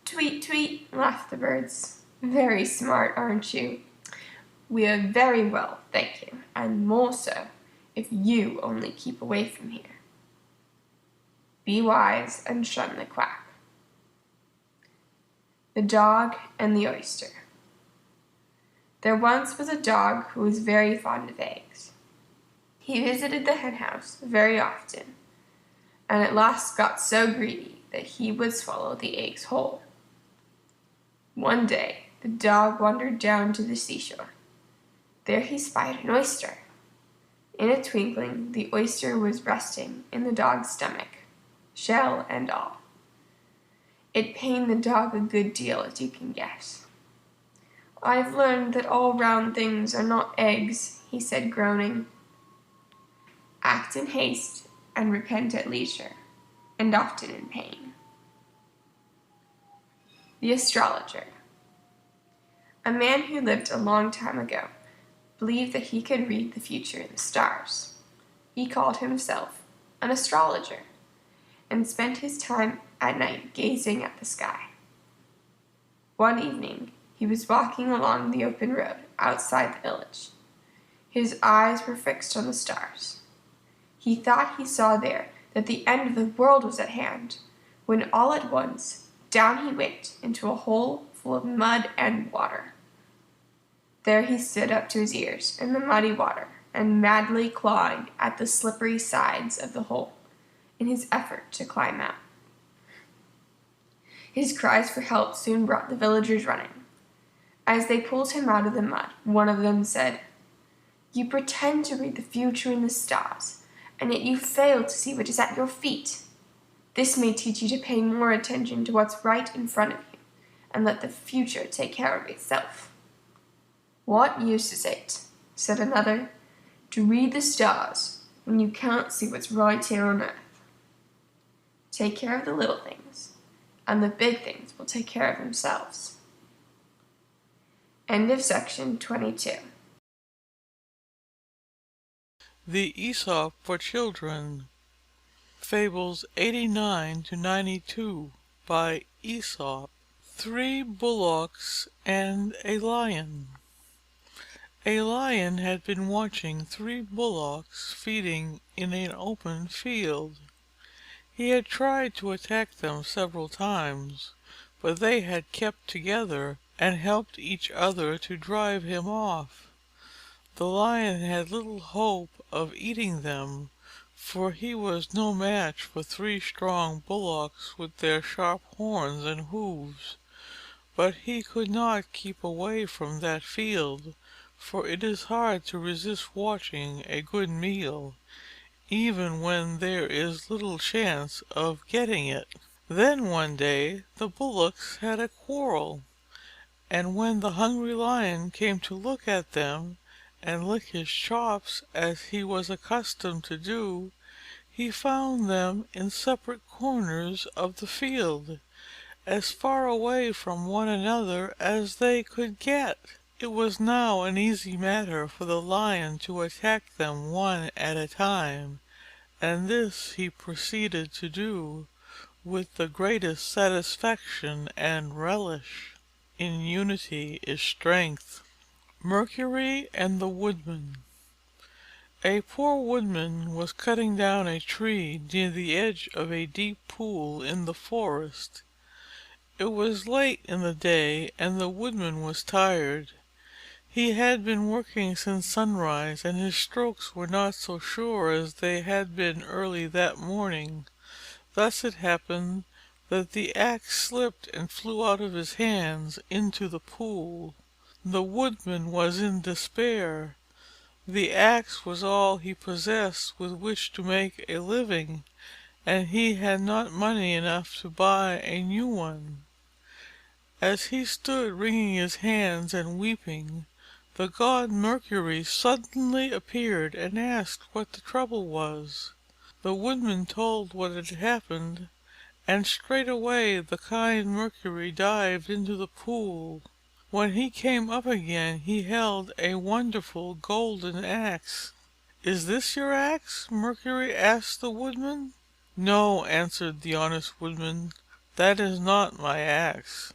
Speaker 15: "Tweet, tweet," laughed the birds. "Very smart, aren't you? We are very well, thank you, and more so if you only keep away from here. Be wise and shun the quack." The dog and the oyster. There once was a dog who was very fond of eggs. He visited the henhouse very often, and at last got so greedy that he would swallow the eggs whole. One day the dog wandered down to the seashore. There he spied an oyster. In a twinkling the oyster was resting in the dog's stomach, shell and all. It pained the dog a good deal, as you can guess. "I've learned that all round things are not eggs," he said, groaning. Act in haste and repent at leisure, and often in pain. The astrologer. A man who lived a long time ago believed that he could read the future in the stars. He called himself an astrologer, and spent his time at night gazing at the sky. One evening he was walking along the open road outside the village. His eyes were fixed on the stars. He thought he saw there that the end of the world was at hand, when all at once down he went into a hole full of mud and water. There he stood up to his ears in the muddy water, and madly clawing at the slippery sides of the hole in his effort to climb out. His cries for help soon brought the villagers running. As they pulled him out of the mud, one of them said, "You pretend to read the future in the stars, and yet you fail to see what is at your feet. This may teach you to pay more attention to what's right in front of you, and let the future take care of itself." "What use is it," said another, "to read the stars when you can't see what's right here on earth? Take care of the little things, and the big things will take care of themselves." End of section 22.
Speaker 12: The Aesop for Children, Fables 89 to 92 by Aesop. 3 bullocks and a lion. A lion had been watching 3 bullocks feeding in an open field. He had tried to attack them several times, but they had kept together and helped each other to drive him off. The lion had little hope of eating them, for he was no match for 3 strong bullocks with their sharp horns and hoofs. But he could not keep away from that field, for it is hard to resist watching a good meal, even when there is little chance of getting it. Then one day the bullocks had a quarrel, and when the hungry lion came to look at them and lick his chops as he was accustomed to do, he found them in separate corners of the field, as far away from one another as they could get. It was now an easy matter for the Lion to attack them one at a time, and this he proceeded to do with the greatest satisfaction and relish. In unity is strength. Mercury and the Woodman. A poor woodman was cutting down a tree near the edge of a deep pool in the forest. It was late in the day, and the woodman was tired. He had been working since sunrise, and his strokes were not so sure as they had been early that morning. Thus it happened that the axe slipped and flew out of his hands into the pool. The woodman was in despair. The axe was all he possessed with which to make a living, and he had not money enough to buy a new one. As he stood wringing his hands and weeping, the god Mercury suddenly appeared and asked what the trouble was. The woodman told what had happened, and straightway the kind Mercury dived into the pool. When he came up again he held a wonderful golden axe. "Is this your axe?" Mercury asked the woodman. "No," answered the honest woodman, "that is not my axe."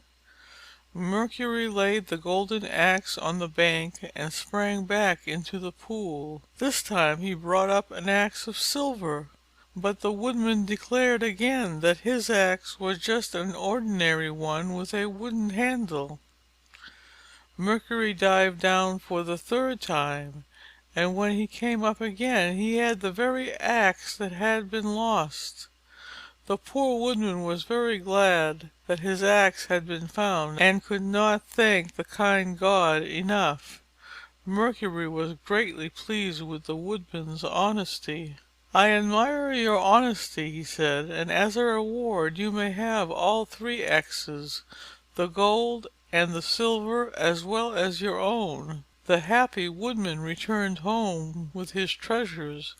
Speaker 12: Mercury laid the golden axe on the bank and sprang back into the pool. This time he brought up an axe of silver, but the woodman declared again that his axe was just an ordinary one with a wooden handle. Mercury dived down for the third time, and when he came up again he had the very axe that had been lost. The poor woodman was very glad that his axe had been found, and could not thank the kind god enough. Mercury was greatly pleased with the woodman's honesty. "I admire your honesty," he said, "and as a reward you may have all three axes, the gold and the silver as well as your own." The happy woodman returned home with his treasures,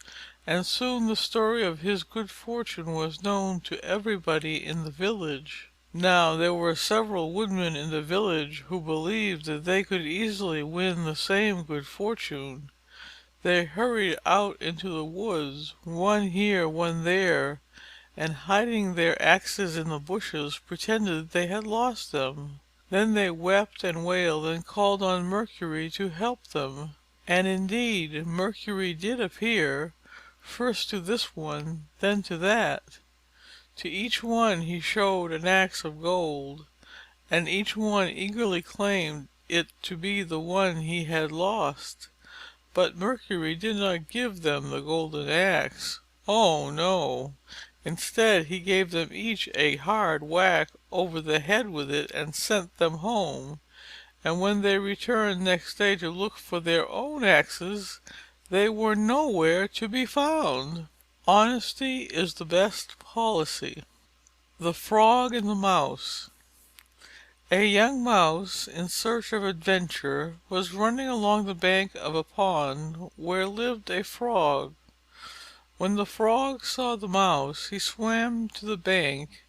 Speaker 12: and soon the story of his good fortune was known to everybody in the village. Now there were several woodmen in the village who believed that they could easily win the same good fortune. They hurried out into the woods, one here, one there, and hiding their axes in the bushes, pretended they had lost them. Then they wept and wailed and called on Mercury to help them. And indeed Mercury did appear, first to this one, then to that. To each one he showed an axe of gold, and each one eagerly claimed it to be the one he had lost. But Mercury did not give them the golden axe. Oh, no! Instead, he gave them each a hard whack over the head with it and sent them home. And when they returned next day to look for their own axes, they were nowhere to be found. Honesty is the best policy. The Frog and the Mouse. A young mouse, in search of adventure, was running along the bank of a pond where lived a frog. When the frog saw the mouse, he swam to the bank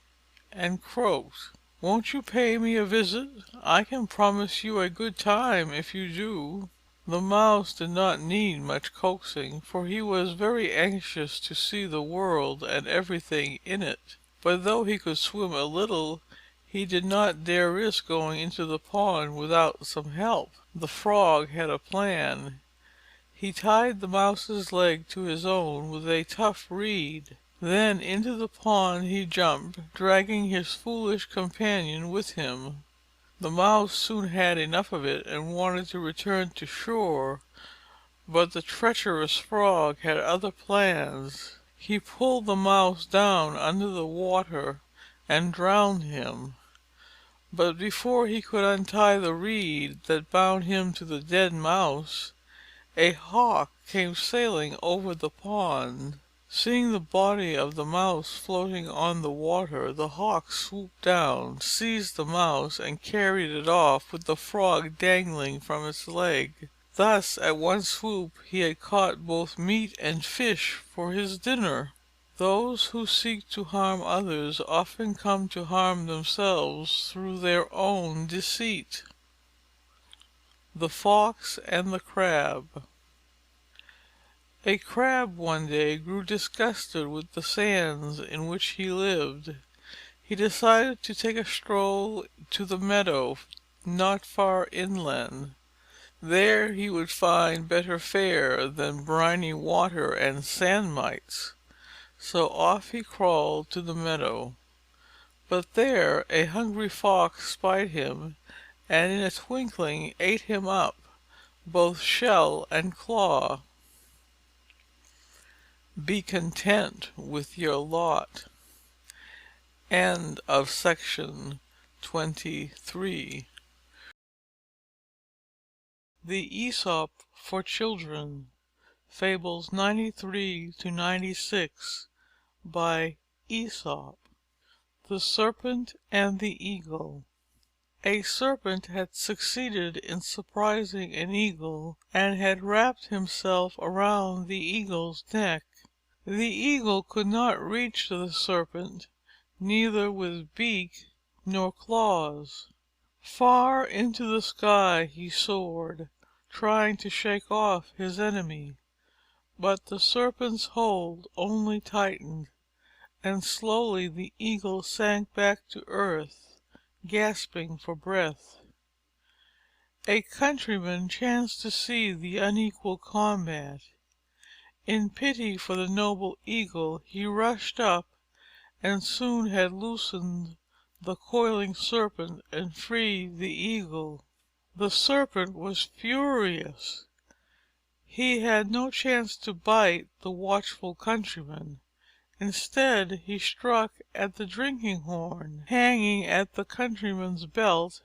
Speaker 12: and croaked, "Won't you pay me a visit? I can promise you a good time if you do." The mouse did not need much coaxing, for he was very anxious to see the world and everything in it. But though he could swim a little, he did not dare risk going into the pond without some help. The frog had a plan. He tied the mouse's leg to his own with a tough reed. Then into the pond he jumped, dragging his foolish companion with him. The mouse soon had enough of it, and wanted to return to shore, but the treacherous frog had other plans. He pulled the mouse down under the water and drowned him. But before he could untie the reed that bound him to the dead mouse, a hawk came sailing over the pond. Seeing the body of the mouse floating on the water, the hawk swooped down, seized the mouse, and carried it off with the frog dangling from its leg. Thus, at one swoop, he had caught both meat and fish for his dinner. Those who seek to harm others often come to harm themselves through their own deceit. The Fox and the Crab. A Crab one day grew disgusted with the sands in which he lived. He decided to take a stroll to the meadow not far inland. There he would find better fare than briny water and sand mites. So off he crawled to the meadow. But there a hungry Fox spied him, and in a twinkling ate him up, both shell and claw. Be content with your lot. End of section 23. The Aesop for Children, Fables 93 to 96, by Aesop. The Serpent and the Eagle. A serpent had succeeded in surprising an eagle, and had wrapped himself around the eagle's neck. The eagle could not reach the serpent, neither with beak nor claws. Far into the sky he soared, trying to shake off his enemy. But the serpent's hold only tightened, and slowly the eagle sank back to earth, gasping for breath. A countryman chanced to see the unequal combat. In pity for the noble eagle, he rushed up, and soon had loosened the coiling serpent and freed the eagle. The serpent was furious. He had no chance to bite the watchful countryman. Instead, he struck at the drinking horn hanging at the countryman's belt,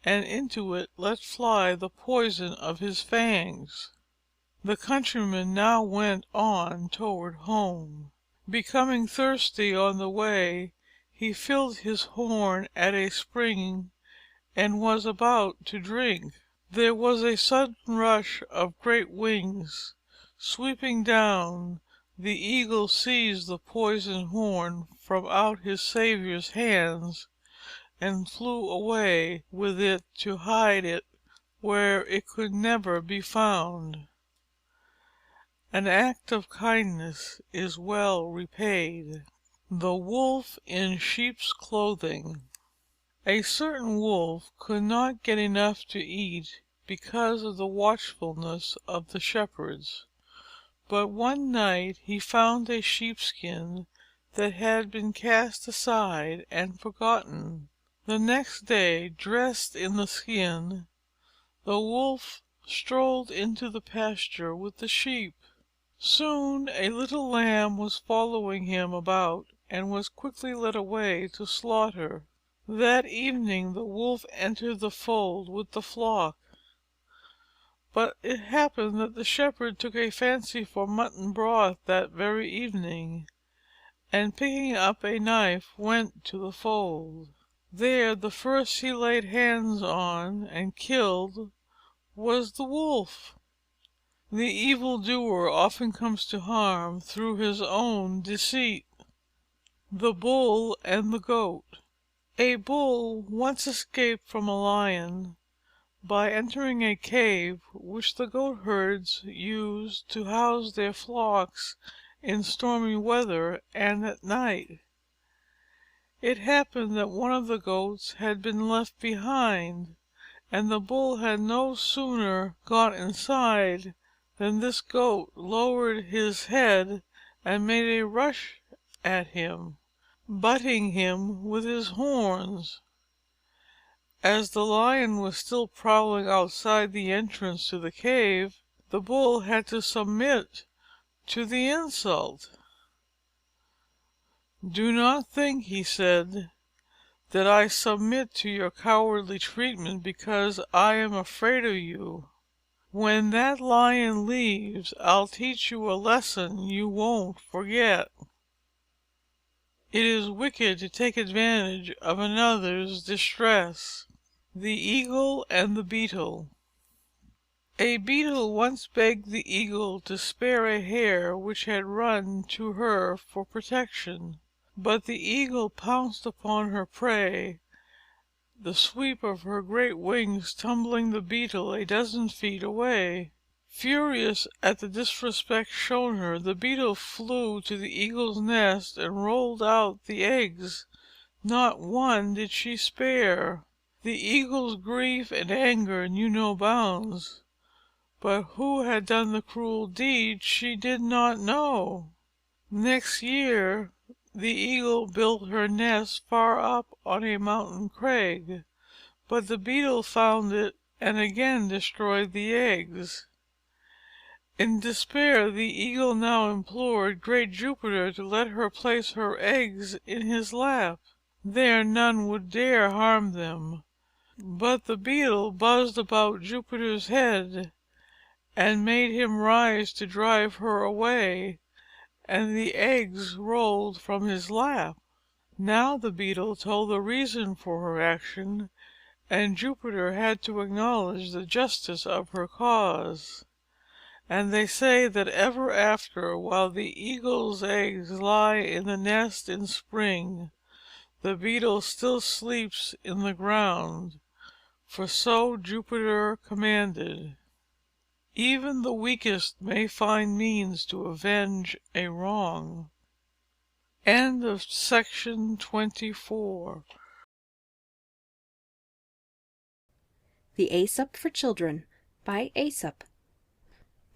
Speaker 12: and into it let fly the poison of his fangs. The countryman now went on toward home. Becoming thirsty on the way, he filled his horn at a spring and was about to drink. There was a sudden rush of great wings. Sweeping down, the eagle seized the poisoned horn from out his saviour's hands, and flew away with it to hide it where it could never be found. An act of kindness is well repaid. The Wolf in Sheep's Clothing. A certain wolf could not get enough to eat because of the watchfulness of the shepherds. But one night he found a sheepskin that had been cast aside and forgotten. The next day, dressed in the skin, the wolf strolled into the pasture with the sheep. Soon a little lamb was following him about, and was quickly led away to slaughter. That evening the wolf entered the fold with the flock. But it happened that the shepherd took a fancy for mutton broth that very evening, and picking up a knife went to the fold. There the first he laid hands on and killed was the wolf. The evil doer often comes to harm through his own deceit. The Bull and the Goat. A Bull once escaped from a Lion by entering a cave which the goatherds used to house their flocks in stormy weather and at night. It happened that one of the goats had been left behind, and the Bull had no sooner got inside than this goat lowered his head and made a rush at him, butting him with his horns. As the Lion was still prowling outside the entrance to the cave, the Bull had to submit to the insult. "Do not think," he said, "that I submit to your cowardly treatment because I am afraid of you. When that Lion leaves, I'll teach you a lesson you won't forget. It is wicked to take advantage of another's distress." The Eagle and the Beetle. A Beetle once begged the Eagle to spare a hare which had run to her for protection. But the Eagle pounced upon her prey, the sweep of her great wings tumbling the Beetle a dozen feet away. Furious at the disrespect shown her, the Beetle flew to the Eagle's nest and rolled out the eggs. Not one did she spare. The Eagle's grief and anger knew no bounds, but who had done the cruel deed she did not know. Next year the Eagle built her nest far up on a mountain crag, but the Beetle found it and again destroyed the eggs. In despair the Eagle now implored great Jupiter to let her place her eggs in his lap. There none would dare harm them. But the Beetle buzzed about Jupiter's head, and made him rise to drive her away, and the eggs rolled from his lap. Now the Beetle told the reason for her action, and Jupiter had to acknowledge the justice of her cause. And they say that ever after, while the Eagle's eggs lie in the nest in spring, the Beetle still sleeps in the ground, for so Jupiter commanded. Even the weakest may find means to avenge a wrong. End of section 24.
Speaker 6: The Aesop for Children by Aesop.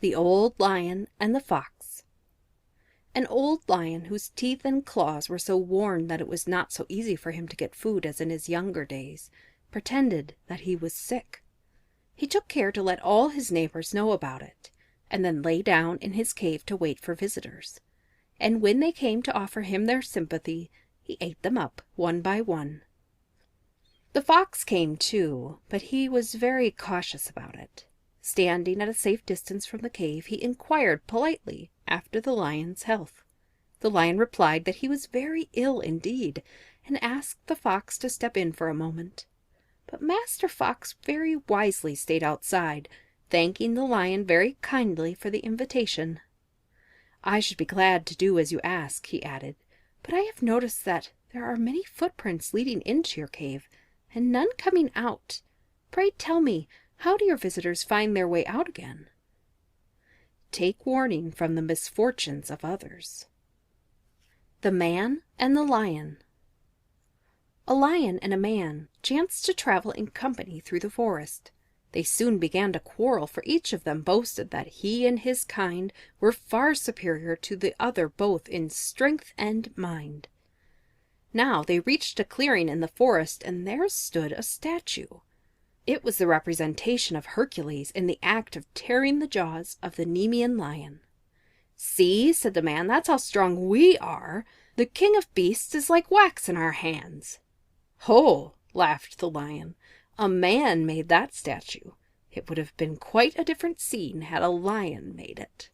Speaker 6: The Old Lion and the Fox. An old lion whose teeth and claws were so worn that it was not so easy for him to get food as in his younger days, pretended that he was sick. He took care to let all his neighbors know about it, and then lay down in his cave to wait for visitors. And when they came to offer him their sympathy, he ate them up one by one. The fox came too, but he was very cautious about it. Standing at a safe distance from the cave, he inquired politely after the lion's health. The lion replied that he was very ill indeed, and asked the fox to step in for a moment. But Master Fox very wisely stayed outside, thanking the lion very kindly for the invitation. "I should be glad to do as you ask," he added, "but I have noticed that there are many footprints leading into your cave, and none coming out. Pray tell me, how do your visitors find their way out again?" Take warning from the misfortunes of others. The Man and the Lion. A lion and a man chanced to travel in company through the forest. They soon began to quarrel, for each of them boasted that he and his kind were far superior to the other both in strength and mind. Now they reached a clearing in the forest, and there stood a statue. It was the representation of Hercules in the act of tearing the jaws of the Nemean lion. "See," said the man, "that's how strong we are. The king of beasts is like wax in our hands." "Ho!" laughed the lion, "a man made that statue. It would have been quite a different scene had a lion made it."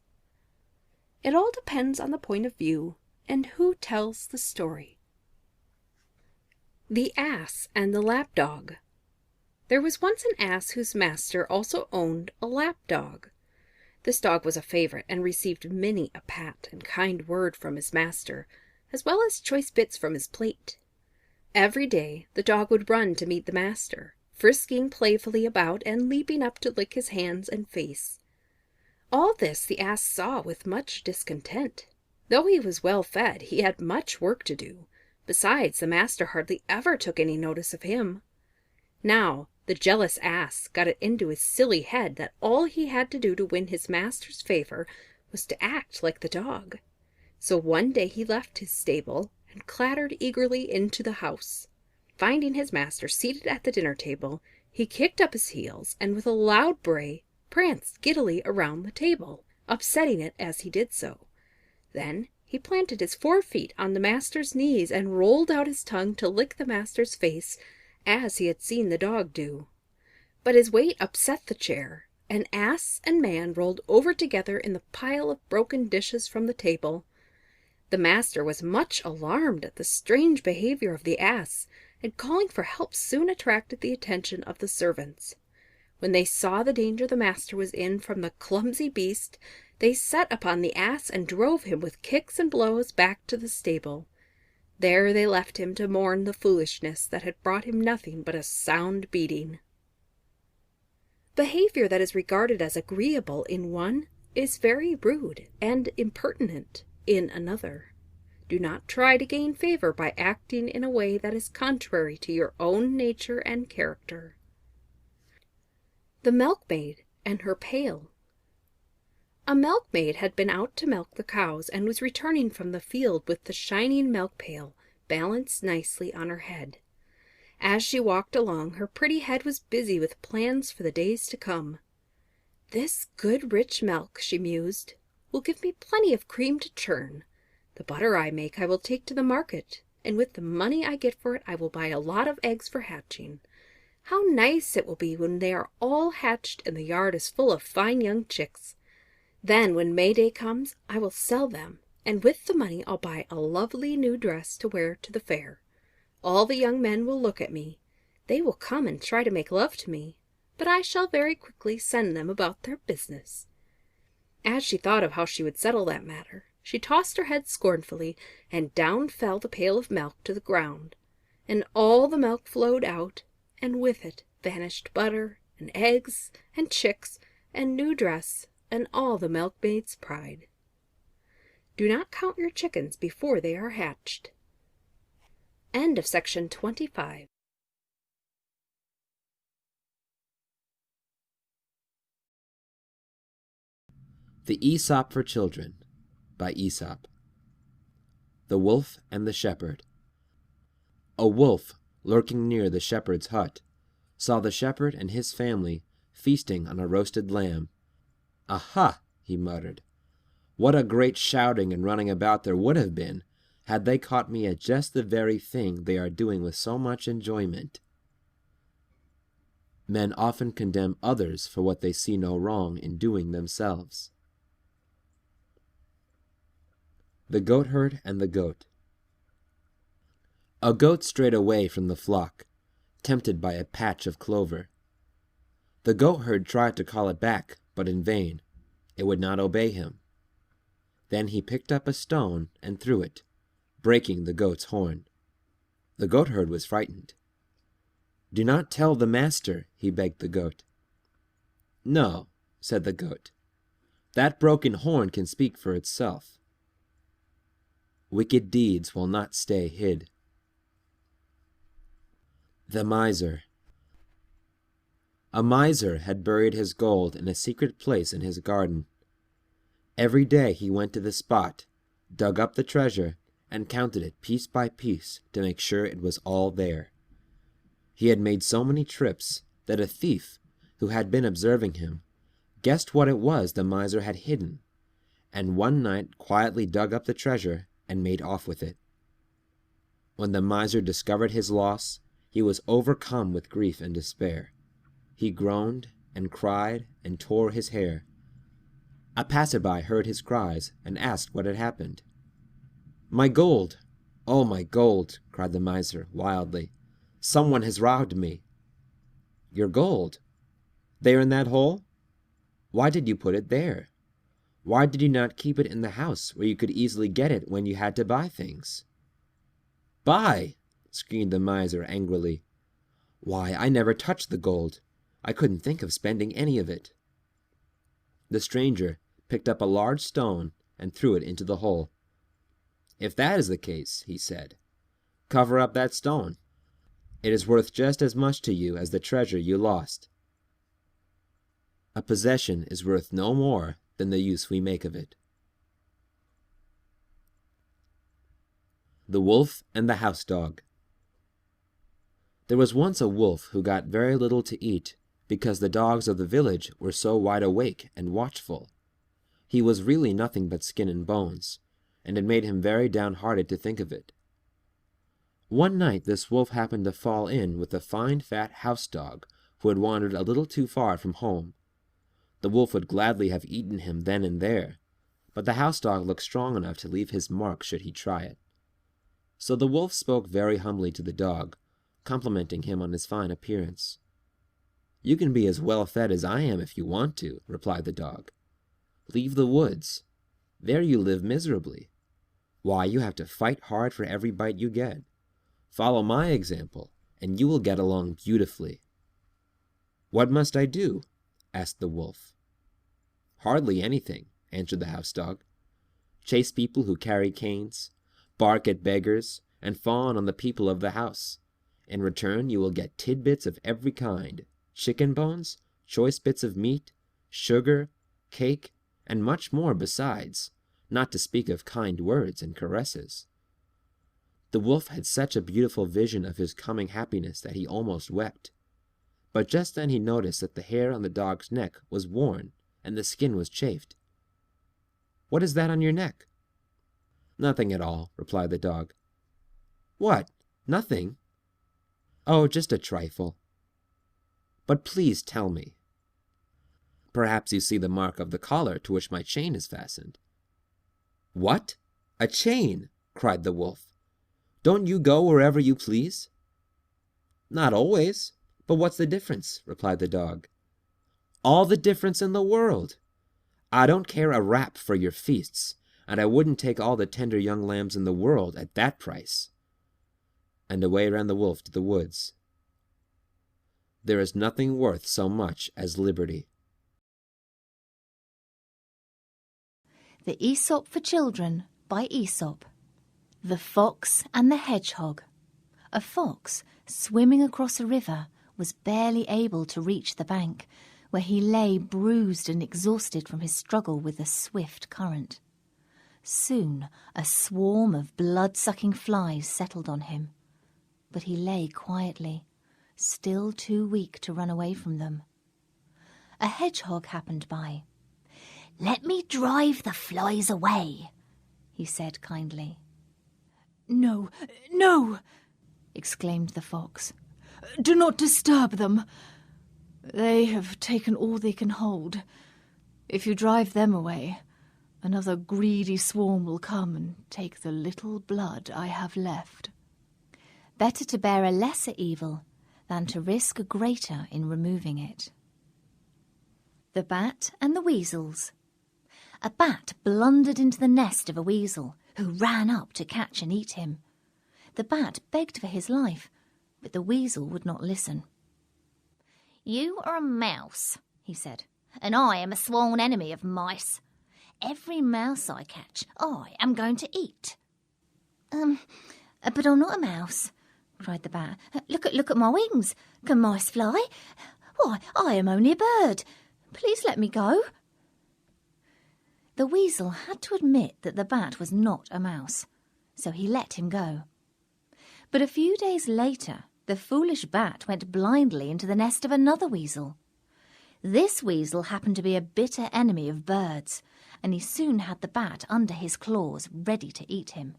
Speaker 6: It all depends on the point of view and who tells the story. The Ass and the Lapdog. There was once an ass whose master also owned a lapdog. This dog was a favorite, and received many a pat and kind word from his master, as well as choice bits from his plate. Every day the dog would run to meet the master, frisking playfully about and leaping up to lick his hands and face. All this the ass saw with much discontent. Though he was well fed, he had much work to do. Besides, the master hardly ever took any notice of him. Now, the jealous ass got it into his silly head that all he had to do to win his master's favor was to act like the dog. So one day he left his stable and clattered eagerly into the house. Finding his master seated at the dinner table, he kicked up his heels and with a loud bray pranced giddily around the table, upsetting it as he did so. Then he planted his 4 feet on the master's knees and rolled out his tongue to lick the master's face, as he had seen the dog do. But his weight upset the chair, and ass and man rolled over together in the pile of broken dishes from the table. The master was much alarmed at the strange behavior of the ass, and calling for help soon attracted the attention of the servants. When they saw the danger the master was in from the clumsy beast, they set upon the ass and drove him with kicks and blows back to the stable. There they left him to mourn the foolishness that had brought him nothing but a sound beating. Behavior that is regarded as agreeable in one is very rude and impertinent in another. Do not try to gain favor by acting in a way that is contrary to your own nature and character. The milkmaid and her pail. A milkmaid had been out to milk the cows and was returning from the field with the shining milk pail balanced nicely on her head. As she walked along, her pretty head was busy with plans for the days to come. "This good rich milk," she mused, "will give me plenty of cream to churn. The butter I make I will take to the market, and with the money I get for it I will buy a lot of eggs for hatching. How nice it will be when they are all hatched and the yard is full of fine young chicks. Then when May Day comes I will sell them, and with the money I'll buy a lovely new dress to wear to the fair. All the young men will look at me. They will come and try to make love to me, but I shall very quickly send them about their business." As she thought of how she would settle that matter, she tossed her head scornfully, and down fell the pail of milk to the ground, and all the milk flowed out, and with it vanished butter, and eggs, and chicks, and new dress, and all the milkmaid's pride. Do not count your chickens before they are hatched. End of section 25.
Speaker 9: The Aesop for Children by Aesop. The Wolf and the Shepherd. A wolf, lurking near the shepherd's hut, saw the shepherd and his family feasting on a roasted lamb. "Aha!" he muttered. "What a great shouting and running about there would have been had they caught me at just the very thing they are doing with so much enjoyment." Men often condemn others for what they see no wrong in doing themselves. The Goatherd and the Goat. A goat strayed away from the flock, tempted by a patch of clover. The goatherd tried to call it back, but in vain. It would not obey him. Then he picked up a stone and threw it, breaking the goat's horn. The goatherd was frightened. "Do not tell the master," he begged the goat. "No," said the goat. "That broken horn can speak for itself." Wicked deeds will not stay hid. The Miser. A miser had buried his gold in a secret place in his garden. Every day he went to the spot, dug up the treasure, and counted it piece by piece to make sure it was all there. He had made so many trips that a thief, who had been observing him, guessed what it was the miser had hidden, and one night quietly dug up the treasure and made off with it. When the miser discovered his loss, he was overcome with grief and despair. He groaned and cried and tore his hair. A passerby heard his cries and asked what had happened. "My gold! Oh, my gold!" cried the miser wildly. "Someone has robbed me." "Your gold? There in that hole? Why did you put it there? Why did you not keep it in the house where you could easily get it when you had to buy things?" "Buy!" screamed the miser angrily. "Why, I never touched the gold. I couldn't think of spending any of it." The stranger picked up a large stone and threw it into the hole. "If that is the case," he said, "cover up that stone. It is worth just as much to you as the treasure you lost." A possession is worth no more than the use we make of it. The Wolf and the House Dog. There was once a wolf who got very little to eat because the dogs of the village were so wide awake and watchful. He was really nothing but skin and bones, and it made him very downhearted to think of it. One night this wolf happened to fall in with a fine fat house dog who had wandered a little too far from home. The wolf would gladly have eaten him then and there, but the house dog looked strong enough to leave his mark should he try it. So the wolf spoke very humbly to the dog, complimenting him on his fine appearance. "You can be as well fed as I am if you want to," replied the dog. "Leave the woods. There you live miserably. Why, you have to fight hard for every bite you get. Follow my example, and you will get along beautifully." "What must I do?" asked the wolf. "Hardly anything," answered the house dog. "Chase people who carry canes, bark at beggars, and fawn on the people of the house. In return, you will get tidbits of every kind, chicken bones, choice bits of meat, sugar, cake, and much more besides, not to speak of kind words and caresses." The wolf had such a beautiful vision of his coming happiness that he almost wept. But just then he noticed that the hair on the dog's neck was worn and the skin was chafed. "What is that on your neck?" "Nothing at all," replied the dog. "What? Nothing?" "Oh, just a trifle." "But please tell me." "Perhaps you see the mark of the collar to which my chain is fastened." "What? A chain?" cried the wolf. "Don't you go wherever you please?" "Not always. But what's the difference?" replied the dog. "All the difference in the world. I don't care a rap for your feasts, and I wouldn't take all the tender young lambs in the world at that price." And away ran the wolf to the woods. There is nothing worth so much as liberty.
Speaker 16: The Aesop for Children by Aesop. The Fox and the Hedgehog. A fox, swimming across a river, was barely able to reach the bank, where he lay bruised and exhausted from his struggle with the swift current. Soon a swarm of blood-sucking flies settled on him, but he lay quietly, still too weak to run away from them. A hedgehog happened by. "Let me drive the flies away," he said kindly.
Speaker 17: "No, no!" exclaimed the fox. "Do not disturb them. They have taken all they can hold. If you drive them away, another greedy swarm will come and take the little blood I have left."
Speaker 16: Better to bear a lesser evil than to risk a greater in removing it. The Bat and the Weasels. A bat blundered into the nest of a weasel, who ran up to catch and eat him. The bat begged for his life, but the weasel would not listen. "You are a mouse," he said, "and I am a sworn enemy of mice. Every mouse I catch, I am going to eat." But I'm not a mouse," cried the bat. Look at my wings. Can mice fly? Why, I am only a bird. Please let me go." The weasel had to admit that the bat was not a mouse, so he let him go. But a few days later, the foolish bat went blindly into the nest of another weasel. This weasel happened to be a bitter enemy of birds, and he soon had the bat under his claws, ready to eat him.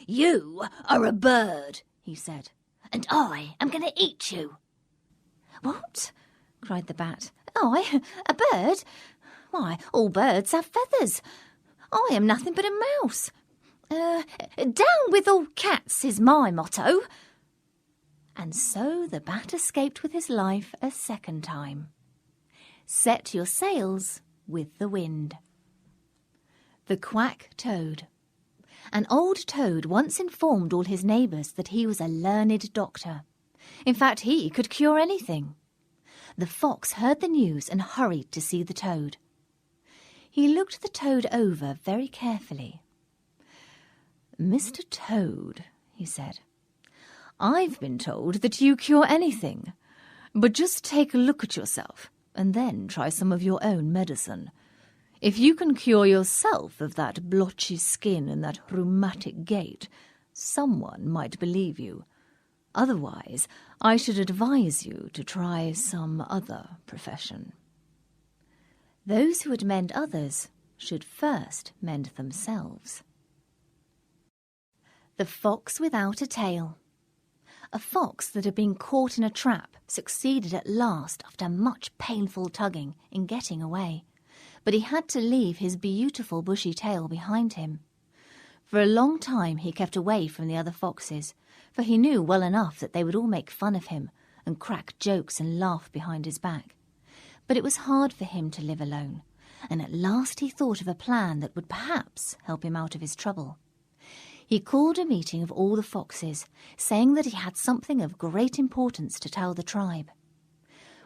Speaker 16: "You are a bird," he said, "and I am going to eat you." "What?" cried the bat. "I, a bird? Why, all birds have feathers. I am nothing but a mouse. Down with all cats is my motto." And so the bat escaped with his life a second time. Set your sails with the wind. The Quack Toad. An old toad once informed all his neighbours that he was a learned doctor. In fact, he could cure anything. The fox heard the news and hurried to see the toad. He looked the toad over very carefully. "Mr. Toad," he said, "I've been told that you cure anything, but just take a look at yourself and then try some of your own medicine. If you can cure yourself of that blotchy skin and that rheumatic gait, someone might believe you. Otherwise, I should advise you to try some other profession." Those who would mend others should first mend themselves. The Fox Without a Tail. A fox that had been caught in a trap succeeded at last, after much painful tugging, in getting away. But he had to leave his beautiful bushy tail behind him. For a long time he kept away from the other foxes, for he knew well enough that they would all make fun of him and crack jokes and laugh behind his back. But it was hard for him to live alone, and at last he thought of a plan that would perhaps help him out of his trouble. He called a meeting of all the foxes, saying that he had something of great importance to tell the tribe.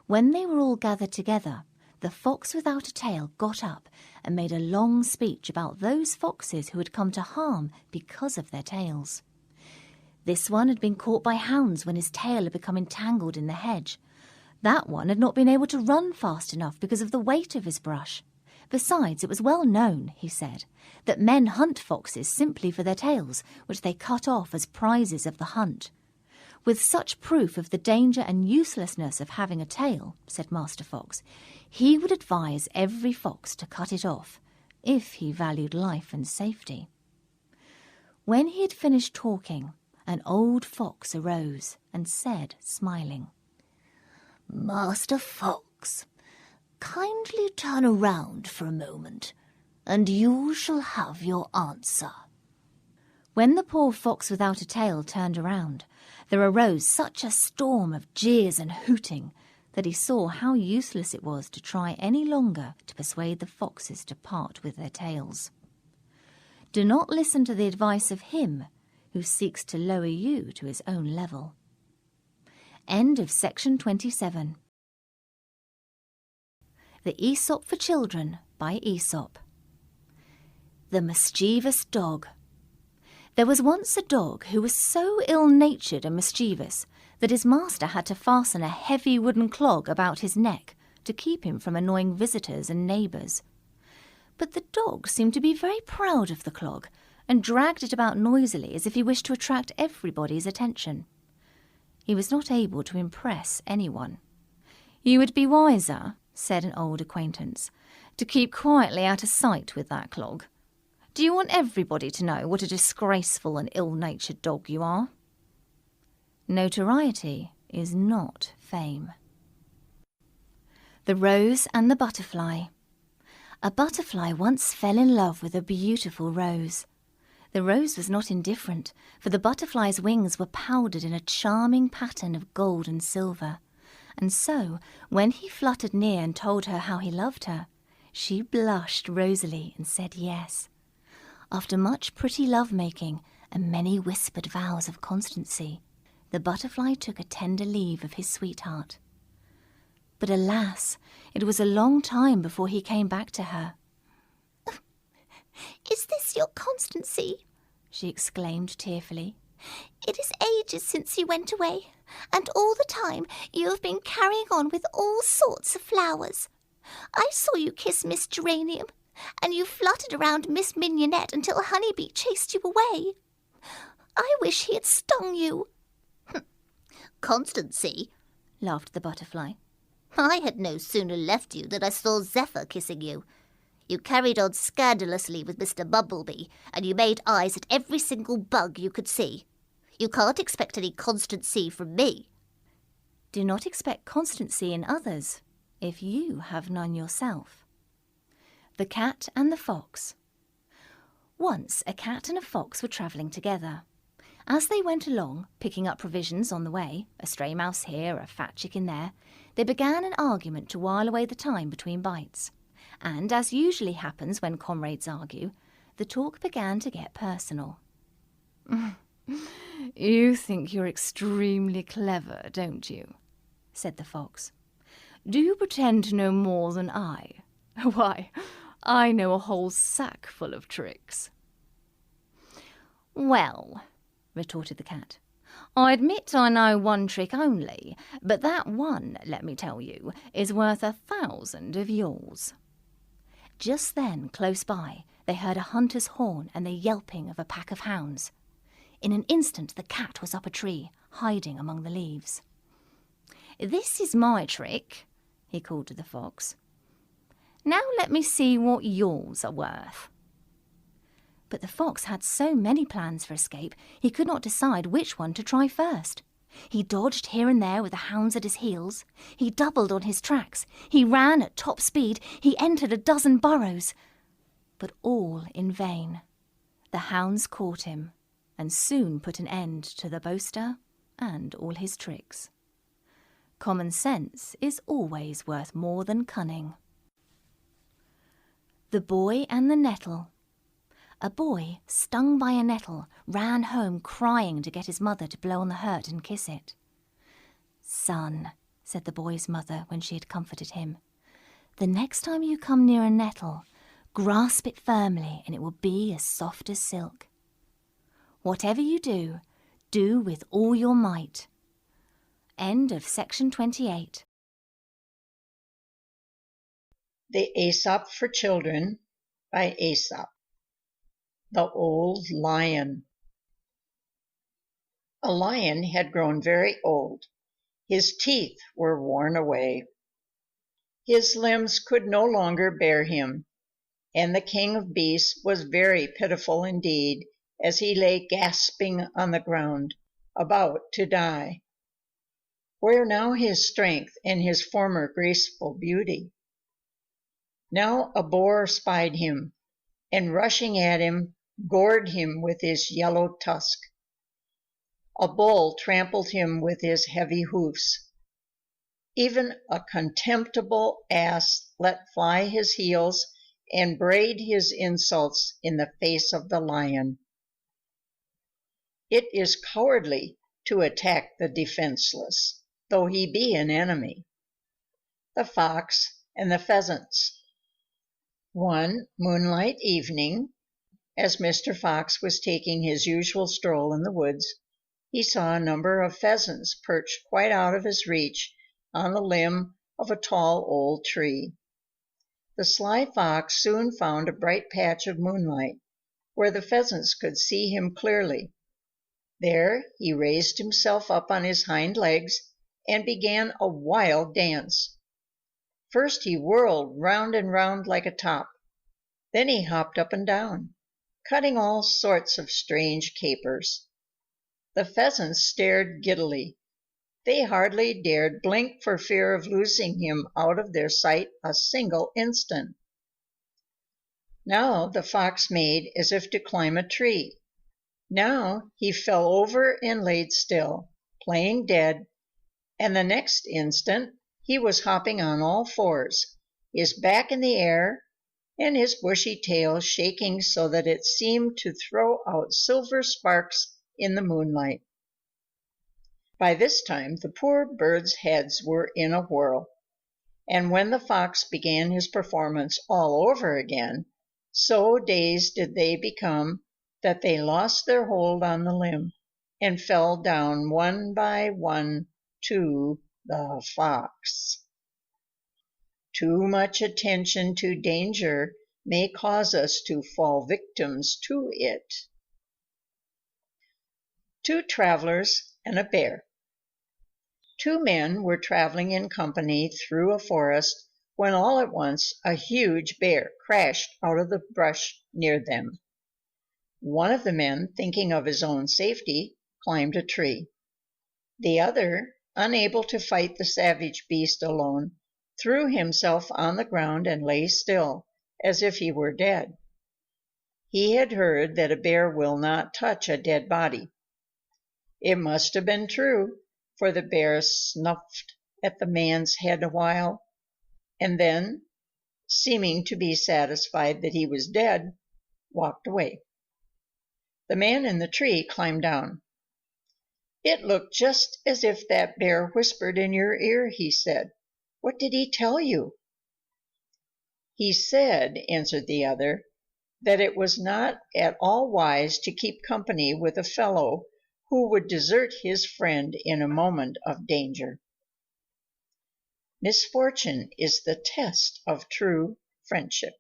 Speaker 16: When they were all gathered together, the fox without a tail got up and made a long speech about those foxes who had come to harm because of their tails. This one had been caught by hounds when his tail had become entangled in the hedge. That one had not been able to run fast enough because of the weight of his brush. Besides, it was well known, he said, that men hunt foxes simply for their tails, which they cut off as prizes of the hunt. With such proof of the danger and uselessness of having a tail, said Master Fox, he would advise every fox to cut it off, if he valued life and safety. When he had finished talking, an old fox arose and said, smiling, "Master Fox, kindly turn around for a moment, and you shall have your answer." When the poor fox without a tail turned around, there arose such a storm of jeers and hooting that he saw how useless it was to try any longer to persuade the foxes to part with their tails. Do not listen to the advice of him who seeks to lower you to his own level. End of section 27. The Aesop for Children by Aesop. The Mischievous Dog. There was once a dog who was so ill-natured and mischievous that his master had to fasten a heavy wooden clog about his neck to keep him from annoying visitors and neighbours. But the dog seemed to be very proud of the clog and dragged it about noisily as if he wished to attract everybody's attention. He was not able to impress anyone. "You would be wiser," said an old acquaintance, "to keep quietly out of sight with that clog. Do you want everybody to know what a disgraceful and ill-natured dog you are?" Notoriety is not fame. The Rose and the Butterfly. A butterfly once fell in love with a beautiful rose. The rose was not indifferent, for the butterfly's wings were powdered in a charming pattern of gold and silver. And so, when he fluttered near and told her how he loved her, she blushed rosily and said yes. After much pretty love-making and many whispered vows of constancy, the butterfly took a tender leave of his sweetheart. But alas, it was a long time before he came back to her.
Speaker 18: "Is this your constancy?" she exclaimed tearfully. "It is ages since you went away, and all the time you have been carrying on with all sorts of flowers. I saw you kiss Miss Geranium, and you fluttered around Miss Mignonette until Honeybee chased you away. I wish he had stung you."
Speaker 19: "Constancy?" laughed the butterfly. "I had no sooner left you than I saw Zephyr kissing you. You carried on scandalously with Mr. Bumblebee, and you made eyes at every single bug you could see. You can't expect any constancy from me."
Speaker 16: Do not expect constancy in others if you have none yourself. The Cat and the Fox. Once a cat and a fox were travelling together. As they went along, picking up provisions on the way, a stray mouse here, a fat chicken there, they began an argument to while away the time between bites. And, as usually happens when comrades argue, the talk began to get personal. "You think you're extremely clever, don't you?" said the fox. "Do you pretend to know more than I? Why, I know a whole sack full of tricks." "Well," retorted the cat, "I admit I know one trick only, but that one, let me tell you, is worth 1,000 of yours." Just then, close by, they heard a hunter's horn and the yelping of a pack of hounds. In an instant the cat was up a tree, hiding among the leaves. "This is my trick," he called to the fox. "Now let me see what yours are worth." But the fox had so many plans for escape, he could not decide which one to try first. He dodged here and there with the hounds at his heels. He doubled on his tracks. He ran at top speed. He entered a dozen burrows. But all in vain. The hounds caught him, and soon put an end to the boaster and all his tricks. Common sense is always worth more than cunning. The Boy and the Nettle. a boy, stung by a nettle, ran home crying to get his mother to blow on the hurt and kiss it. "Son," said the boy's mother when she had comforted him, "the next time you come near a nettle, grasp it firmly and it will be as soft as silk. Whatever you do, do with all your might." End of section 28.
Speaker 20: The Aesop for Children by Aesop. The Old Lion. A lion had grown very old. His teeth were worn away. His limbs could no longer bear him, and the king of beasts was very pitiful indeed as he lay gasping on the ground, about to die. Where now his strength and his former graceful beauty? Now a boar spied him, and rushing at him, gored him with his yellow tusk. A bull trampled him with his heavy hoofs. Even a contemptible ass let fly his heels and brayed his insults in the face of the lion. It is cowardly to attack the defenseless, though he be an enemy. The Fox and the Pheasants. One moonlight evening, as Mr. Fox was taking his usual stroll in the woods, he saw a number of pheasants perched quite out of his reach on the limb of a tall old tree. The sly fox soon found a bright patch of moonlight, where the pheasants could see him clearly. There he raised himself up on his hind legs and began a wild dance. First he whirled round and round like a top. Then he hopped up and down, cutting all sorts of strange capers. The pheasants stared giddily. They hardly dared blink for fear of losing him out of their sight a single instant. Now the fox made as if to climb a tree. Now he fell over and laid still, playing dead, and the next instant he was hopping on all fours, his back in the air, and his bushy tail shaking so that it seemed to throw out silver sparks in the moonlight. By this time the poor birds' heads were in a whirl, and when the fox began his performance all over again, so dazed did they become that they lost their hold on the limb and fell down one by one to the fox. Too much attention to danger may cause us to fall victims to it. Two Travelers and a Bear. Two men were traveling in company through a forest when all at once a huge bear crashed out of the brush near them. One of the men, thinking of his own safety, climbed a tree. The other, unable to fight the savage beast alone, threw himself on the ground and lay still, as if he were dead. He had heard that a bear will not touch a dead body. It must have been true, for the bear snuffed at the man's head a while, and then, seeming to be satisfied that he was dead, walked away. The man in the tree climbed down. "It looked just as if that bear whispered in your ear," he said. "What did he tell you?" "He said," answered the other, "that it was not at all wise to keep company with a fellow who would desert his friend in a moment of danger." Misfortune is the test of true friendship.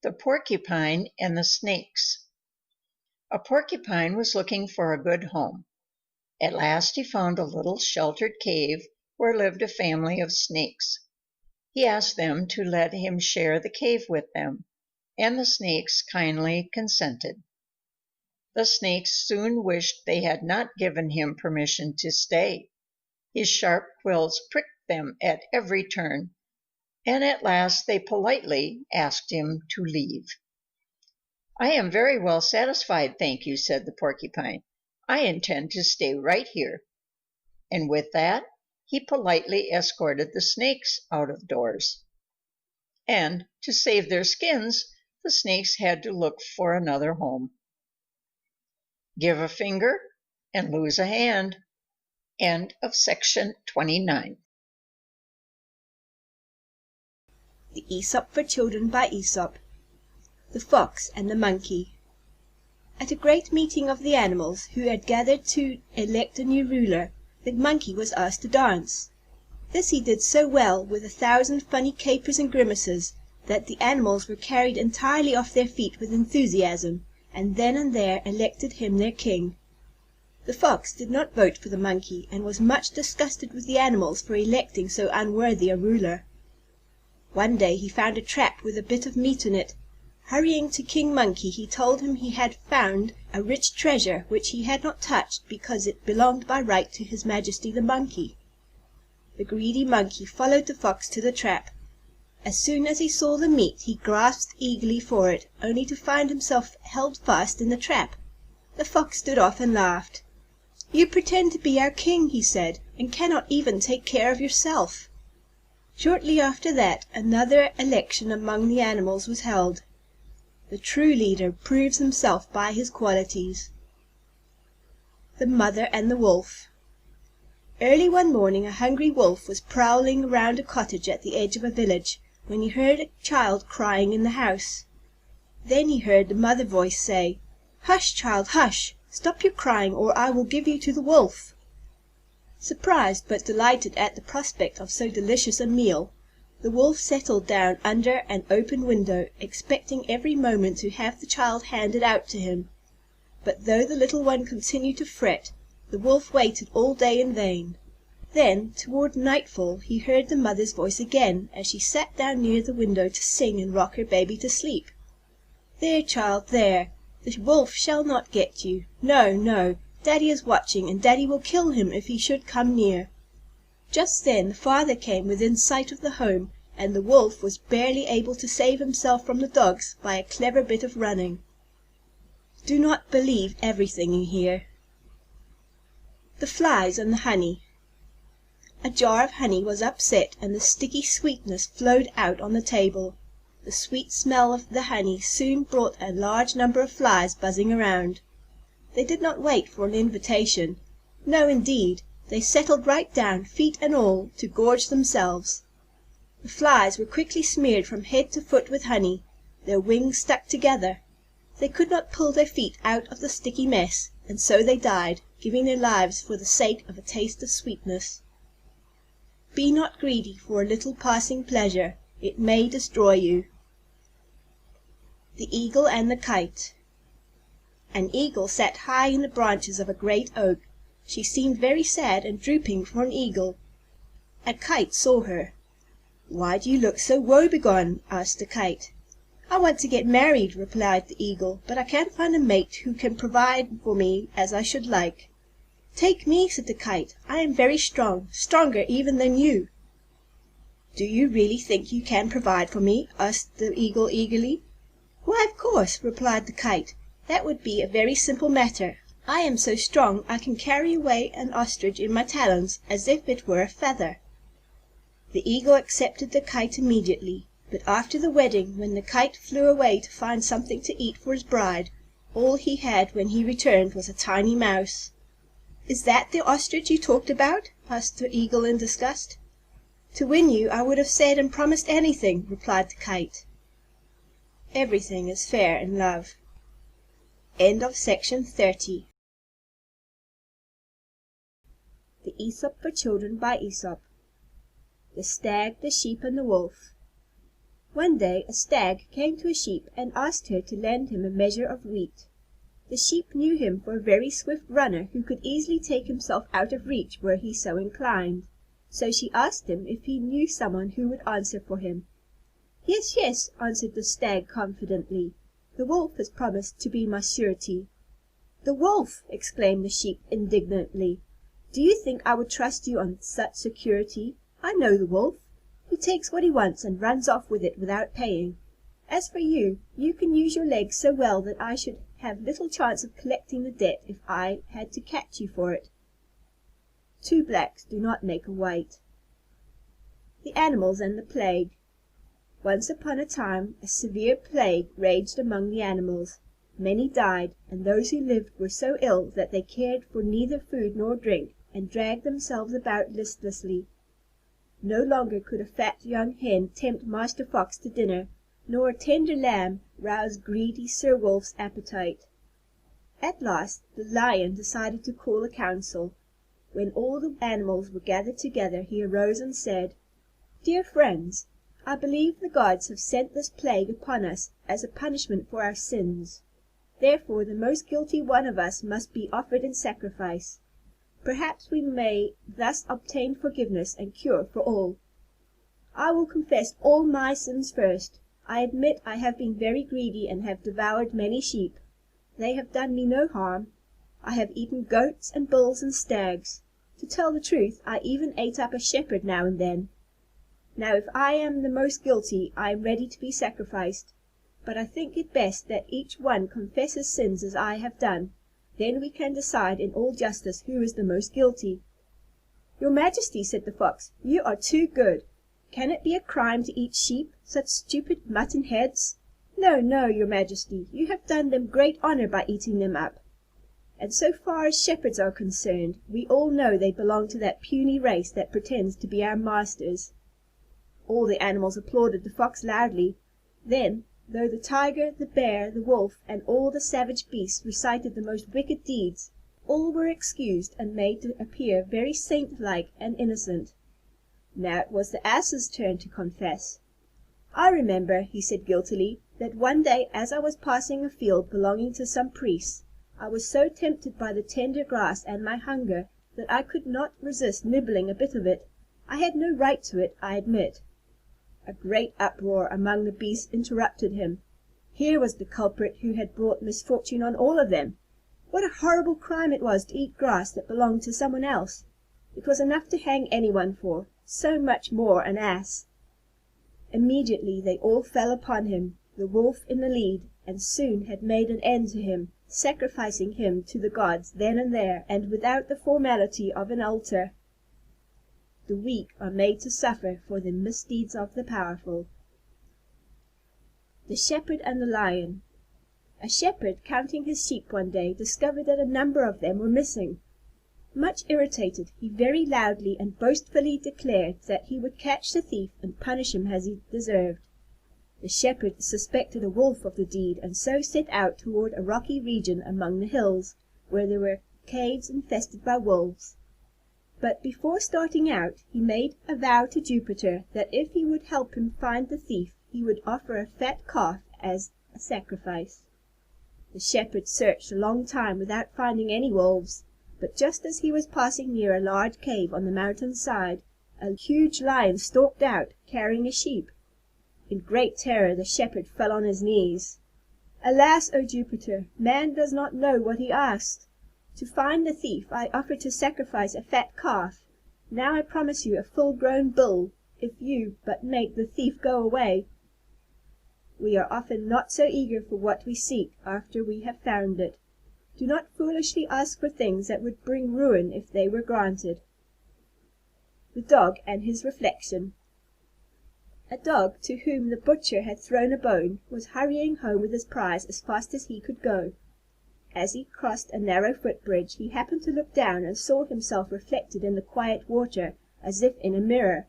Speaker 20: The Porcupine and the Snakes. A Porcupine was looking for a good home. At last he found a little sheltered cave where lived a family of snakes. He asked them to let him share the cave with them, and the snakes kindly consented. The snakes soon wished they had not given him permission to stay. His sharp quills pricked them at every turn, and at last they politely asked him to leave. "I am very well satisfied, thank you," said the Porcupine. "I intend to stay right here." And with that, he politely escorted the snakes out of doors. And, to save their skins, the snakes had to look for another home. Give a finger and lose a hand. End of section 29.
Speaker 7: The Aesop for Children by Aesop. The Fox and the Monkey. At a great meeting of the animals, who had gathered to elect a new ruler, the monkey was asked to dance. This he did so well, with 1,000 funny capers and grimaces, that the animals were carried entirely off their feet with enthusiasm, and then and there elected him their king. The Fox did not vote for the monkey, and was much disgusted with the animals for electing so unworthy a ruler. One day he found a trap with a bit of meat in it. Hurrying to King Monkey, he told him he had found a rich treasure which he had not touched because it belonged by right to His Majesty the Monkey. The greedy monkey followed the Fox to the trap. As soon as he saw the meat, he grasped eagerly for it, only to find himself held fast in the trap. The Fox stood off and laughed. "You pretend to be our king," he said, "and cannot even take care of yourself." Shortly after that, another election among the animals was held. The true leader proves himself by his qualities. The Mother and the Wolf. Early one morning a hungry wolf was prowling around a cottage at the edge of a village, when he heard a child crying in the house. Then he heard the mother voice say, "Hush, child, hush! Stop your crying, or I will give you to the wolf." Surprised but delighted at the prospect of so delicious a meal, the wolf settled down under an open window, expecting every moment to have the child handed out to him. But though the little one continued to fret, the wolf waited all day in vain. Then, toward nightfall, he heard the mother's voice again, as she sat down near the window to sing and rock her baby to sleep. "There, child, there! The wolf shall not get you. No, no! Daddy is watching, and Daddy will kill him if he should come near." Just then the father came within sight of the home, and the wolf was barely able to save himself from the dogs by a clever bit of running. Do not believe everything you hear. The Flies and the Honey. A jar of honey was upset, and the sticky sweetness flowed out on the table. The sweet smell of the honey soon brought a large number of flies buzzing around. They did not wait for an invitation. No, indeed. They settled right down, feet and all, to gorge themselves. The flies were quickly smeared from head to foot with honey. Their wings stuck together. They could not pull their feet out of the sticky mess, and so they died, giving their lives for the sake of a taste of sweetness. Be not greedy for a little passing pleasure. It may destroy you. The Eagle and the Kite. An eagle sat high in the branches of a great oak. She seemed very sad and drooping for an eagle. A kite saw her. "Why do you look so woebegone?" asked the kite. "I want to get married," replied the eagle, "but I can't find a mate who can provide for me as I should like." "Take me," said the kite. "I am very strong, stronger even than you." "Do you really think you can provide for me?" asked the eagle eagerly. "Why, of course," replied the kite. "That would be a very simple matter. I am so strong I can carry away an ostrich in my talons as if it were a feather." The eagle accepted the kite immediately, but after the wedding, when the kite flew away to find something to eat for his bride, all he had when he returned was a tiny mouse. "Is that the ostrich you talked about?" asked the eagle in disgust. "To win you I would have said and promised anything," replied the kite. Everything is fair in love. End of section 30. The Aesop for Children by Aesop. The Stag, the Sheep, and the Wolf. One day a stag came to a sheep and asked her to lend him a measure of wheat. The sheep knew him for a very swift runner who could easily take himself out of reach were he so inclined. So she asked him if he knew someone who would answer for him. "Yes, yes," answered the stag confidently. "The wolf has promised to be my surety." "The wolf!" exclaimed the sheep indignantly. "Do you think I would trust you on such security? I know the wolf. He takes what he wants and runs off with it without paying. As for you, you can use your legs so well that I should have little chance of collecting the debt if I had to catch you for it. Two blacks do not make a white." The Animals and the Plague. Once upon a time a severe plague raged among the animals. Many died, and those who lived were so ill that they cared for neither food nor drink, and dragged themselves about listlessly. No longer could a fat young hen tempt Master Fox to dinner, nor a tender lamb rouse greedy Sir Wolf's appetite. At last the Lion decided to call a council. When all the animals were gathered together, he arose and said, "Dear friends, I believe the gods have sent this plague upon us as a punishment for our sins. Therefore the most guilty one of us must be offered in sacrifice. Perhaps we may thus obtain forgiveness and cure for all. I will confess all my sins first. I admit I have been very greedy and have devoured many sheep. They have done me no harm. I have eaten goats and bulls and stags. To tell the truth, I even ate up a shepherd now and then. Now if I am the most guilty, I am ready to be sacrificed. But I think it best that each one confess his sins as I have done. Then we can decide in all justice who is the most guilty." "Your Majesty," said the Fox, "you are too good. Can it be a crime to eat sheep, such stupid mutton heads? No, no, Your Majesty, you have done them great honor by eating them up. And so far as shepherds are concerned, we all know they belong to that puny race that pretends to be our masters." All the animals applauded the Fox loudly. Then, though the tiger, the bear, the wolf, and all the savage beasts recited the most wicked deeds, all were excused and made to appear very saint-like and innocent. Now it was the Ass's turn to confess. "I remember," he said guiltily, "that one day as I was passing a field belonging to some priests, I was so tempted by the tender grass and my hunger that I could not resist nibbling a bit of it. I had no right to it, I admit." A great uproar among the beasts interrupted him. Here was the culprit who had brought misfortune on all of them. What a horrible crime it was to eat grass that belonged to someone else! It was enough to hang anyone for, so much more an ass. Immediately they all fell upon him, the wolf in the lead, and soon had made an end to him, sacrificing him to the gods then and there, and without the formality of an altar. The weak are made to suffer for the misdeeds of the powerful. The Shepherd and the Lion. A shepherd, counting his sheep one day, discovered that a number of them were missing. Much irritated, he very loudly and boastfully declared that he would catch the thief and punish him as he deserved. The shepherd suspected a wolf of the deed, and so set out toward a rocky region among the hills, where there were caves infested by wolves. But before starting out, he made a vow to Jupiter that if he would help him find the thief, he would offer a fat calf as a sacrifice. The shepherd searched a long time without finding any wolves, but just as he was passing near a large cave on the mountain's side, a huge lion stalked out, carrying a sheep. In great terror the shepherd fell on his knees. "Alas, O Jupiter, man does not know what he asks. To find the thief I offered to sacrifice a fat calf. Now I promise you a full-grown bull, if you but make the thief go away." We are often not so eager for what we seek after we have found it. Do not foolishly ask for things that would bring ruin if they were granted. The Dog and his Reflection. A dog, to whom the butcher had thrown a bone, was hurrying home with his prize as fast as he could go. As he crossed a narrow footbridge, he happened to look down and saw himself reflected in the quiet water, as if in a mirror.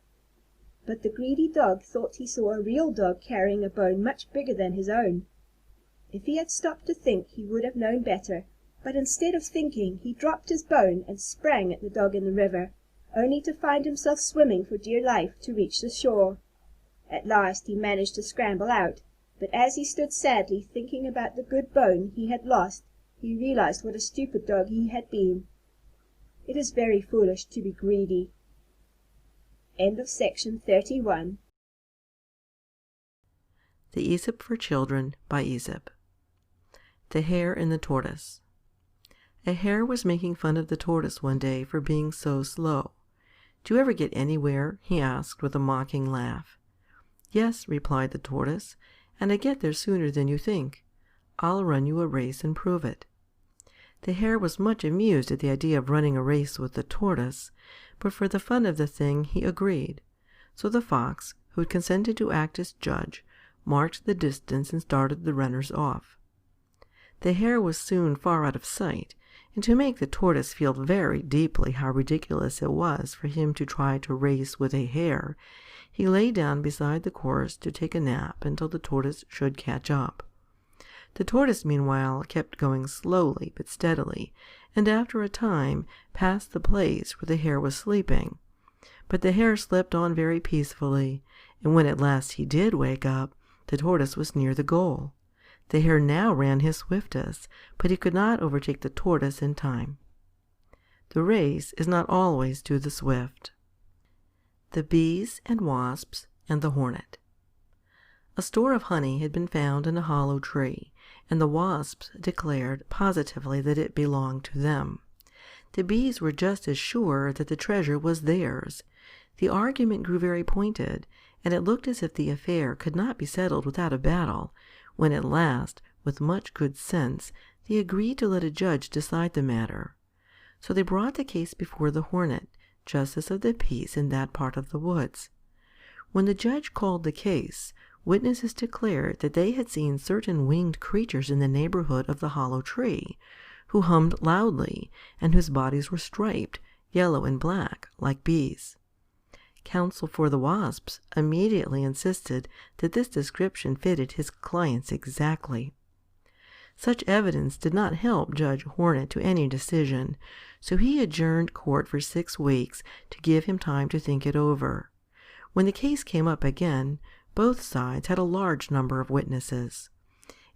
Speaker 7: But the greedy dog thought he saw a real dog carrying a bone much bigger than his own. If he had stopped to think, he would have known better, but instead of thinking, he dropped his bone and sprang at the dog in the river, only to find himself swimming for dear life to reach the shore. At last he managed to scramble out, but as he stood sadly thinking about the good bone he had lost, he realized what a stupid dog he had been. It is very foolish to be greedy. End of section 31.
Speaker 21: The Aesop for Children by Aesop. The Hare and the Tortoise. A hare was making fun of the tortoise one day for being so slow. "Do you ever get anywhere?" he asked with a mocking laugh. "Yes," replied the tortoise, "and I get there sooner than you think. I'll run you a race and prove it." The hare was much amused at the idea of running a race with the tortoise, but for the fun of the thing he agreed. So the fox, who had consented to act as judge, marked the distance and started the runners off. The hare was soon far out of sight, and to make the Tortoise feel very deeply how ridiculous it was for him to try to race with a hare, he lay down beside the course to take a nap until the Tortoise should catch up. The Tortoise, meanwhile, kept going slowly but steadily, and after a time passed the place where the hare was sleeping. But the hare slept on very peacefully, and when at last he did wake up, the Tortoise was near the goal. The hare now ran his swiftest, but he could not overtake the Tortoise in time. The race is not always to the swift. The Bees and Wasps and the Hornet. A store of honey had been found in a hollow tree, and the wasps declared positively that it belonged to them. The bees were just as sure that the treasure was theirs. The argument grew very pointed, and it looked as if the affair could not be settled without a battle, when at last, with much good sense, they agreed to let a judge decide the matter. So they brought the case before the Hornet, justice of the peace in that part of the woods. When the judge called the case, witnesses declared that they had seen certain winged creatures in the neighborhood of the hollow tree, who hummed loudly, and whose bodies were striped, yellow and black, like bees. Counsel for the Wasps immediately insisted that this description fitted his clients exactly. Such evidence did not help Judge Hornet to any decision, so he adjourned court for 6 weeks to give him time to think it over. When the case came up again, both sides had a large number of witnesses.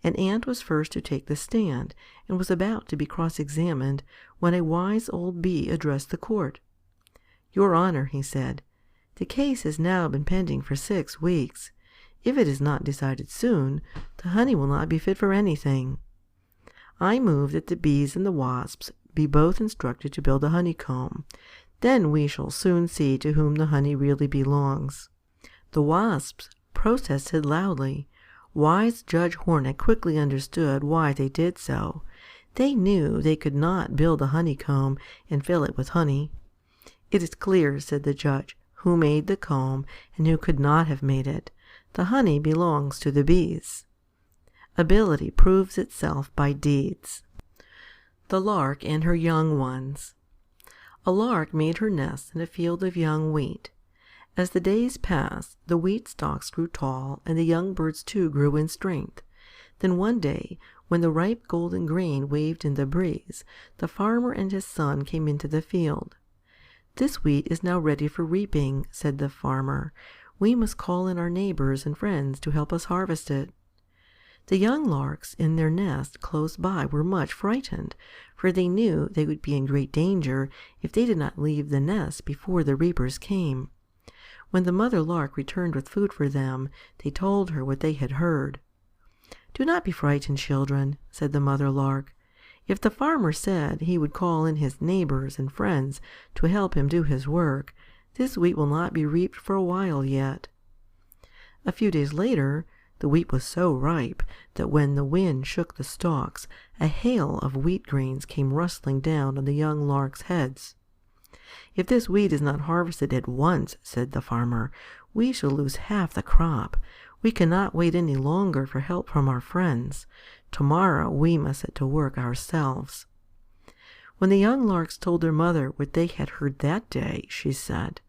Speaker 21: An ant was first to take the stand, and was about to be cross-examined when a wise old bee addressed the court. "Your Honor," he said, "the case has now been pending for 6 weeks. If it is not decided soon, the honey will not be fit for anything. I move that the bees and the wasps be both instructed to build a honeycomb. Then we shall soon see to whom the honey really belongs." The wasps protested loudly. Wise Judge Hornet quickly understood why they did so. They knew they could not build a honeycomb and fill it with honey. "It is clear," said the judge, "who made the comb and who could not have made it. The honey belongs to the bees." Ability proves itself by deeds. The Lark and her Young Ones. A lark made her nest in a field of young wheat. As the days passed, the wheat stalks grew tall, and the young birds too grew in strength. Then one day, when the ripe golden grain waved in the breeze, the farmer and his son came into the field. "This wheat is now ready for reaping," said the farmer. "We must call in our neighbors and friends to help us harvest it." The young larks in their nest close by were much frightened, for they knew they would be in great danger if they did not leave the nest before the reapers came. When the mother lark returned with food for them, they told her what they had heard. "Do not be frightened, children," said the mother lark. "If the farmer said he would call in his neighbors and friends to help him do his work, this wheat will not be reaped for a while yet." A few days later, the wheat was so ripe that when the wind shook the stalks, a hail of wheat grains came rustling down on the young larks' heads. "If this wheat is not harvested at once," said the farmer, "we shall lose half the crop. We cannot wait any longer for help from our friends. Tomorrow we must set to work ourselves." When the young larks told their mother what they had heard that day, she said,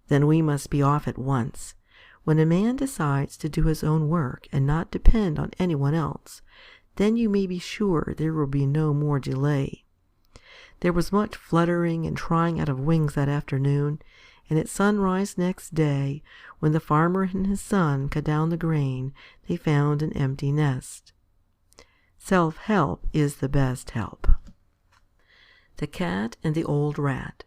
Speaker 21: "Then we must be off at once. When a man decides to do his own work and not depend on anyone else, then you may be sure there will be no more delay." There was much fluttering and trying out of wings that afternoon, and at sunrise next day, when the farmer and his son cut down the grain, they found an empty nest. Self-help is the best help. The Cat and the Old Rat.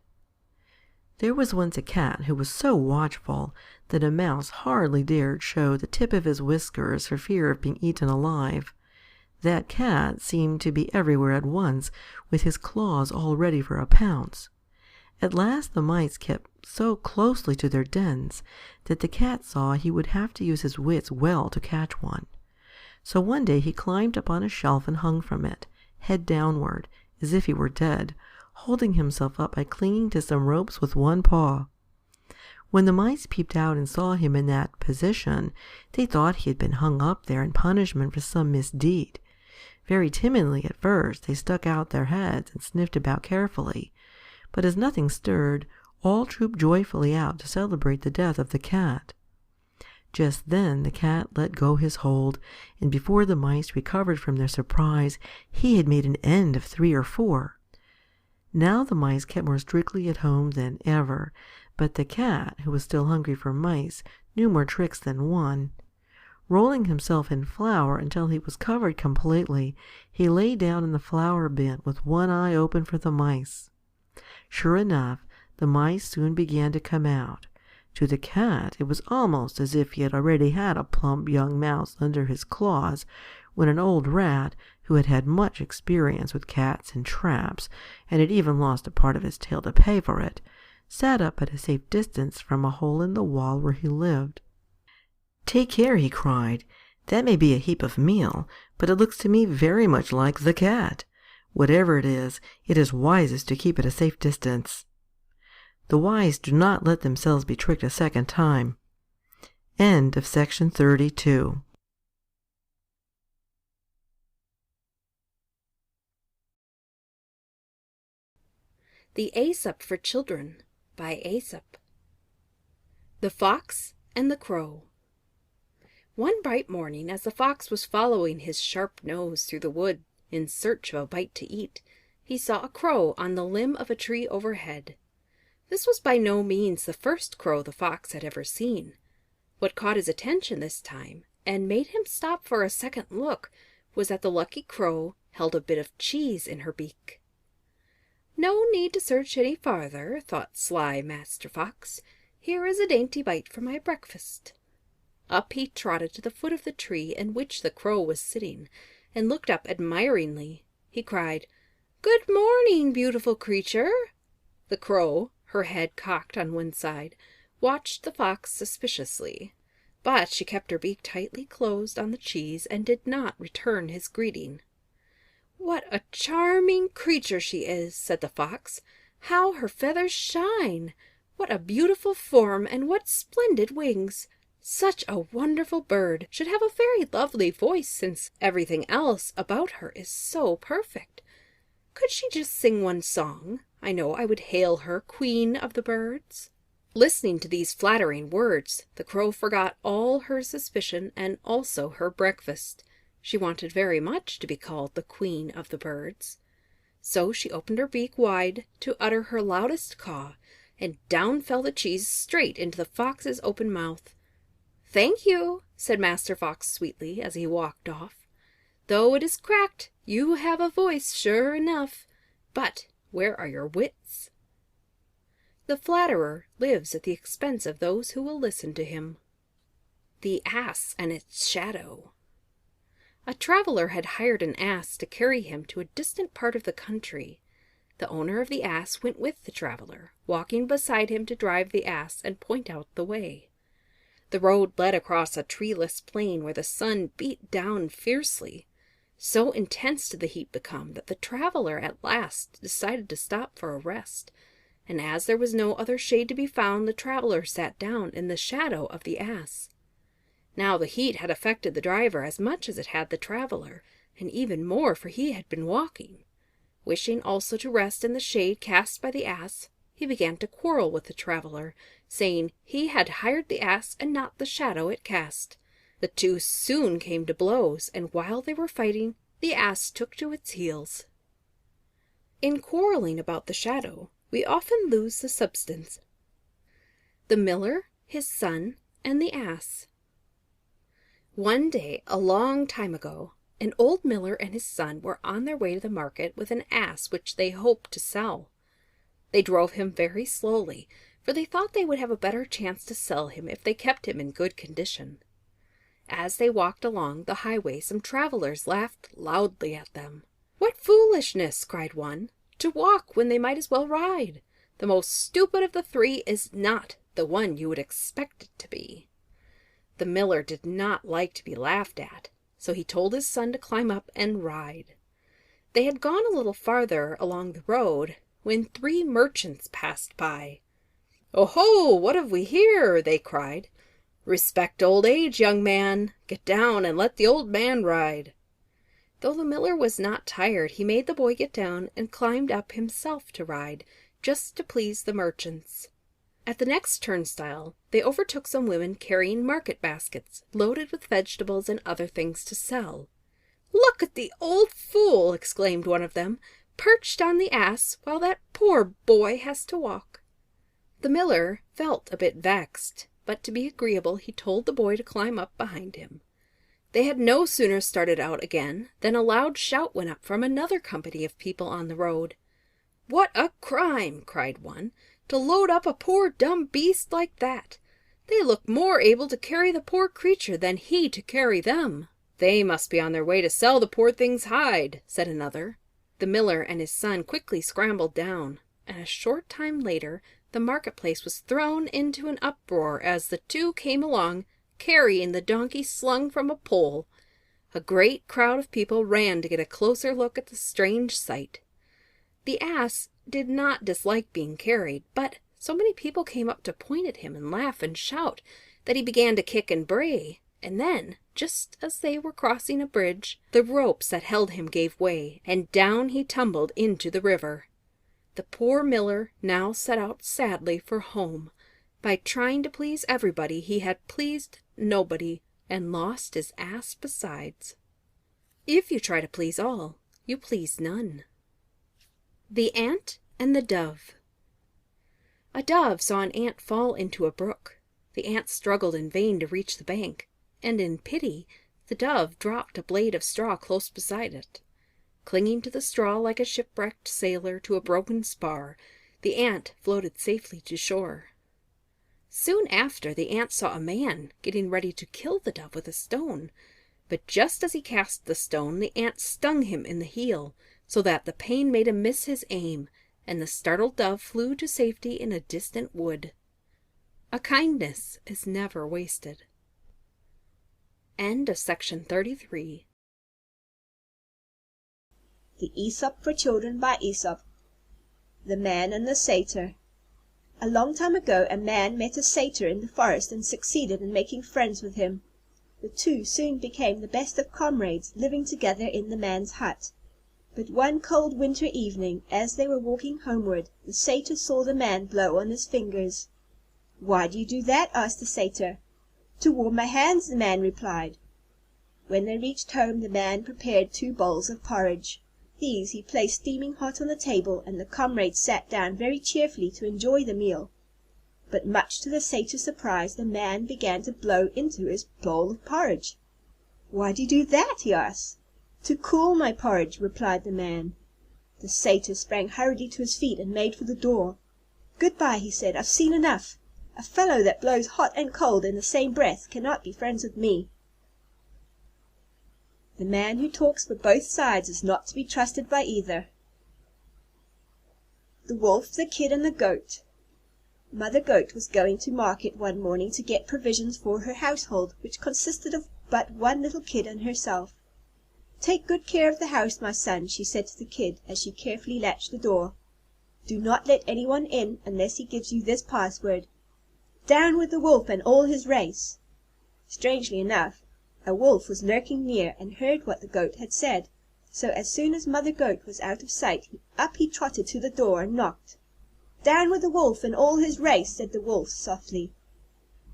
Speaker 21: There was once a cat who was so watchful that a mouse hardly dared show the tip of his whiskers for fear of being eaten alive. That cat seemed to be everywhere at once, with his claws all ready for a pounce. At last the mice kept so closely to their dens that the cat saw he would have to use his wits well to catch one. So one day he climbed up on a shelf and hung from it, head downward, as if he were dead, holding himself up by clinging to some ropes with one paw. When the mice peeped out and saw him in that position, they thought he had been hung up there in punishment for some misdeed. Very timidly at first, they stuck out their heads and sniffed about carefully, but as nothing stirred, all trooped joyfully out to celebrate the death of the cat. Just then the cat let go his hold, and before the mice recovered from their surprise, he had made an end of 3 or 4. Now the mice kept more strictly at home than ever, but the cat, who was still hungry for mice, knew more tricks than one. Rolling himself in flour until he was covered completely, he lay down in the flour bin with one eye open for the mice. Sure enough, the mice soon began to come out. To the cat it was almost as if he had already had a plump young mouse under his claws, when an old rat, who had had much experience with cats and traps, and had even lost a part of his tail to pay for it, sat up at a safe distance from a hole in the wall where he lived. "Take care," he cried. "That may be a heap of meal, but it looks to me very much like the cat. Whatever it is wisest to keep at a safe distance." The wise do not let themselves be tricked a second time. End of section 32.
Speaker 6: The Aesop for Children by Aesop. The Fox and the Crow. One bright morning, as the fox was following his sharp nose through the wood in search of a bite to eat, he saw a crow on the limb of a tree overhead. This was by no means the first crow the fox had ever seen. What caught his attention this time, and made him stop for a second look, was that the lucky crow held a bit of cheese in her beak. "No need to search any farther," thought sly Master Fox. "Here is a dainty bite for my breakfast." Up he trotted to the foot of the tree in which the crow was sitting, and looked up admiringly. He cried, "Good morning, beautiful creature." The crow, her head cocked on one side, watched the fox suspiciously, but she kept her beak tightly closed on the cheese and did not return his greeting. "What a charming creature she is," said the fox. "How her feathers shine! What a beautiful form, and what splendid wings! Such a wonderful bird should have a very lovely voice, since everything else about her is so perfect. Could she just sing one song, I know I would hail her Queen of the Birds." Listening to these flattering words, the crow forgot all her suspicion and also her breakfast. She wanted very much to be called the Queen of the Birds. So she opened her beak wide to utter her loudest caw, and down fell the cheese straight into the fox's open mouth. "Thank you," said Master Fox sweetly as he walked off. "Though it is cracked, you have a voice sure enough. But where are your wits?" The flatterer lives at the expense of those who will listen to him. The Ass and its Shadow. A traveler had hired an ass to carry him to a distant part of the country. The owner of the ass went with the traveler, walking beside him to drive the ass and point out the way. The road led across a treeless plain where the sun beat down fiercely. So intense did the heat become that the traveler at last decided to stop for a rest, and as there was no other shade to be found, the traveler sat down in the shadow of the ass. Now the heat had affected the driver as much as it had the traveler, and even more, for he had been walking. Wishing also to rest in the shade cast by the ass, he began to quarrel with the traveler, saying he had hired the ass and not the shadow it cast. The two soon came to blows, and while they were fighting, the ass took to its heels. In quarreling about the shadow, we often lose the substance. The miller, his son, and the ass. One day, a long time ago, an old miller and his son were on their way to the market with an ass which they hoped to sell. They drove him very slowly, for they thought they would have a better chance to sell him if they kept him in good condition. As they walked along the highway, some travelers laughed loudly at them. "What foolishness!" cried one, "to walk when they might as well ride. The most stupid of the three is not the one you would expect it to be." The miller did not like to be laughed at, so he told his son to climb up and ride. They had gone a little farther along the road when 3 merchants passed by. "Oh-ho! What have we here?" they cried. "Respect old age, young man. Get down and let the old man ride." Though the miller was not tired, he made the boy get down and climbed up himself to ride, just to please the merchants. At the next turnstile they overtook some women carrying market baskets, loaded with vegetables and other things to sell. "Look at the old fool!" exclaimed one of them, "perched on the ass, while that poor boy has to walk." The miller felt a bit vexed, but to be agreeable he told the boy to climb up behind him. They had no sooner started out again than a loud shout went up from another company of people on the road. "What a crime," cried one, "to load up a poor dumb beast like that! They look more able to carry the poor creature than he to carry them." "They must be on their way to sell the poor thing's hide," said another. The miller and his son quickly scrambled down, and a short time later the marketplace was thrown into an uproar as the two came along, carrying the donkey slung from a pole. A great crowd of people ran to get a closer look at the strange sight. The ass did not dislike being carried, but so many people came up to point at him and laugh and shout that he began to kick and bray, and then, just as they were crossing a bridge, the ropes that held him gave way, and down he tumbled into the river. The poor miller now set out sadly for home. By trying to please everybody, he had pleased nobody, and lost his ass besides. If you try to please all, you please none. The Ant and the Dove. A dove saw an ant fall into a brook. The ant struggled in vain to reach the bank, and in pity the dove dropped a blade of straw close beside it. Clinging to the straw like a shipwrecked sailor to a broken spar, the ant floated safely to shore. Soon after, the ant saw a man getting ready to kill the dove with a stone, but just as he cast the stone, the ant stung him in the heel, so that the pain made him miss his aim, and the startled dove flew to safety in a distant wood. A kindness is never wasted. End of section 33.
Speaker 7: The Aesop for Children by Aesop. The Man and the Satyr. A long time ago a man met a satyr in the forest and succeeded in making friends with him. The two soon became the best of comrades, living together in the man's hut. But one cold winter evening, as they were walking homeward, the satyr saw the man blow on his fingers. "Why do you do that?" asked the satyr. "To warm my hands," the man replied. When they reached home, the man prepared 2 bowls of porridge. These he placed steaming hot on the table, and the comrades sat down very cheerfully to enjoy the meal. But much to the satyr's surprise, the man began to blow into his bowl of porridge. "Why do you do that?" he asked. "To cool my porridge," replied the man. The satyr sprang hurriedly to his feet and made for the door. "Good-bye," he said. "I've seen enough. A fellow that blows hot and cold in the same breath cannot be friends with me." The man who talks for both sides is not to be trusted by either. The Wolf, the Kid, and the Goat. Mother Goat was going to market one morning to get provisions for her household, which consisted of but one little kid and herself. "Take good care of the house, my son," she said to the kid, as she carefully latched the door. "Do not let anyone in unless he gives you this password: 'Down with the wolf and all his race.'" Strangely enough, a wolf was lurking near and heard what the goat had said. So as soon as Mother Goat was out of sight, up he trotted to the door and knocked. "Down with the wolf and all his race," said the wolf softly.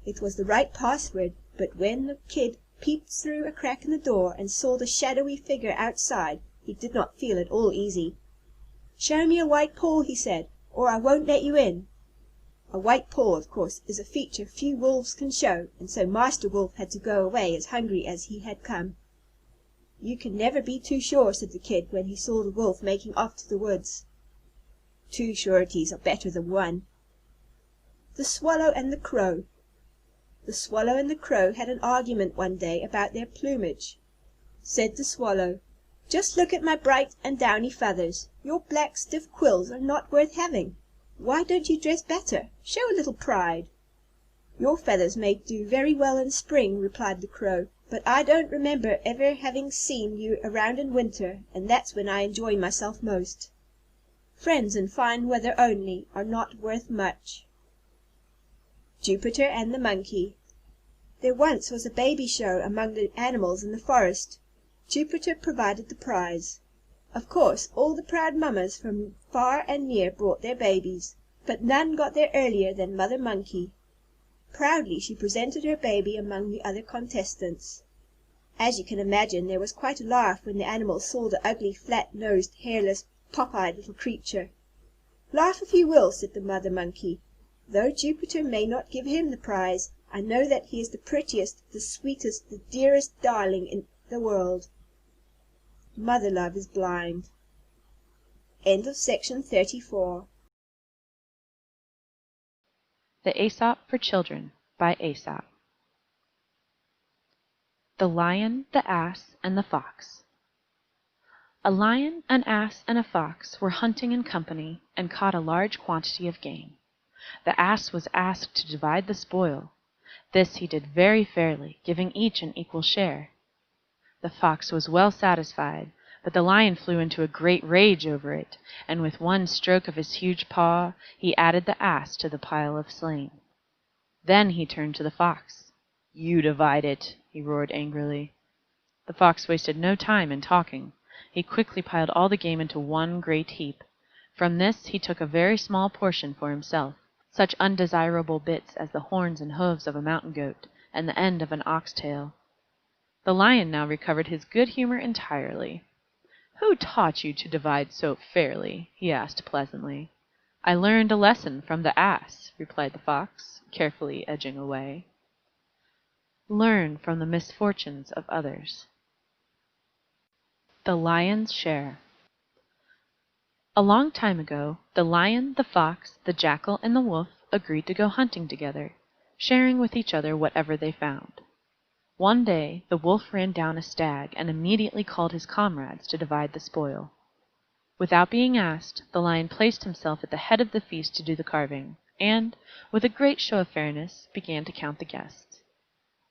Speaker 7: It was the right password, but when the kid peeped through a crack in the door and saw the shadowy figure outside, he did not feel at all easy. "Show me a white paw," he said, "or I won't let you in." A white paw, of course, is a feature few wolves can show, and so Master Wolf had to go away as hungry as he had come. "You can never be too sure," said the kid, when he saw the wolf making off to the woods. "2 sureties are better than 1. The Swallow and the Crow. The Swallow and the Crow had an argument one day about their plumage. Said the Swallow, "Just look at my bright and downy feathers. Your black, stiff quills are not worth having. Why don't you dress better? Show a little pride." "Your feathers may do very well in spring," replied the Crow, "but I don't remember ever having seen you around in winter, and that's when I enjoy myself most. Friends in fine weather only are not worth much." Jupiter and the Monkey. There once was a baby show among the animals in the forest. Jupiter provided the prize. Of course, all the proud mammas from far and near brought their babies, but none got there earlier than Mother Monkey. Proudly she presented her baby among the other contestants. As you can imagine, there was quite a laugh when the animals saw the ugly, flat-nosed, hairless, pop-eyed little creature. "Laugh if you will," said the Mother Monkey. "Though Jupiter may not give him the prize, I know that he is the prettiest, the sweetest, the dearest darling in the world. Mother love is blind." End of section 34.
Speaker 4: The Aesop for Children by Aesop. The Lion, the Ass, and the Fox. A lion, an ass, and a fox were hunting in company, and caught a large quantity of game. The ass was asked to divide the spoil. This he did very fairly, giving each an equal share. The fox was well satisfied, but the lion flew into a great rage over it, and with one stroke of his huge paw he added the ass to the pile of slain. Then he turned to the fox. "You divide it," he roared angrily. The fox wasted no time in talking. He quickly piled all the game into one great heap. From this he took a very small portion for himself, such undesirable bits as the horns and hoofs of a mountain goat, and the end of an ox tail. The lion now recovered his good humor entirely. "Who taught you to divide so fairly?" he asked pleasantly. "I learned a lesson from the ass," replied the fox, carefully edging away. Learn from the misfortunes of others. The Lion's Share. A long time ago, the lion, the fox, the jackal, and the wolf agreed to go hunting together, sharing with each other whatever they found. One day the wolf ran down a stag and immediately called his comrades to divide the spoil. Without being asked, the lion placed himself at the head of the feast to do the carving, and, with a great show of fairness, began to count the guests.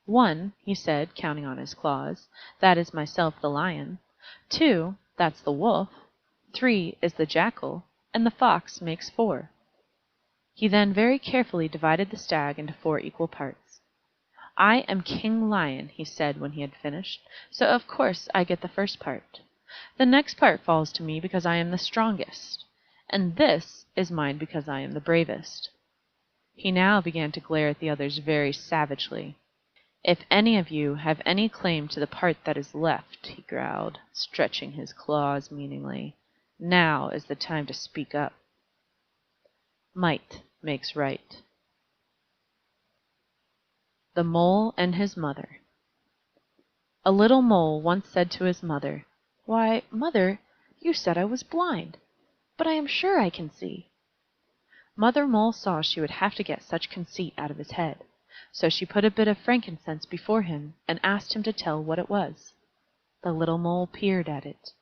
Speaker 4: "One," he said, counting on his claws, "that is myself the lion. 2, that's the wolf. 3 is the jackal, and the fox makes 4. He then very carefully divided the stag into 4 equal parts. "I am King Lion," he said when he had finished, "so of course I get the first part. The next part falls to me because I am the strongest, and this is mine because I am the bravest." He now began to glare at the others very savagely. "If any of you have any claim to the part that is left," he growled, stretching his claws meaningly, "now is the time to speak up." Might makes right. The Mole and his Mother. A little mole once said to his mother, "Why, mother, you said I was blind, but I am sure I can see." Mother Mole saw she would have to get such conceit out of his head, so she put a bit of frankincense before him and asked him to tell what it was. The little mole peered at it.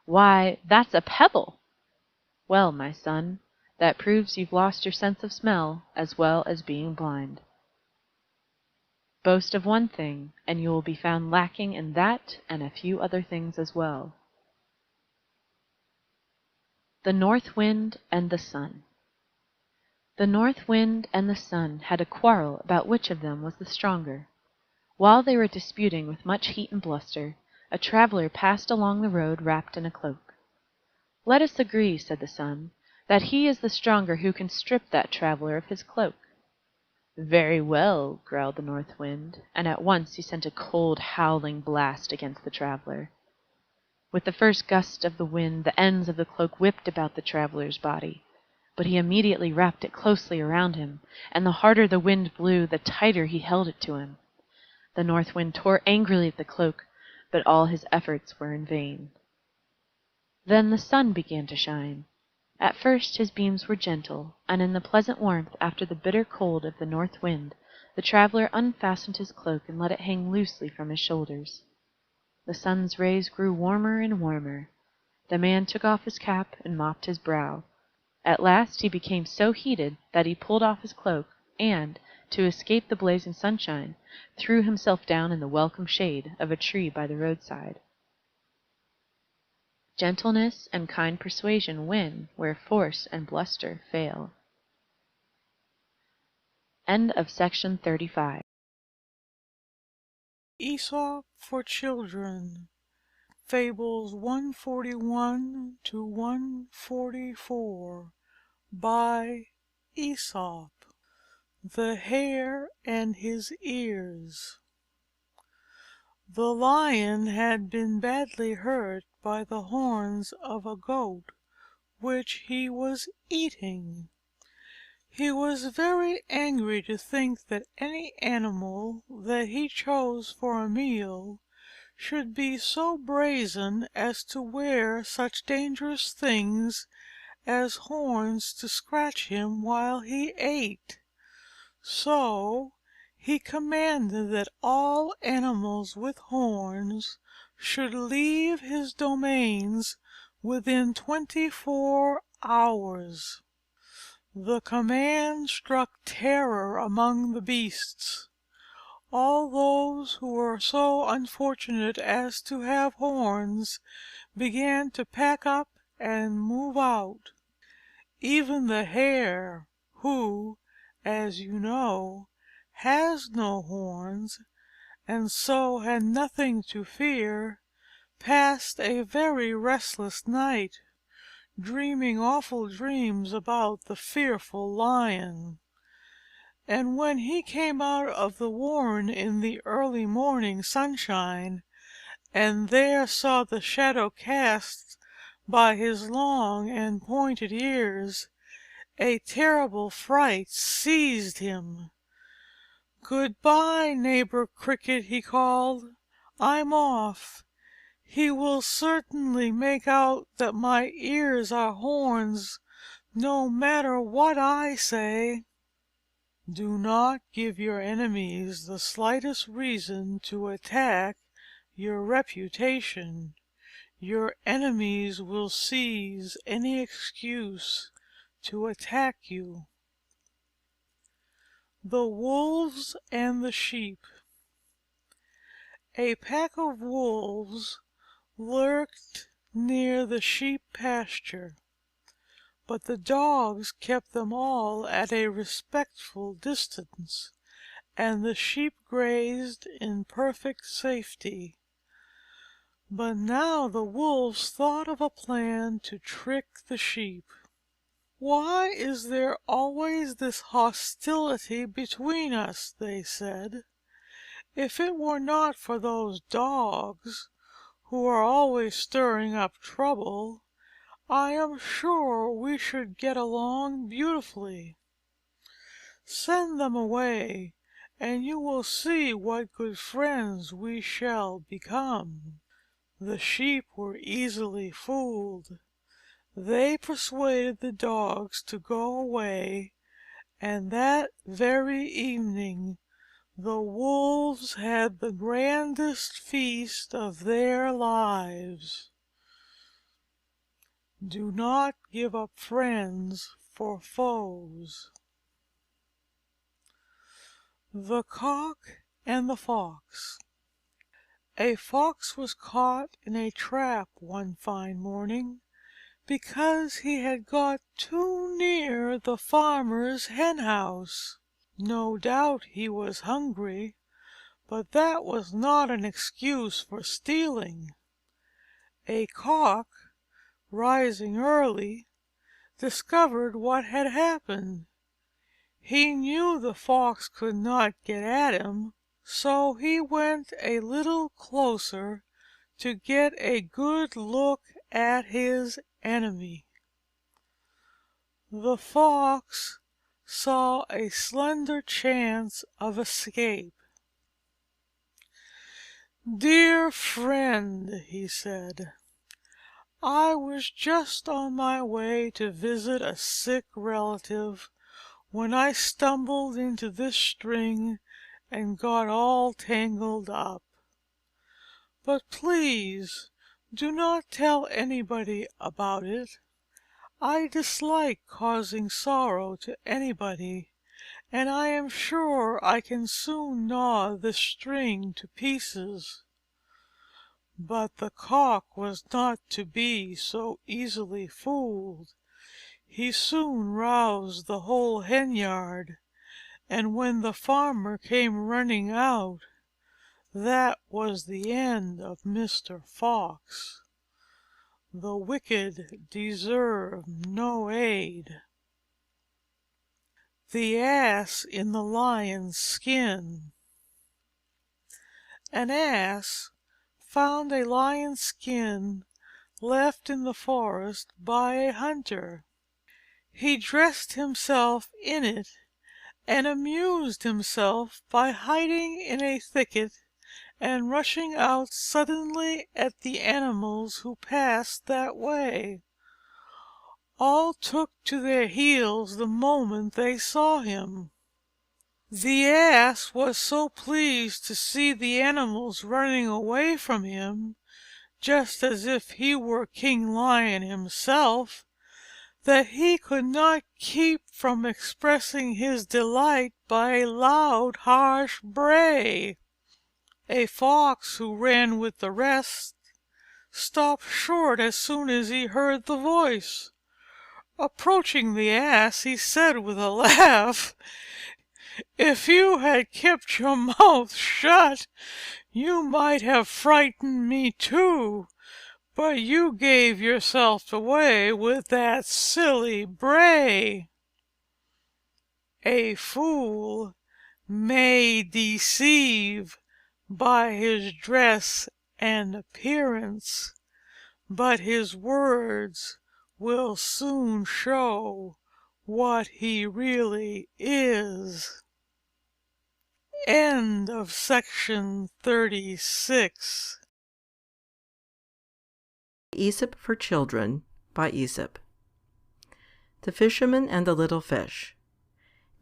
Speaker 4: "Why, that's a pebble!" "Well, my son, that proves you've lost your sense of smell as well as being blind. Boast of one thing, and you will be found lacking in that and a few other things as well." The North Wind and the Sun. The North Wind and the Sun had a quarrel about which of them was the stronger. While they were disputing with much heat and bluster, a traveler passed along the road wrapped in a cloak. "Let us agree," said the Sun, "that he is the stronger who can strip that traveler of his cloak." "Very well," growled the North Wind, and at once he sent a cold, howling blast against the traveler. With the first gust of the wind the ends of the cloak whipped about the traveler's body, but he immediately wrapped it closely around him, and the harder the wind blew, the tighter he held it to him. The North Wind tore angrily at the cloak, but all his efforts were in vain. Then the Sun began to shine. At first his beams were gentle, and in the pleasant warmth after the bitter cold of the North Wind, the traveler unfastened his cloak and let it hang loosely from his shoulders. The Sun's rays grew warmer and warmer. The man took off his cap and mopped his brow. At last he became so heated that he pulled off his cloak, and, to escape the blazing sunshine, threw himself down in the welcome shade of a tree by the roadside. Gentleness and kind persuasion win where force and bluster fail.
Speaker 1: End of section 35.
Speaker 12: Aesop for Children, Fables 141 to 144, by Aesop. The Hare and His Ears. The lion had been badly hurt by the horns of a goat which he was eating. He was very angry to think that any animal that he chose for a meal should be so brazen as to wear such dangerous things as horns to scratch him while he ate. So he commanded that all animals with horns should leave his domains within 24 hours. The command struck terror among the beasts. All those who were so unfortunate as to have horns began to pack up and move out. Even the hare, who, as you know, has no horns, and so had nothing to fear, passed a very restless night, dreaming awful dreams about the fearful lion. And when he came out of the warren in the early morning sunshine, and there saw the shadow cast by his long and pointed ears, a terrible fright seized him. "Good-bye, neighbor Cricket," he called. "I'm off. He will certainly make out that my ears are horns, no matter what I say." Do not give your enemies the slightest reason to attack your reputation. Your enemies will seize any excuse to attack you. The Wolves and the Sheep. A pack of wolves lurked near the sheep pasture, but the dogs kept them all at a respectful distance, and the sheep grazed in perfect safety. But now the wolves thought of a plan to trick the sheep. "Why is there always this hostility between us?" they said. "If it were not for those dogs, who are always stirring up trouble, I am sure we should get along beautifully. Send them away, and you will see what good friends we shall become." The sheep were easily fooled. They persuaded the dogs to go away, and that very evening the wolves had the grandest feast of their lives. Do not give up friends for foes. The Cock and the Fox. A Fox was caught in a trap one fine morning, because he had got too near the farmer's hen house. No doubt he was hungry, but that was not an excuse for stealing. A Cock, rising early, discovered what had happened. He knew the Fox could not get at him, so he went a little closer to get a good look at his enemy. The Fox saw a slender chance of escape. "Dear friend," he said, "I was just on my way to visit a sick relative when I stumbled into this string and got all tangled up. But please do not tell anybody about it. I dislike causing sorrow to anybody, and I am sure I can soon gnaw this string to pieces." But the Cock was not to be so easily fooled. He soon roused the whole hen yard, And when the farmer came running out, that was the end of Mr. Fox. The wicked deserve no aid. The Ass in the Lion's Skin. An Ass found a lion's skin left in the forest by a hunter. He dressed himself in it and amused himself by hiding in a thicket and rushing out suddenly at the animals who passed that way. All took to their heels the moment they saw him. The Ass was so pleased to see the animals running away from him, just as if he were King Lion himself, that he could not keep from expressing his delight by a loud, harsh bray. A Fox, who ran with the rest, stopped short as soon as he heard the voice. Approaching the Ass, he said with a laugh, "If you had kept your mouth shut, you might have frightened me too, but you gave yourself away with that silly bray." A fool may deceive by his dress and appearance, but his words will soon show what he really is. End of section 36.
Speaker 21: Aesop for Children by Aesop. The Fisherman and the Little Fish.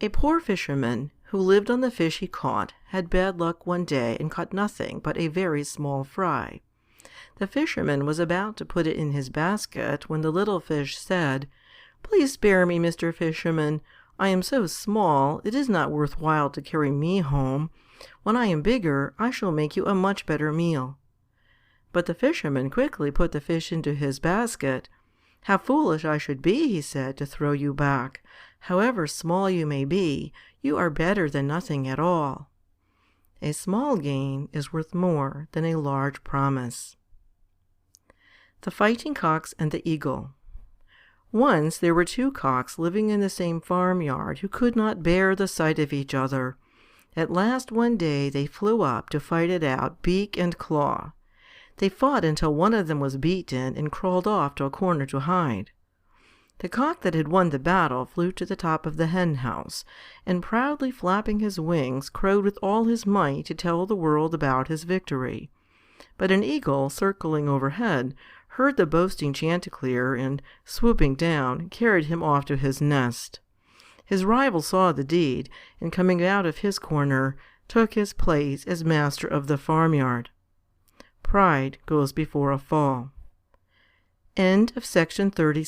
Speaker 21: A poor fisherman who lived on the fish he caught had bad luck one day and caught nothing but a very small fry. The fisherman was about to put it in his basket when the little fish said, "Please spare me, Mr. Fisherman. I am so small, it is not worth while to carry me home. When I am bigger, I shall make you a much better meal." But the fisherman quickly put the fish into his basket. "How foolish I should be," he said, "to throw you back. However small you may be, you are better than nothing at all." A small gain is worth more than a large promise. The Fighting Cocks and the Eagle. Once there were two cocks living in the same farmyard who could not bear the sight of each other. At last one day they flew up to fight it out, beak and claw. They fought until one of them was beaten and crawled off to a corner to hide. The cock that had won the battle flew to the top of the hen house, and proudly flapping his wings, crowed with all his might to tell the world about his victory. But an eagle, circling overhead, heard the boasting chanticleer, and, swooping down, carried him off to his nest. His rival saw the deed, and coming out of his corner, took his place as master of the farmyard. Pride goes before a fall. End of section 37.